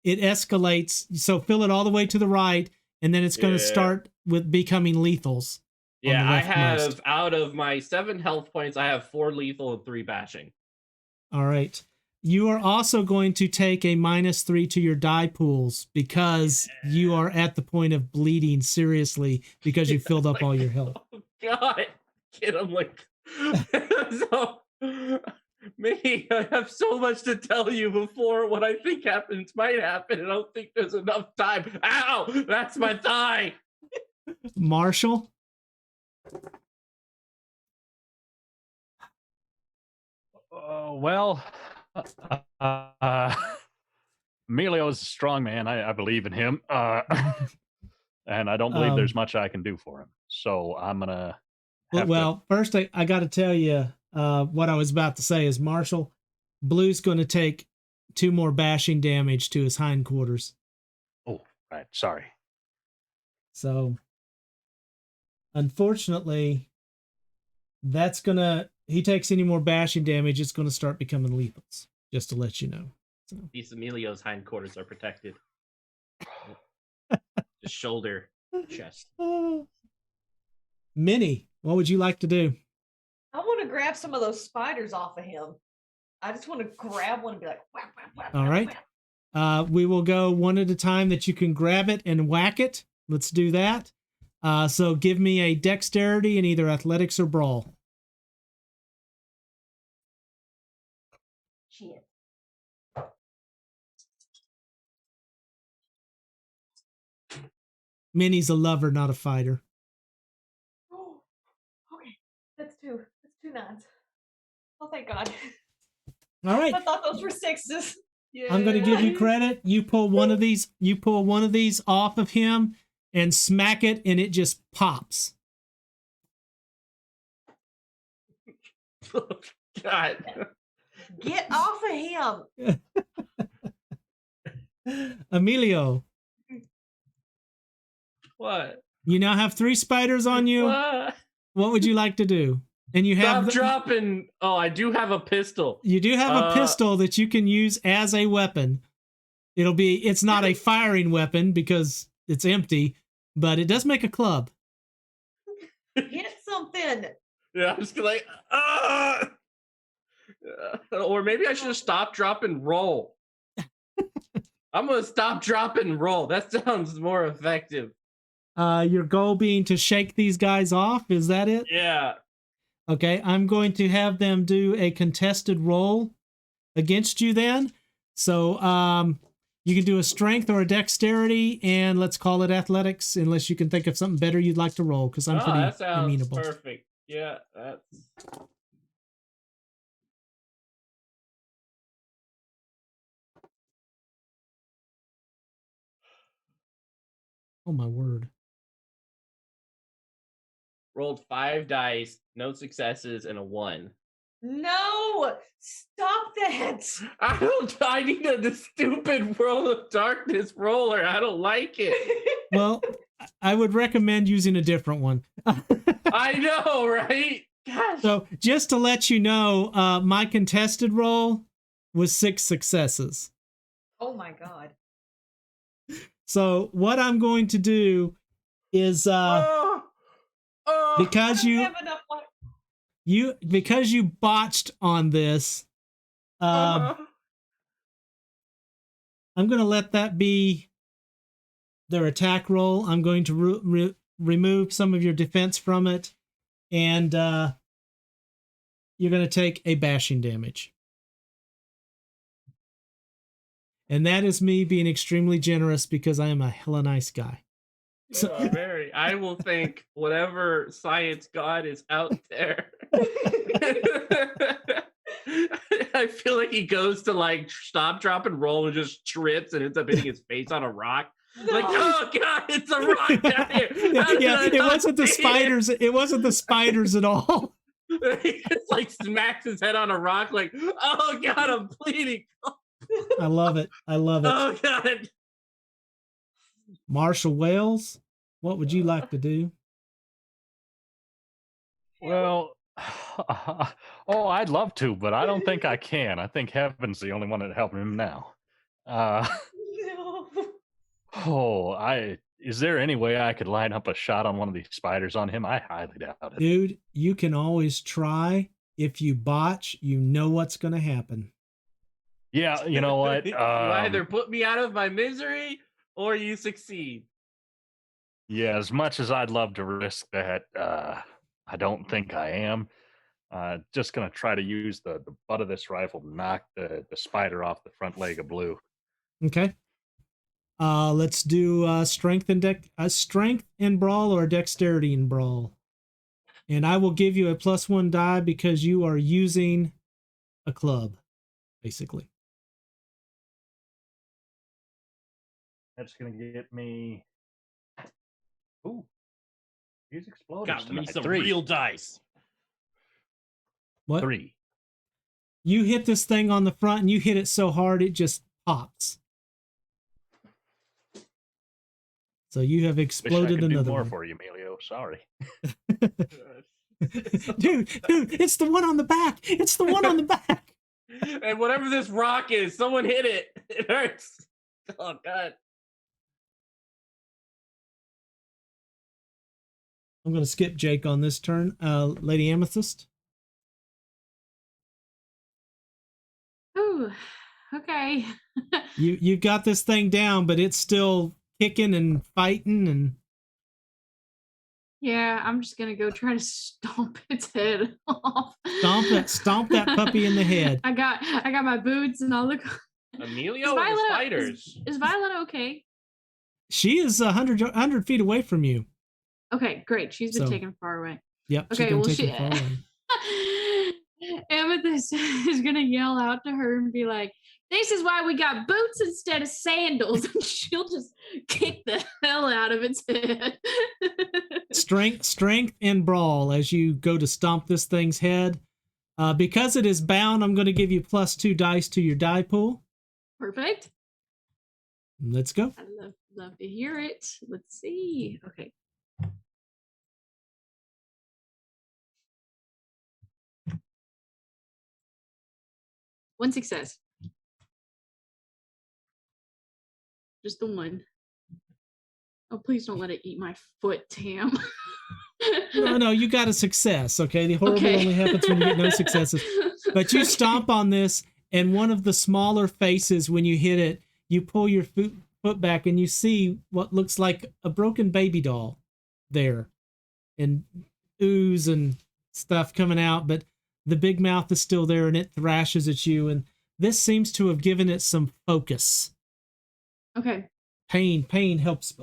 it escalates. So fill it all the way to the right, and then it's going to start with becoming lethals. Yeah, I have out of my 7 health points, I have 4 lethal and 3 bashing. All right. You are also going to take a -3 to your die pools because you are at the point of bleeding seriously because you filled up all your health. Oh god. Kid, I'm like so me, I have so much to tell you before what I think happens might happen, and I don't think there's enough time. Ow! That's my thigh! Marshall? Well, Emilio's a strong man. I believe in him. and I don't believe there's much I can do for him. So I'm gonna. Well, first I got to tell you what I was about to say is Marshall, Blue's going to take 2 more bashing damage to his hindquarters. Oh, right. Sorry. So, unfortunately, he takes any more bashing damage, it's going to start becoming lethals, just to let you know. So. At least Emilio's hindquarters are protected. Just shoulder, chest. Minnie, what would you like to do? I want to grab some of those spiders off of him. I just want to grab one and be like, whap, whap, whap. All right. We will go one at a time that you can grab it and whack it. Let's do that. So give me a dexterity in either athletics or brawl. Shit. Minnie's a lover, not a fighter. Oh, okay. That's 2 nines. Oh, thank God. All right. I thought those were 6s. Yeah. I'm going to give you credit. You pull one of these. You pull one of these off of him and smack it, and it just pops. Oh, God. Get off of him. Emilio. What? You now have 3 spiders on you. What would you like to do? And you have Stop dropping. Oh, I do have a pistol. You do have a pistol that you can use as a weapon. It's not a firing weapon because it's empty, but it does make a club. Get something. Yeah, I'm just like, or maybe I should have stopped, drop, and roll. I'm gonna stop, drop, and roll. That sounds more effective. Your goal being to shake these guys off, is that it? Yeah. Okay, I'm going to have them do a contested roll against you then. So you can do a strength or a dexterity, and let's call it athletics, unless you can think of something better you'd like to roll, because I'm pretty that sounds amenable. Perfect. Yeah, that's... Oh, my word. Rolled 5 dice, no successes, and a 1. No! Stop that! I need the stupid World of Darkness roller. I don't like it. Well, I would recommend using a different one. I know, right? Gosh. So just to let you know, my contested roll was 6 successes. Oh my God. So what I'm going to do is because you botched on this, I'm going to let that be their attack roll. I'm going to remove some of your defense from it, and you're going to take a bashing damage. And that is me being extremely generous because I am a hella nice guy. You are very. I will thank whatever science god is out there. I feel like he goes to like stop, drop, and roll and just trips and ends up hitting his face on a rock. No. Like, oh God, it's a rock down here. Yeah, it wasn't the spiders. It wasn't the spiders at all. He just like smacks his head on a rock, like, oh God, I'm bleeding. I love it. I love it. Oh God. Marshall Wales, what would you like to do? Well, I'd love to, but I don't think I can. I think Heaven's the only one that helped him now. No. Is there any way I could line up a shot on one of these spiders on him? I highly doubt it. Dude, you can always try. If you botch, you know what's going to happen. Yeah, you know what? You either put me out of my misery or you succeed. Yeah, as much as I'd love to risk that, I don't think I am. Just going to try to use the butt of this rifle to knock the spider off the front leg of Blue. Okay. Let's do strength and brawl or dexterity and brawl. And I will give you a +1 die because you are using a club, basically. That's going to get me Ooh. He's exploding. Got me some 3. real dice. What? 3. You hit this thing on the front, and you hit it so hard it just pops. So you have Wish I exploded could do another more one. for you, Emilio. Sorry. dude, it's the one on the back. It's the one on the back. And whatever this rock is, someone hit it. It hurts. Oh, God. I'm going to skip Jake on this turn. Lady Amethyst. Ooh, okay. You've got this thing down, but it's still kicking and fighting and Yeah, I'm just gonna go try to stomp its head off. stomp that puppy in the head. I got my boots and all the. Emilio or the spiders? Is Violet okay? She is 100 feet away from you. Okay, great. She's been taken far away. Yep. Okay, well, taken far away. Amethyst is gonna yell out to her and be like, "This is why we got boots instead of sandals," and she'll just kick the hell out of its head. Strength and brawl as you go to stomp this thing's head. Because it is bound, I'm going to give you +2 dice to your die pool. Perfect. Let's go. I love to hear it. Let's see. Okay. One success. Just the one. Oh, please don't let it eat my foot, Tam. No, you got a success, okay? The horrible only happens when you get no successes. But you stomp on this, and one of the smaller faces, when you hit it, you pull your foot back, and you see what looks like a broken baby doll there. And ooze and stuff coming out, but the big mouth is still there, and it thrashes at you, and this seems to have given it some focus. Okay. Pain helps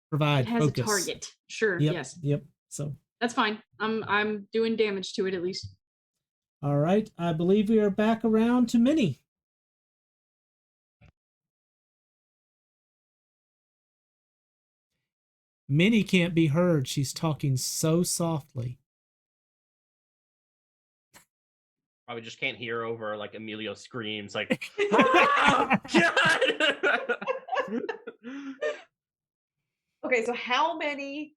provide it has focus. A target. Sure. Yep, Yes. Yep. So that's fine. I'm doing damage to it at least. All right. I believe we are back around to Minnie. Minnie can't be heard. She's talking so softly. Probably just can't hear over like Emilio screams like, "Oh, God!" Okay, so how many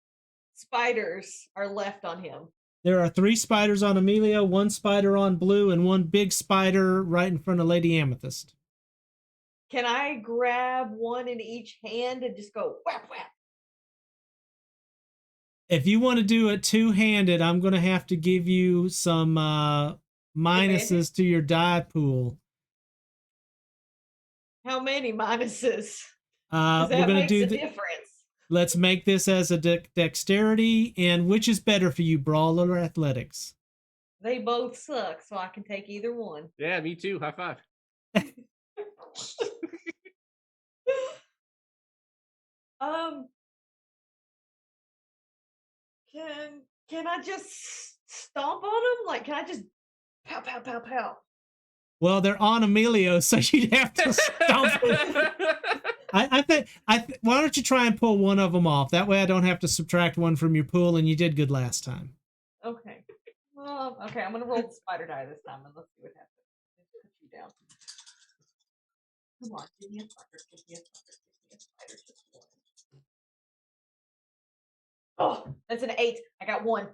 spiders are left on him? There are 3 spiders on Emilio, 1 spider on Blue, and 1 big spider right in front of Lady Amethyst. Can I grab one in each hand and just go whap whap? If you want to do it 2-handed, I'm going to have to give you some minuses to your die pool. How many minuses? We're going to do the difference. Let's make this as a dexterity, and which is better for you, brawl or athletics? They both suck, so I can take either one. Yeah, me too. High five. Can I just stomp on them? Like, can I just pow pow pow pow? Well, they're on Emilio, so you'd have to stomp. I think why don't you try and pull one of them off? That way I don't have to subtract one from your pool, and you did good last time. Okay. Well, okay, I'm gonna roll the spider die this time and let's see what happens. Let's put you down. Come on, give me a spider, give me a spider, give me a spider, just one. Oh, that's an 8. I got 1.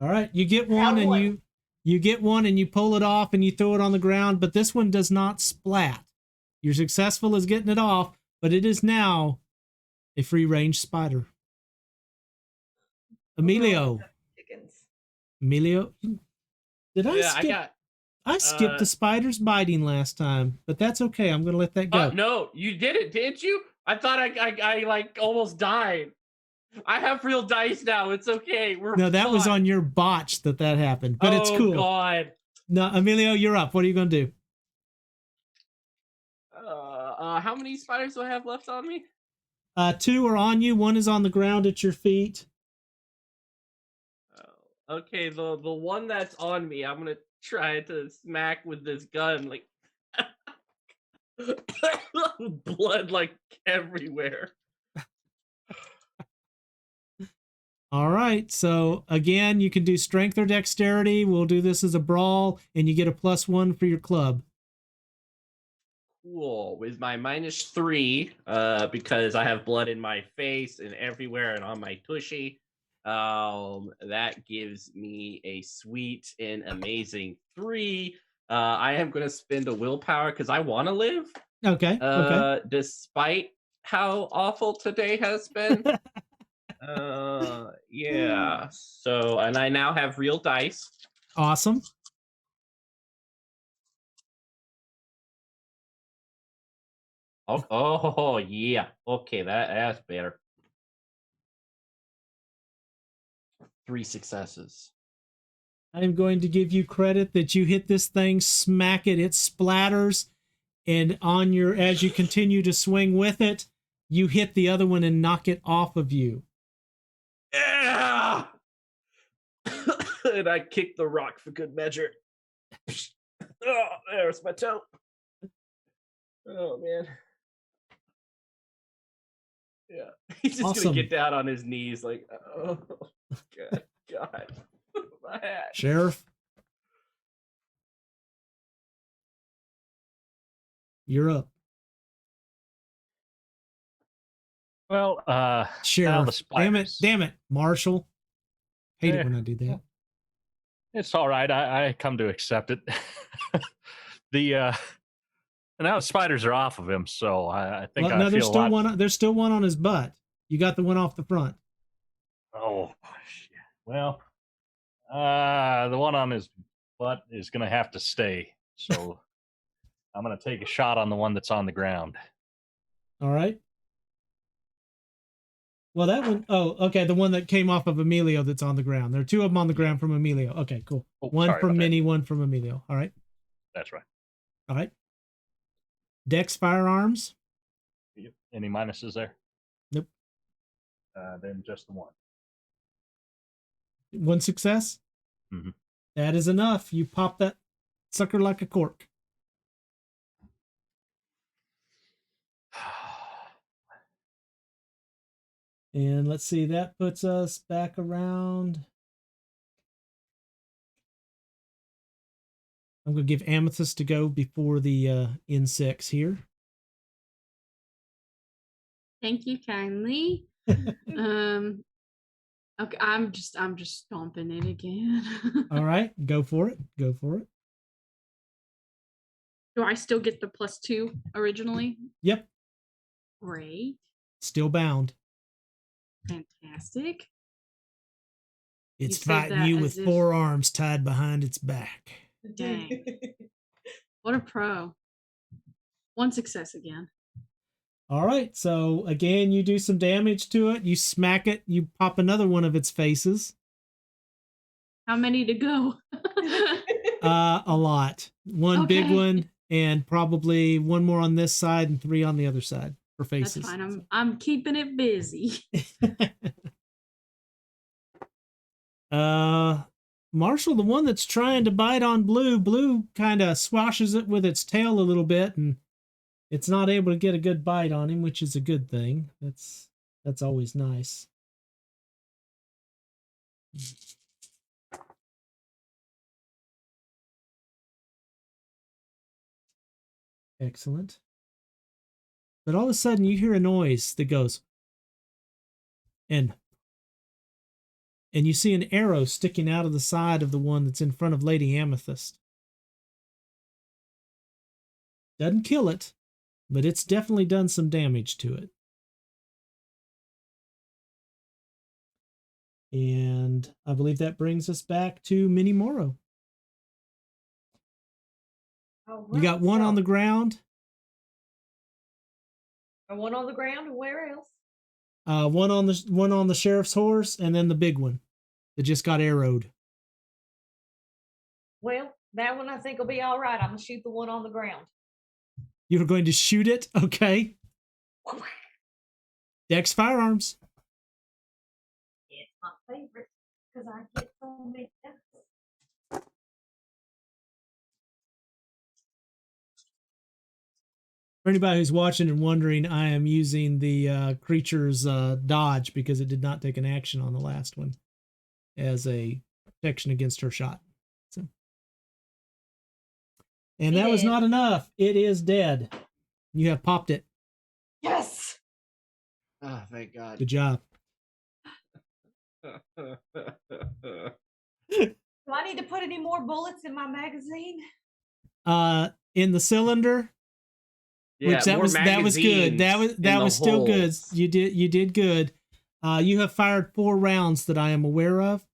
All right, you get one, and you get one, and you pull it off, and you throw it on the ground. But this one does not splat. You're successful as getting it off, but it is now a free-range spider. Emilio. Emilio, did I skip? I skipped the spiders biting last time, but that's okay. I'm going to let that go. No, you did it, didn't you? I thought I like almost died. I have real dice now. It's okay. No, that was on your botch that happened, but it's cool. Oh, God. No, Emilio, you're up. What are you going to do? How many spiders do I have left on me? 2 are on you. 1 is on the ground at your feet. Okay, the one that's on me, I'm gonna try to smack with this gun, like blood like everywhere. All right. So again, you can do strength or dexterity. We'll do this as a brawl, and you get a +1 for your club. Cool. With my -3, because I have blood in my face and everywhere and on my tushy, that gives me a sweet and amazing 3. I am going to spend a willpower because I want to live. Okay. Okay. Despite how awful today has been. Yeah. So, and I now have real dice. Awesome. Oh yeah. Okay, that's better. 3 successes. I'm going to give you credit that you hit this thing, smack it, it splatters, and on your as you continue to swing with it, you hit the other one and knock it off of you. Yeah. And I kicked the rock for good measure. Oh, there's my toe. Oh man. Yeah. He's just Awesome. gonna get down on his knees like, oh God. My hat. Sheriff, you're up. Well, now the Sheriff, spiders. damn it, Marshall. Hate it when I do that. It's all right. I come to accept it. Now the spiders are off of him, so I think Well, no, I there's feel still a lot. one. There's still one on his butt. You got the one off the front. Oh, shit. Well, the one on his butt is going to have to stay. So I'm going to take a shot on the one that's on the ground. All right. Well, that one, oh, okay, the one that came off of Emilio that's on the ground. There are 2 of them on the ground from Emilio. Okay, cool. Oh, One sorry from about that. Minnie, one from Emilio. All right. That's right. All right. Dex firearms. Yep. Any minuses there? Nope. Then just the one. 1 success. Mm-hmm. That is enough. You pop that sucker like a cork. And let's see, that puts us back around. I'm going to give Amethyst to go before the insects here. Thank you kindly. Okay, I'm just stomping it again. All right, go for it. Go for it. Do I still get the +2 originally? Yep. Great. Still bound. Fantastic. It's said fighting that you as with if- 4 arms tied behind its back. Dang. What a pro. 1 success again. All right, so again, you do some damage to it. You smack it. You pop another one of its faces. How many to go? A lot. One big Okay. one, and probably 1 more on this side and 3 on the other side for faces. That's fine. I'm keeping it busy. Marshall, the one that's trying to bite on Blue kind of swashes it with its tail a little bit, and it's not able to get a good bite on him, which is a good thing. That's always nice. Excellent. But all of a sudden you hear a noise that goes, and you see an arrow sticking out of the side of the one that's in front of Lady Amethyst. Doesn't kill it, but it's definitely done some damage to it. And I believe that brings us back to Minnie Morrow. You got one on the ground. And one on the ground, and where else? One on the sheriff's horse, and then the big one that just got arrowed. Well, that one I think will be all right. I'm gonna shoot the one on the ground. You're going to shoot it? Okay. Dex firearms. It's my favorite because I get so many deaths. For anybody who's watching and wondering, I am using the creature's dodge because it did not take an action on the last one as a protection against her shot. So, and that was not enough. It is dead. You have popped it. Yes. Oh, thank God. Good job. Do I need to put any more bullets in my magazine? In the cylinder. Yeah, Which that was good. That was still good. You did good. You have fired 4 rounds that I am aware of.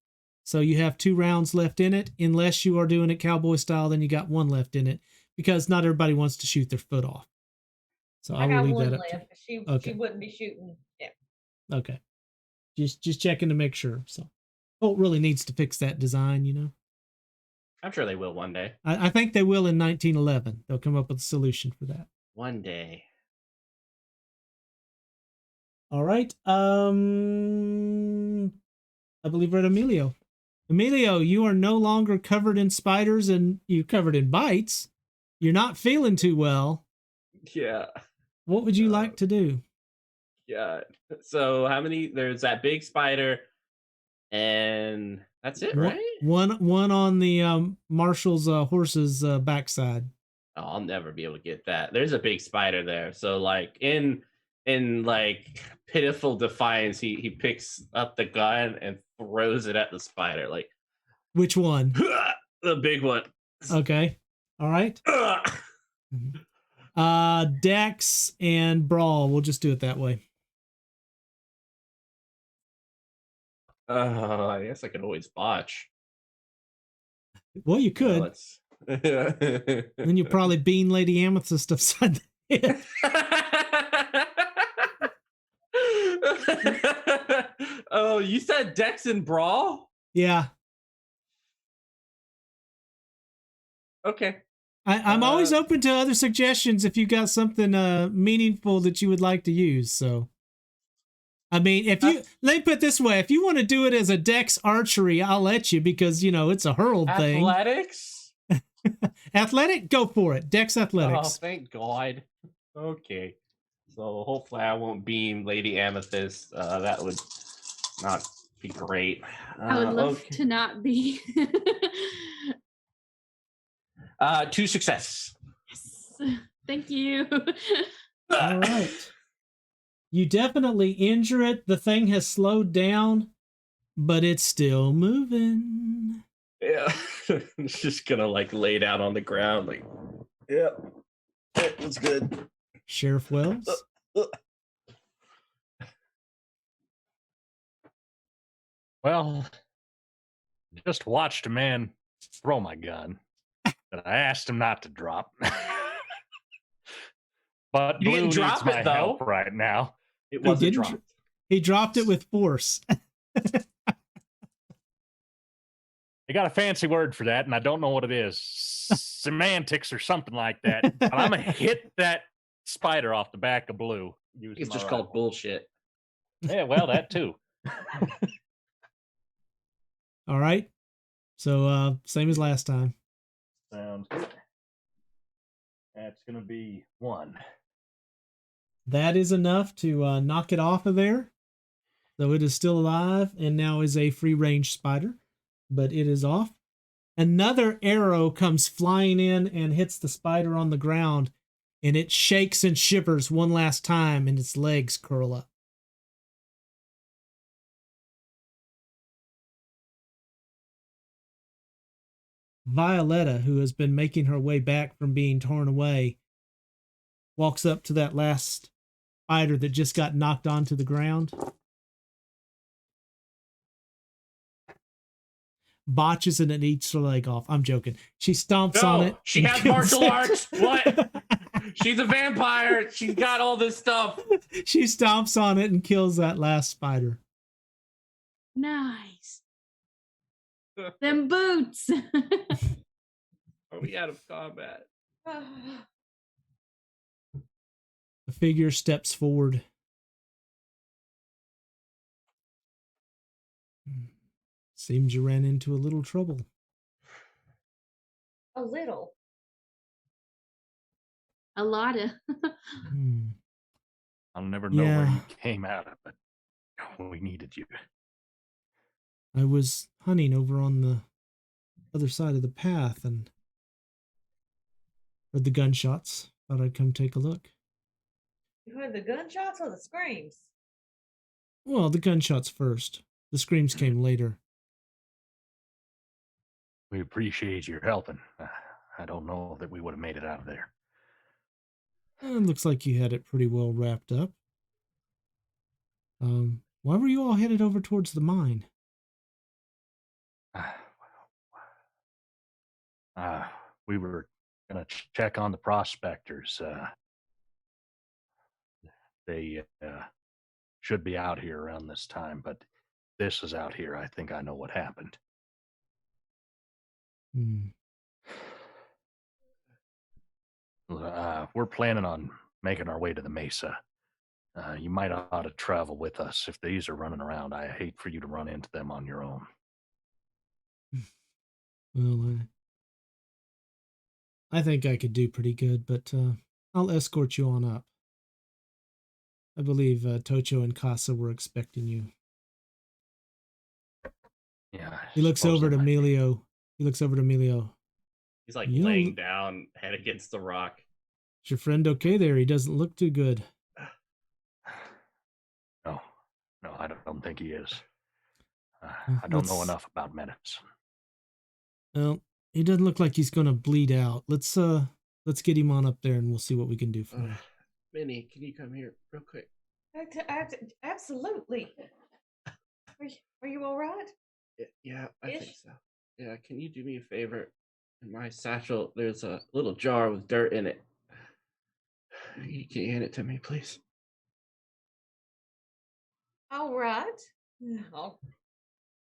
So you have 2 rounds left in it. Unless you are doing it cowboy style, then you got 1 left in it because not everybody wants to shoot their foot off. So I will leave that up left. She wouldn't be shooting. Yeah. Okay. Just checking to make sure. So Colt really needs to fix that design, you know. I'm sure they will one day. I think they will in 1911. They'll come up with a solution for that. One day. All right. I believe we're at Emilio. Emilio, you are no longer covered in spiders and you're covered in bites. You're not feeling too well. Yeah. What would you like to do? Yeah. So how many? There's that big spider, and that's it, right? One on the marshal's horse's backside. Oh, I'll never be able to get that. There's a big spider there. So like in like pitiful defiance, he picks up the gun and throws it at the spider. Like, which one? The big one. Okay. All right. Dex and Brawl. We'll just do it that way. I guess I could always botch. Well, you could. Then you probably bean Lady Amethyst upside the head. Oh, you said Dex and Brawl? Yeah. Okay. I'm always open to other suggestions if you got something meaningful that you would like to use. So, I mean, if you let me put it this way, if you want to do it as a Dex archery, I'll let you because you know it's a hurled thing. Athletics? Athletic, go for it. Dex athletics. Oh, thank God. Okay. So hopefully I won't beam Lady Amethyst. That would not be great. I would love to not be. 2 success. Yes. Thank you. All right. You definitely injure it. The thing has slowed down, but it's still moving. Yeah. It's just gonna like lay down on the ground. Like, yeah. That's good. Sheriff Wells? Well, just watched a man throw my gun that I asked him not to drop. But You Blue didn't drop needs my it, though. help right now. It wasn't dropped. He dropped it with force. They got a fancy word for that, and I don't know what it is. Semantics or something like that. But I'm going to hit that spider off the back of Blue. It's just called bullshit. Yeah, well, that too. All right. So, same as last time. Sounds good. That's going to be 1. That is enough to knock it off of there. So it is still alive and now is a free range spider, but it is off. Another arrow comes flying in and hits the spider on the ground, and it shakes and shivers one last time, and its legs curl up. Violetta, who has been making her way back from being torn away, walks up to that last spider that just got knocked onto the ground. Botches it and eats her leg off. I'm joking. She stomps on it. She has martial arts. What? She's a vampire. She's got all this stuff. She stomps on it and kills that last spider. Nice. Them boots. Are we out of combat? The figure steps forward. Seems you ran into a little trouble. A little. a lot of. Hmm. I'll never know where Yeah. you came out of, but we needed you. I was hunting over on the other side of the path and heard the gunshots. Thought I'd come take a look. You heard the gunshots or the screams? Well, the gunshots first. The screams came later. We appreciate your helping. I don't know that we would have made it out of there. It looks like you had it pretty well wrapped up. Why were you all headed over towards the mine? We were gonna check on the prospectors. They should be out here around this time, but this is out here. I think I know what happened. We're planning on making our way to the mesa. You might ought to travel with us. If these are running around, I hate for you to run into them on your own. Well, I think I could do pretty good, but I'll escort you on up. I believe Tocho and Casa were expecting you. Yeah. He looks over to Emilio. He's like You laying don't- down, head against the rock. Is your friend okay there? He doesn't look too good. No, I don't think he is. I don't know enough about medicine. Well, he doesn't look like he's gonna bleed out. Let's get him on up there and we'll see what we can do for him. Minnie, can you come here real quick? Absolutely. Are you all right? Yeah, I think so. Yeah, can you do me a favor? In my satchel, there's a little jar with dirt in it. Can you hand it to me, please? All right. I'll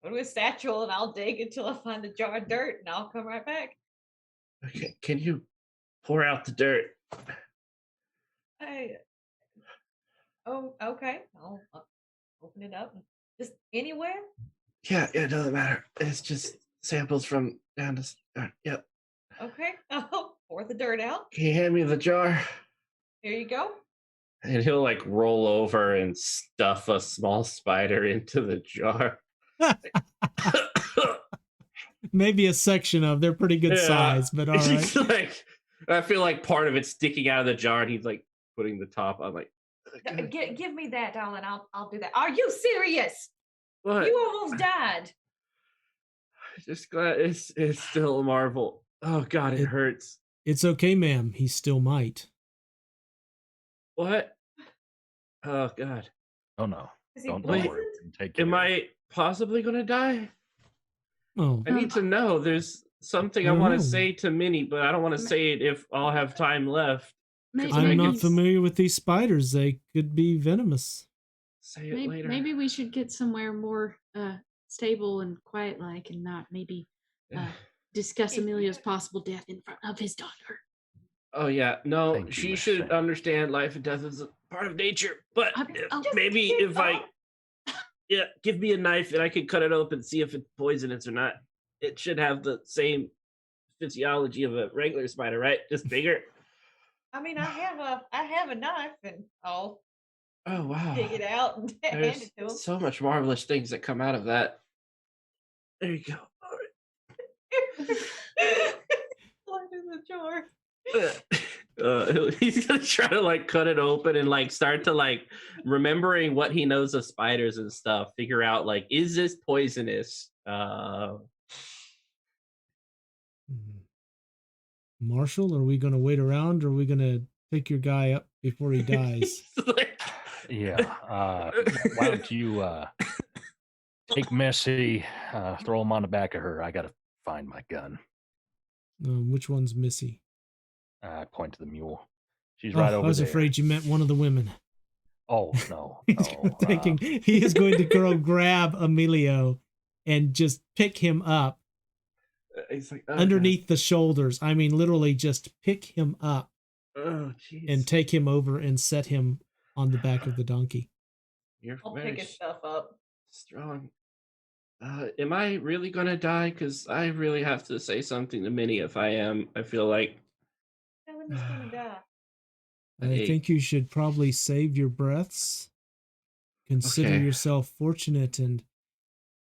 go to a satchel and I'll dig until I find a jar of dirt and I'll come right back. Okay, can you pour out the dirt? Oh, okay. I'll open it up. Just anywhere? Yeah, it doesn't matter. It's just samples from down to start. Yep. Okay. I'll pour the dirt out. Can you hand me the jar? Here you go. And he'll like roll over and stuff a small spider into the jar. Maybe a section of. They're pretty good size, but all right. Like, I feel like part of it's sticking out of the jar, and he's like putting the top on. Like, give me that, darling. I'll do that. Are you serious? what? You almost died. Just glad it's still a marvel. Oh God, it hurts. It's okay, ma'am. He still might. What? Oh God. Oh no. Don't Wait, worry. Take care. Am I possibly gonna die? Oh. I need to know. There's something I want to say to Minnie, but I don't want to say it if I'll have time left. I'm not familiar with these spiders. They could be venomous. Say it later. Maybe we should get somewhere more stable and quiet like and not maybe discuss Emilio's possible death in front of his daughter. Oh yeah, no, Thank you, she Miss should Sam. understand life and death is a part of nature. But maybe keep if give me a knife and I can cut it open, see if it's poisonous or not. It should have the same physiology of a regular spider, right? Just bigger. I mean, I have a knife and I'll Oh wow, dig it out and hand there's it to him. so much marvelous things that come out of that. There you go. All right. Slide in the jar. He's gonna try to like cut it open and like start to like remembering what he knows of spiders and stuff. Figure out like, is this poisonous? Marshall, are we going to wait around or are we going to pick your guy up before he dies? Yeah. Why don't you take Missy, throw him on the back of her. I got to find my gun. Which one's Missy? I point to the mule. She's right over there. I was afraid you meant one of the women. Oh, no. He is going to go grab Emilio and just pick him up. He's like, underneath the shoulders. I mean, literally just pick him up and take him over and set him on the back of the donkey. I'll pick his stuff up. Strong. Am I really gonna die? Because I really have to say something to Minnie if I am. I feel like He's gonna die. I think you should probably save your breaths. Consider Okay. yourself fortunate, and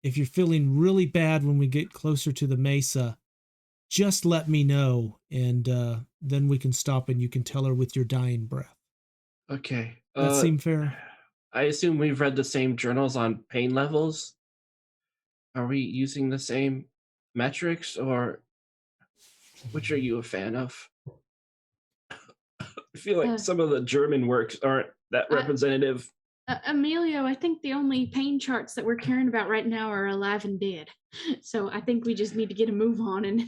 if you're feeling really bad when we get closer to the mesa, just let me know, and then we can stop and you can tell her with your dying breath. Okay. That seem fair? I assume we've read the same journals on pain levels. Are we using the same metrics, or which are you a fan of? I feel like some of the German works aren't that representative. Emilio, I think the only pain charts that we're caring about right now are alive and dead. So I think we just need to get a move on, and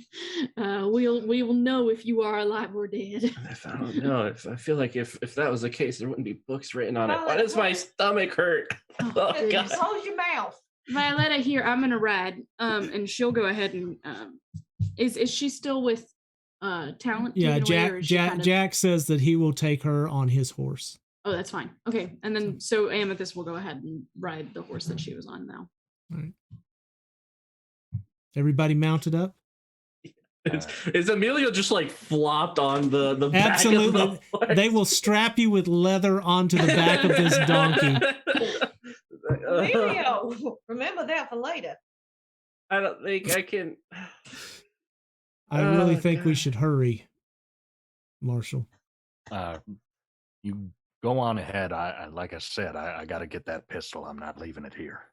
we will know if you are alive or dead. I don't know. I feel like if that was the case, there wouldn't be books written on it. Why does my stomach hurt? Oh, God. Close your mouth. Violetta, here, I'm gonna ride, and she'll go ahead and is she still with Talent? Yeah, Jack says that he will take her on his horse. Oh, that's fine. Okay, and then so Amethyst will go ahead and ride the horse that she was on now. All right. Everybody mounted up? Is Emilio just like flopped on the Absolutely. back of the horse? They will strap you with leather onto the back of this donkey. Emilio, remember that for later. I don't think I can. I really think we should hurry, Marshall. You go on ahead. I like I said, I got to get that pistol. I'm not leaving it here.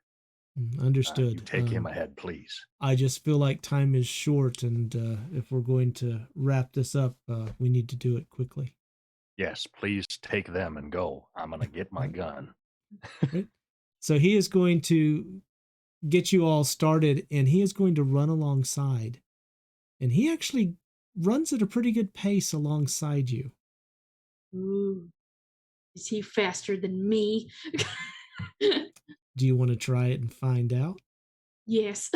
Understood. You take him ahead, please. I just feel like time is short, and if we're going to wrap this up, we need to do it quickly. Yes, please take them and go. I'm going to get my gun. Right. So he is going to get you all started, and he is going to run alongside. And he actually runs at a pretty good pace alongside you. Ooh. Is he faster than me? Do you want to try it and find out? Yes.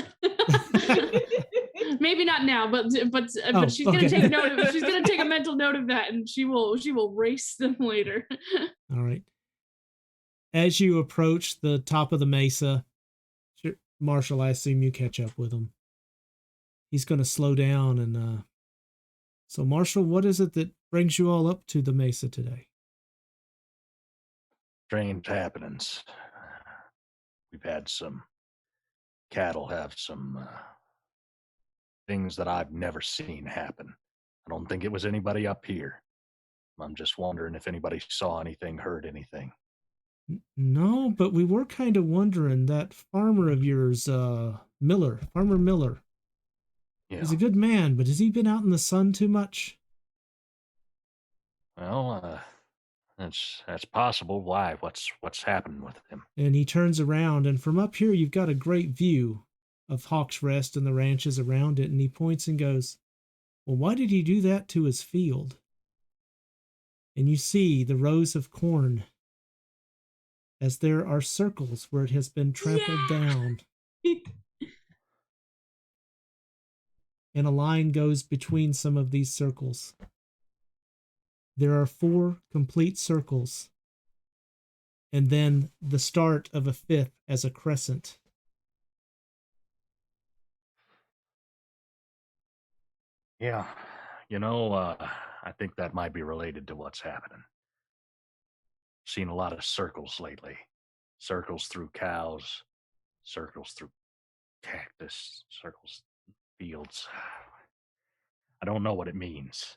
Maybe not now, but she's gonna take note of, she's gonna take a mental note of that, and she will race them later. All right. As you approach the top of the mesa, Marshall, I assume you catch up with him. He's going to slow down, and so Marshall, what is it that brings you all up to the mesa today? Strange happenings. We've had some cattle have some things that I've never seen happen. I don't think it was anybody up here. I'm just wondering if anybody saw anything, heard anything. No, but we were kind of wondering, that farmer of yours, Farmer Miller. Yeah. He's a good man, but has he been out in the sun too much? Well, that's possible. Why? What's happened with him? And he turns around, and from up here you've got a great view of Hawk's Rest and the ranches around it, and he points and goes, well, why did he do that to his field? And you see the rows of corn, as there are circles where it has been trampled down. And a line goes between some of these circles. There are 4 complete circles, and then the start of a 5th as a crescent. Yeah, I think that might be related to what's happening. Seen a lot of circles lately. Circles through cows, circles through cactus, circles fields. I don't know what it means.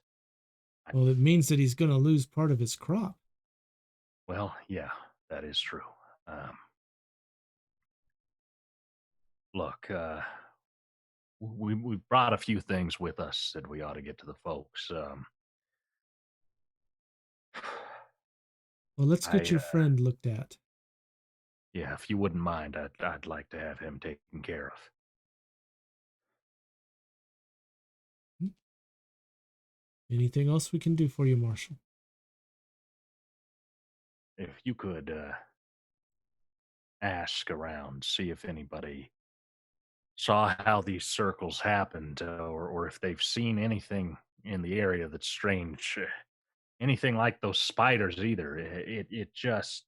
Well, it means that he's going to lose part of his crop. Well, yeah, that is true. Look, we brought a few things with us that we ought to get to the folks. Well, let's get your friend looked at. Yeah, if you wouldn't mind, I'd like to have him taken care of. Anything else we can do for you, Marshall? If you could ask around, see if anybody saw how these circles happened, or if they've seen anything in the area that's strange. Anything like those spiders either. It just...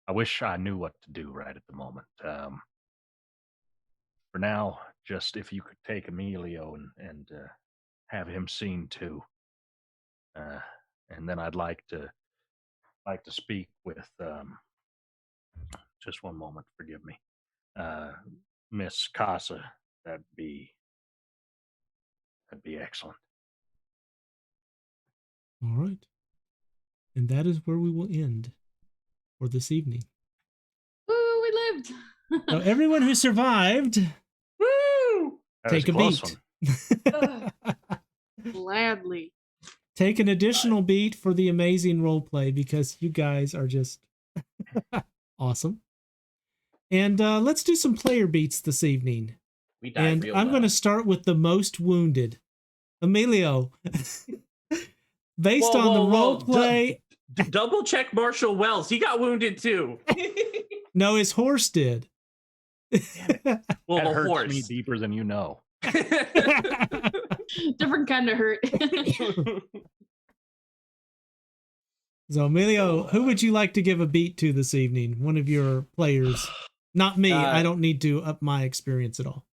I wish I knew what to do right at the moment. For now, just if you could take Emilio and have him seen too. And then I'd like to speak with just one moment, forgive me. Miss Casa. That'd be excellent. All right. And that is where we will end for this evening. Woo, we lived. So everyone who survived, Woo! take a beat. Gladly. Take an additional beat for the amazing role play because you guys are just awesome. And let's do some player beats this evening. We died And real I'm well. going to start with the most wounded. Emilio, based on the role play. Double check Marshall Wells. He got wounded too. No, his horse did. Well, That the hurts horse. me deeper than you know. Different kind of hurt. So, Emilio, who would you like to give a beat to this evening? One of your players. Not me. I don't need to up my experience at all.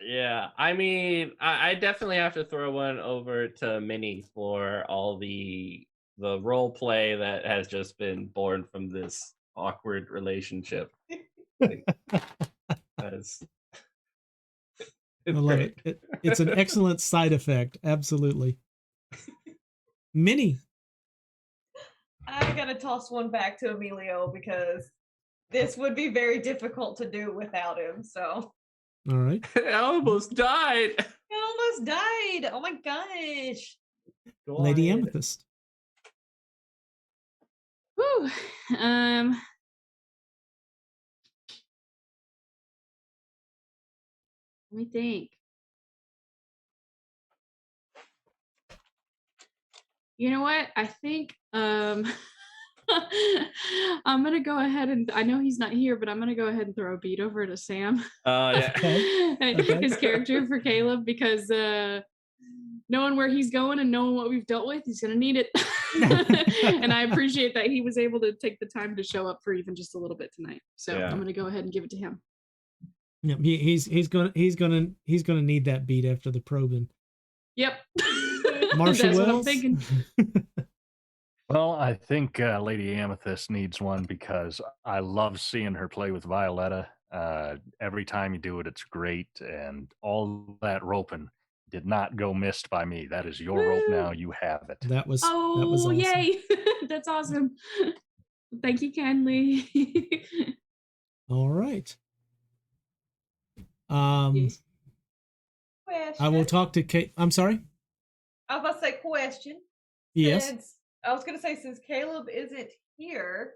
Yeah, I mean, I definitely have to throw one over to Minnie for all the role play that has just been born from this awkward relationship. It's I love great. it. It's an excellent side effect. Absolutely. Minnie. I gotta toss one back to Emilio because this would be very difficult to do without him. So All right. I almost died. I almost died. Oh my gosh. Lady God. Amethyst. Whew. Let me think. You know what? I think I'm gonna go ahead and I know he's not here, but I'm gonna go ahead and throw a beat over to Sam. Yeah. Okay. His character for Caleb, because knowing where he's going and knowing what we've dealt with, he's gonna need it. And I appreciate that he was able to take the time to show up for even just a little bit tonight. So Yeah. I'm gonna go ahead and give it to him. Yeah, he's gonna need that beat after the probing. Yep. Marshall That's what I'm Wells. thinking. Well, I think Lady Amethyst needs one because I love seeing her play with Violetta. Every time you do it, it's great. And all that roping did not go missed by me. That is your rope now. You have it. That was Oh, awesome. yay. That's awesome. Thank you kindly. All right. Yes. Question. I will talk to Kate. I'm sorry. I was about to say question. Yes. I was gonna say since Caleb isn't here,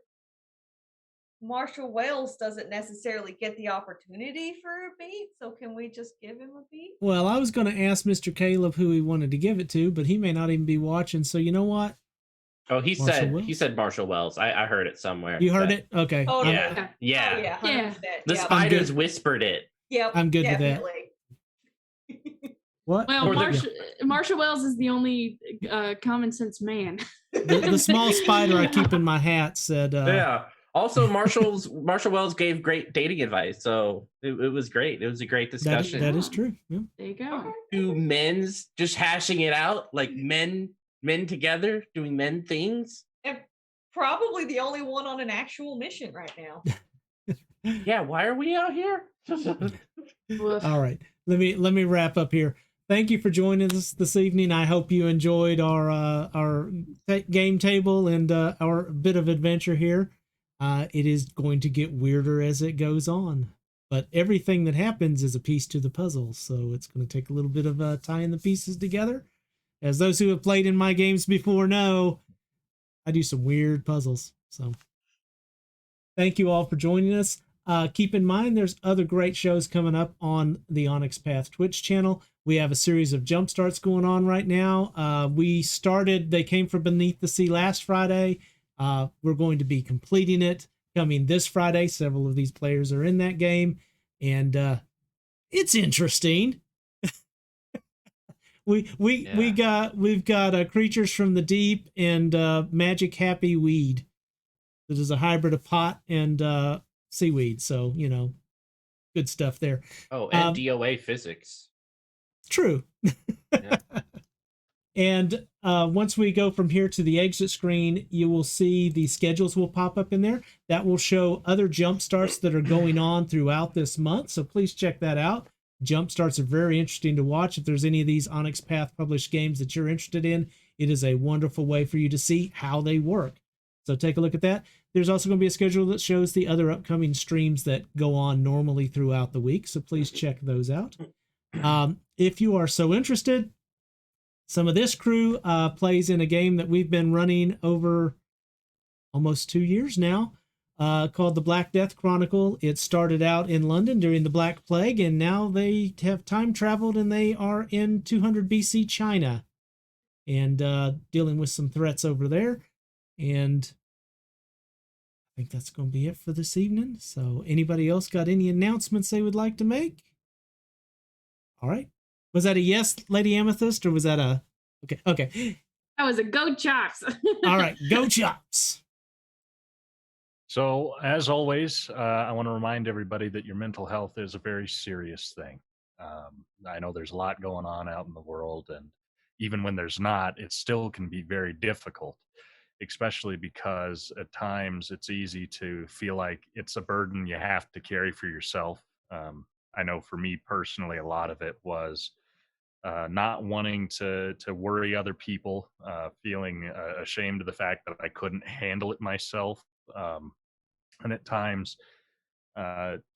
Marshall Wells doesn't necessarily get the opportunity for a beat, so can we just give him a beat? Well, I was going to ask Mr. Caleb who he wanted to give it to, but he may not even be watching. So you know what? Oh, he Marshall said Marshall Wells. I heard it somewhere. You heard but- it? Okay. Oh, Yeah. Oh, Yeah. yeah, 100%. Yeah. The Yep. spiders whispered it. Yep. I'm good with that. definitely. What? Well, Or the- Marshall Wells is the only common sense man. The small spider I keep in my hat said, Yeah. Also, Marshall Wells gave great dating advice, so it was great. It was a great discussion. that is true. Yeah. There you go. Okay. Two men's just hashing it out, like men together doing men things. And probably the only one on an actual mission right now. Yeah, why are we out here? Woof. All right. Let me wrap up here. Thank you for joining us this evening. I hope you enjoyed our game table and our bit of adventure here. It is going to get weirder as it goes on, but everything that happens is a piece to the puzzle, so it's going to take a little bit of tying the pieces together. As those who have played in my games before know, I do some weird puzzles. So thank you all for joining us. Keep in mind, there's other great shows coming up on the Onyx Path Twitch channel. We have a series of jump starts going on right now. They came from Beneath the Sea last Friday. We're going to be completing it coming this Friday. Several of these players are in that game, and it's interesting. We've got creatures from the deep and magic happy weed. That is a hybrid of pot and seaweed. So good stuff there. Oh, and DOA physics. True. Yeah. And once we go from here to the exit screen, you will see the schedules will pop up in there. That will show other jump starts that are going on throughout this month. So please check that out. Jump starts are very interesting to watch. If there's any of these Onyx Path published games that you're interested in, it is a wonderful way for you to see how they work. So take a look at that. There's also going to be a schedule that shows the other upcoming streams that go on normally throughout the week. So please check those out. If you are so interested, some of this crew plays in a game that we've been running over almost 2 years now, called the Black Death Chronicle. It started out in London during the Black Plague, and now they have time traveled and they are in 200 BC China and dealing with some threats over there. And I think that's going to be it for this evening. So anybody else got any announcements they would like to make? All right. Was that a yes, Lady Amethyst, or was that a... Okay. That was a go Chops. All right, go Chops. So, as always, I want to remind everybody that your mental health is a very serious thing. I know there's a lot going on out in the world, and even when there's not, it still can be very difficult, especially because at times it's easy to feel like it's a burden you have to carry for yourself. I know for me personally, a lot of it was not wanting to worry other people, feeling ashamed of the fact that I couldn't handle it myself, and at times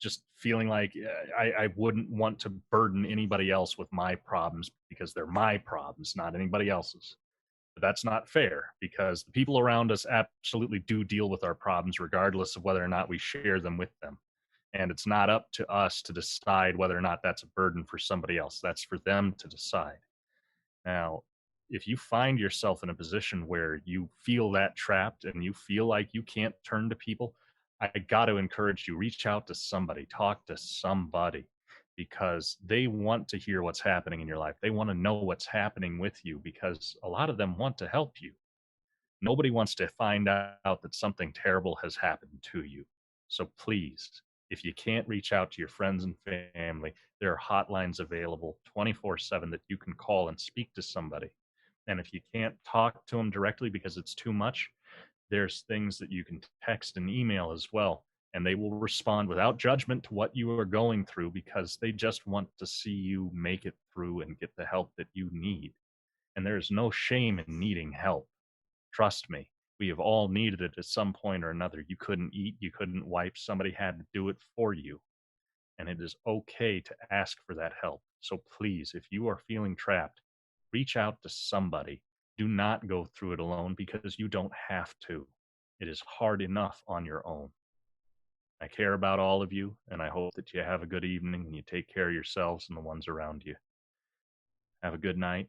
just feeling like I wouldn't want to burden anybody else with my problems because they're my problems, not anybody else's. But that's not fair because the people around us absolutely do deal with our problems regardless of whether or not we share them with them. And it's not up to us to decide whether or not that's a burden for somebody else. That's for them to decide. Now, if you find yourself in a position where you feel that trapped and you feel like you can't turn to people, I got to encourage you, reach out to somebody, talk to somebody, because they want to hear what's happening in your life. They want to know what's happening with you because a lot of them want to help you. Nobody wants to find out that something terrible has happened to you. So please, if you can't reach out to your friends and family, there are hotlines available 24/7 that you can call and speak to somebody. And if you can't talk to them directly because it's too much, there's things that you can text and email as well. And they will respond without judgment to what you are going through because they just want to see you make it through and get the help that you need. And there is no shame in needing help. Trust me, we have all needed it at some point or another. You couldn't eat, you couldn't wipe, somebody had to do it for you. And it is okay to ask for that help. So please, if you are feeling trapped, reach out to somebody. Do not go through it alone because you don't have to. It is hard enough on your own. I care about all of you, and I hope that you have a good evening and you take care of yourselves and the ones around you. Have a good night.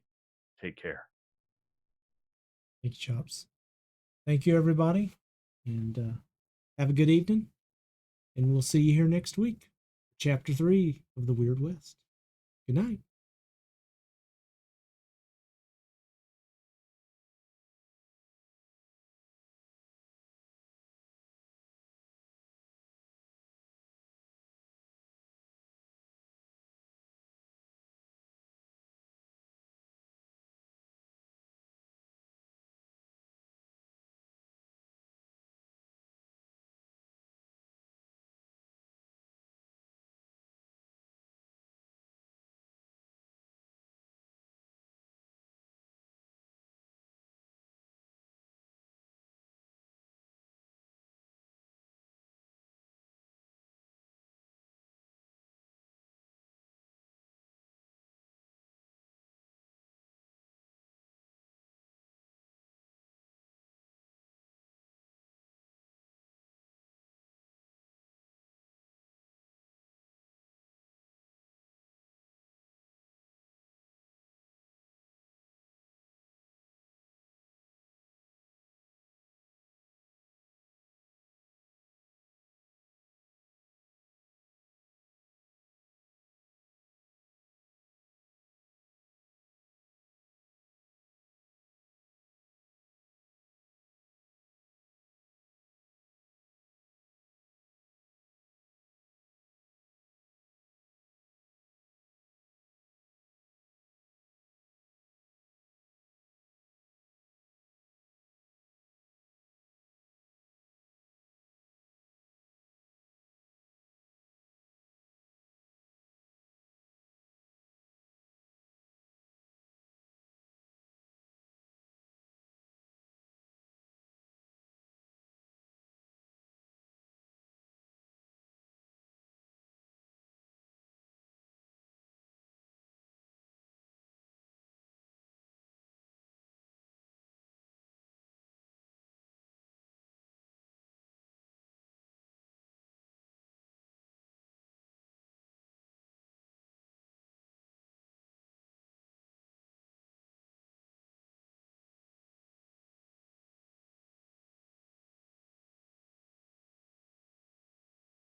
Take care. Thank you, Chops. Thank you, everybody, and have a good evening. And we'll see you here next week. Chapter 3 of the Wyrd West. Good night.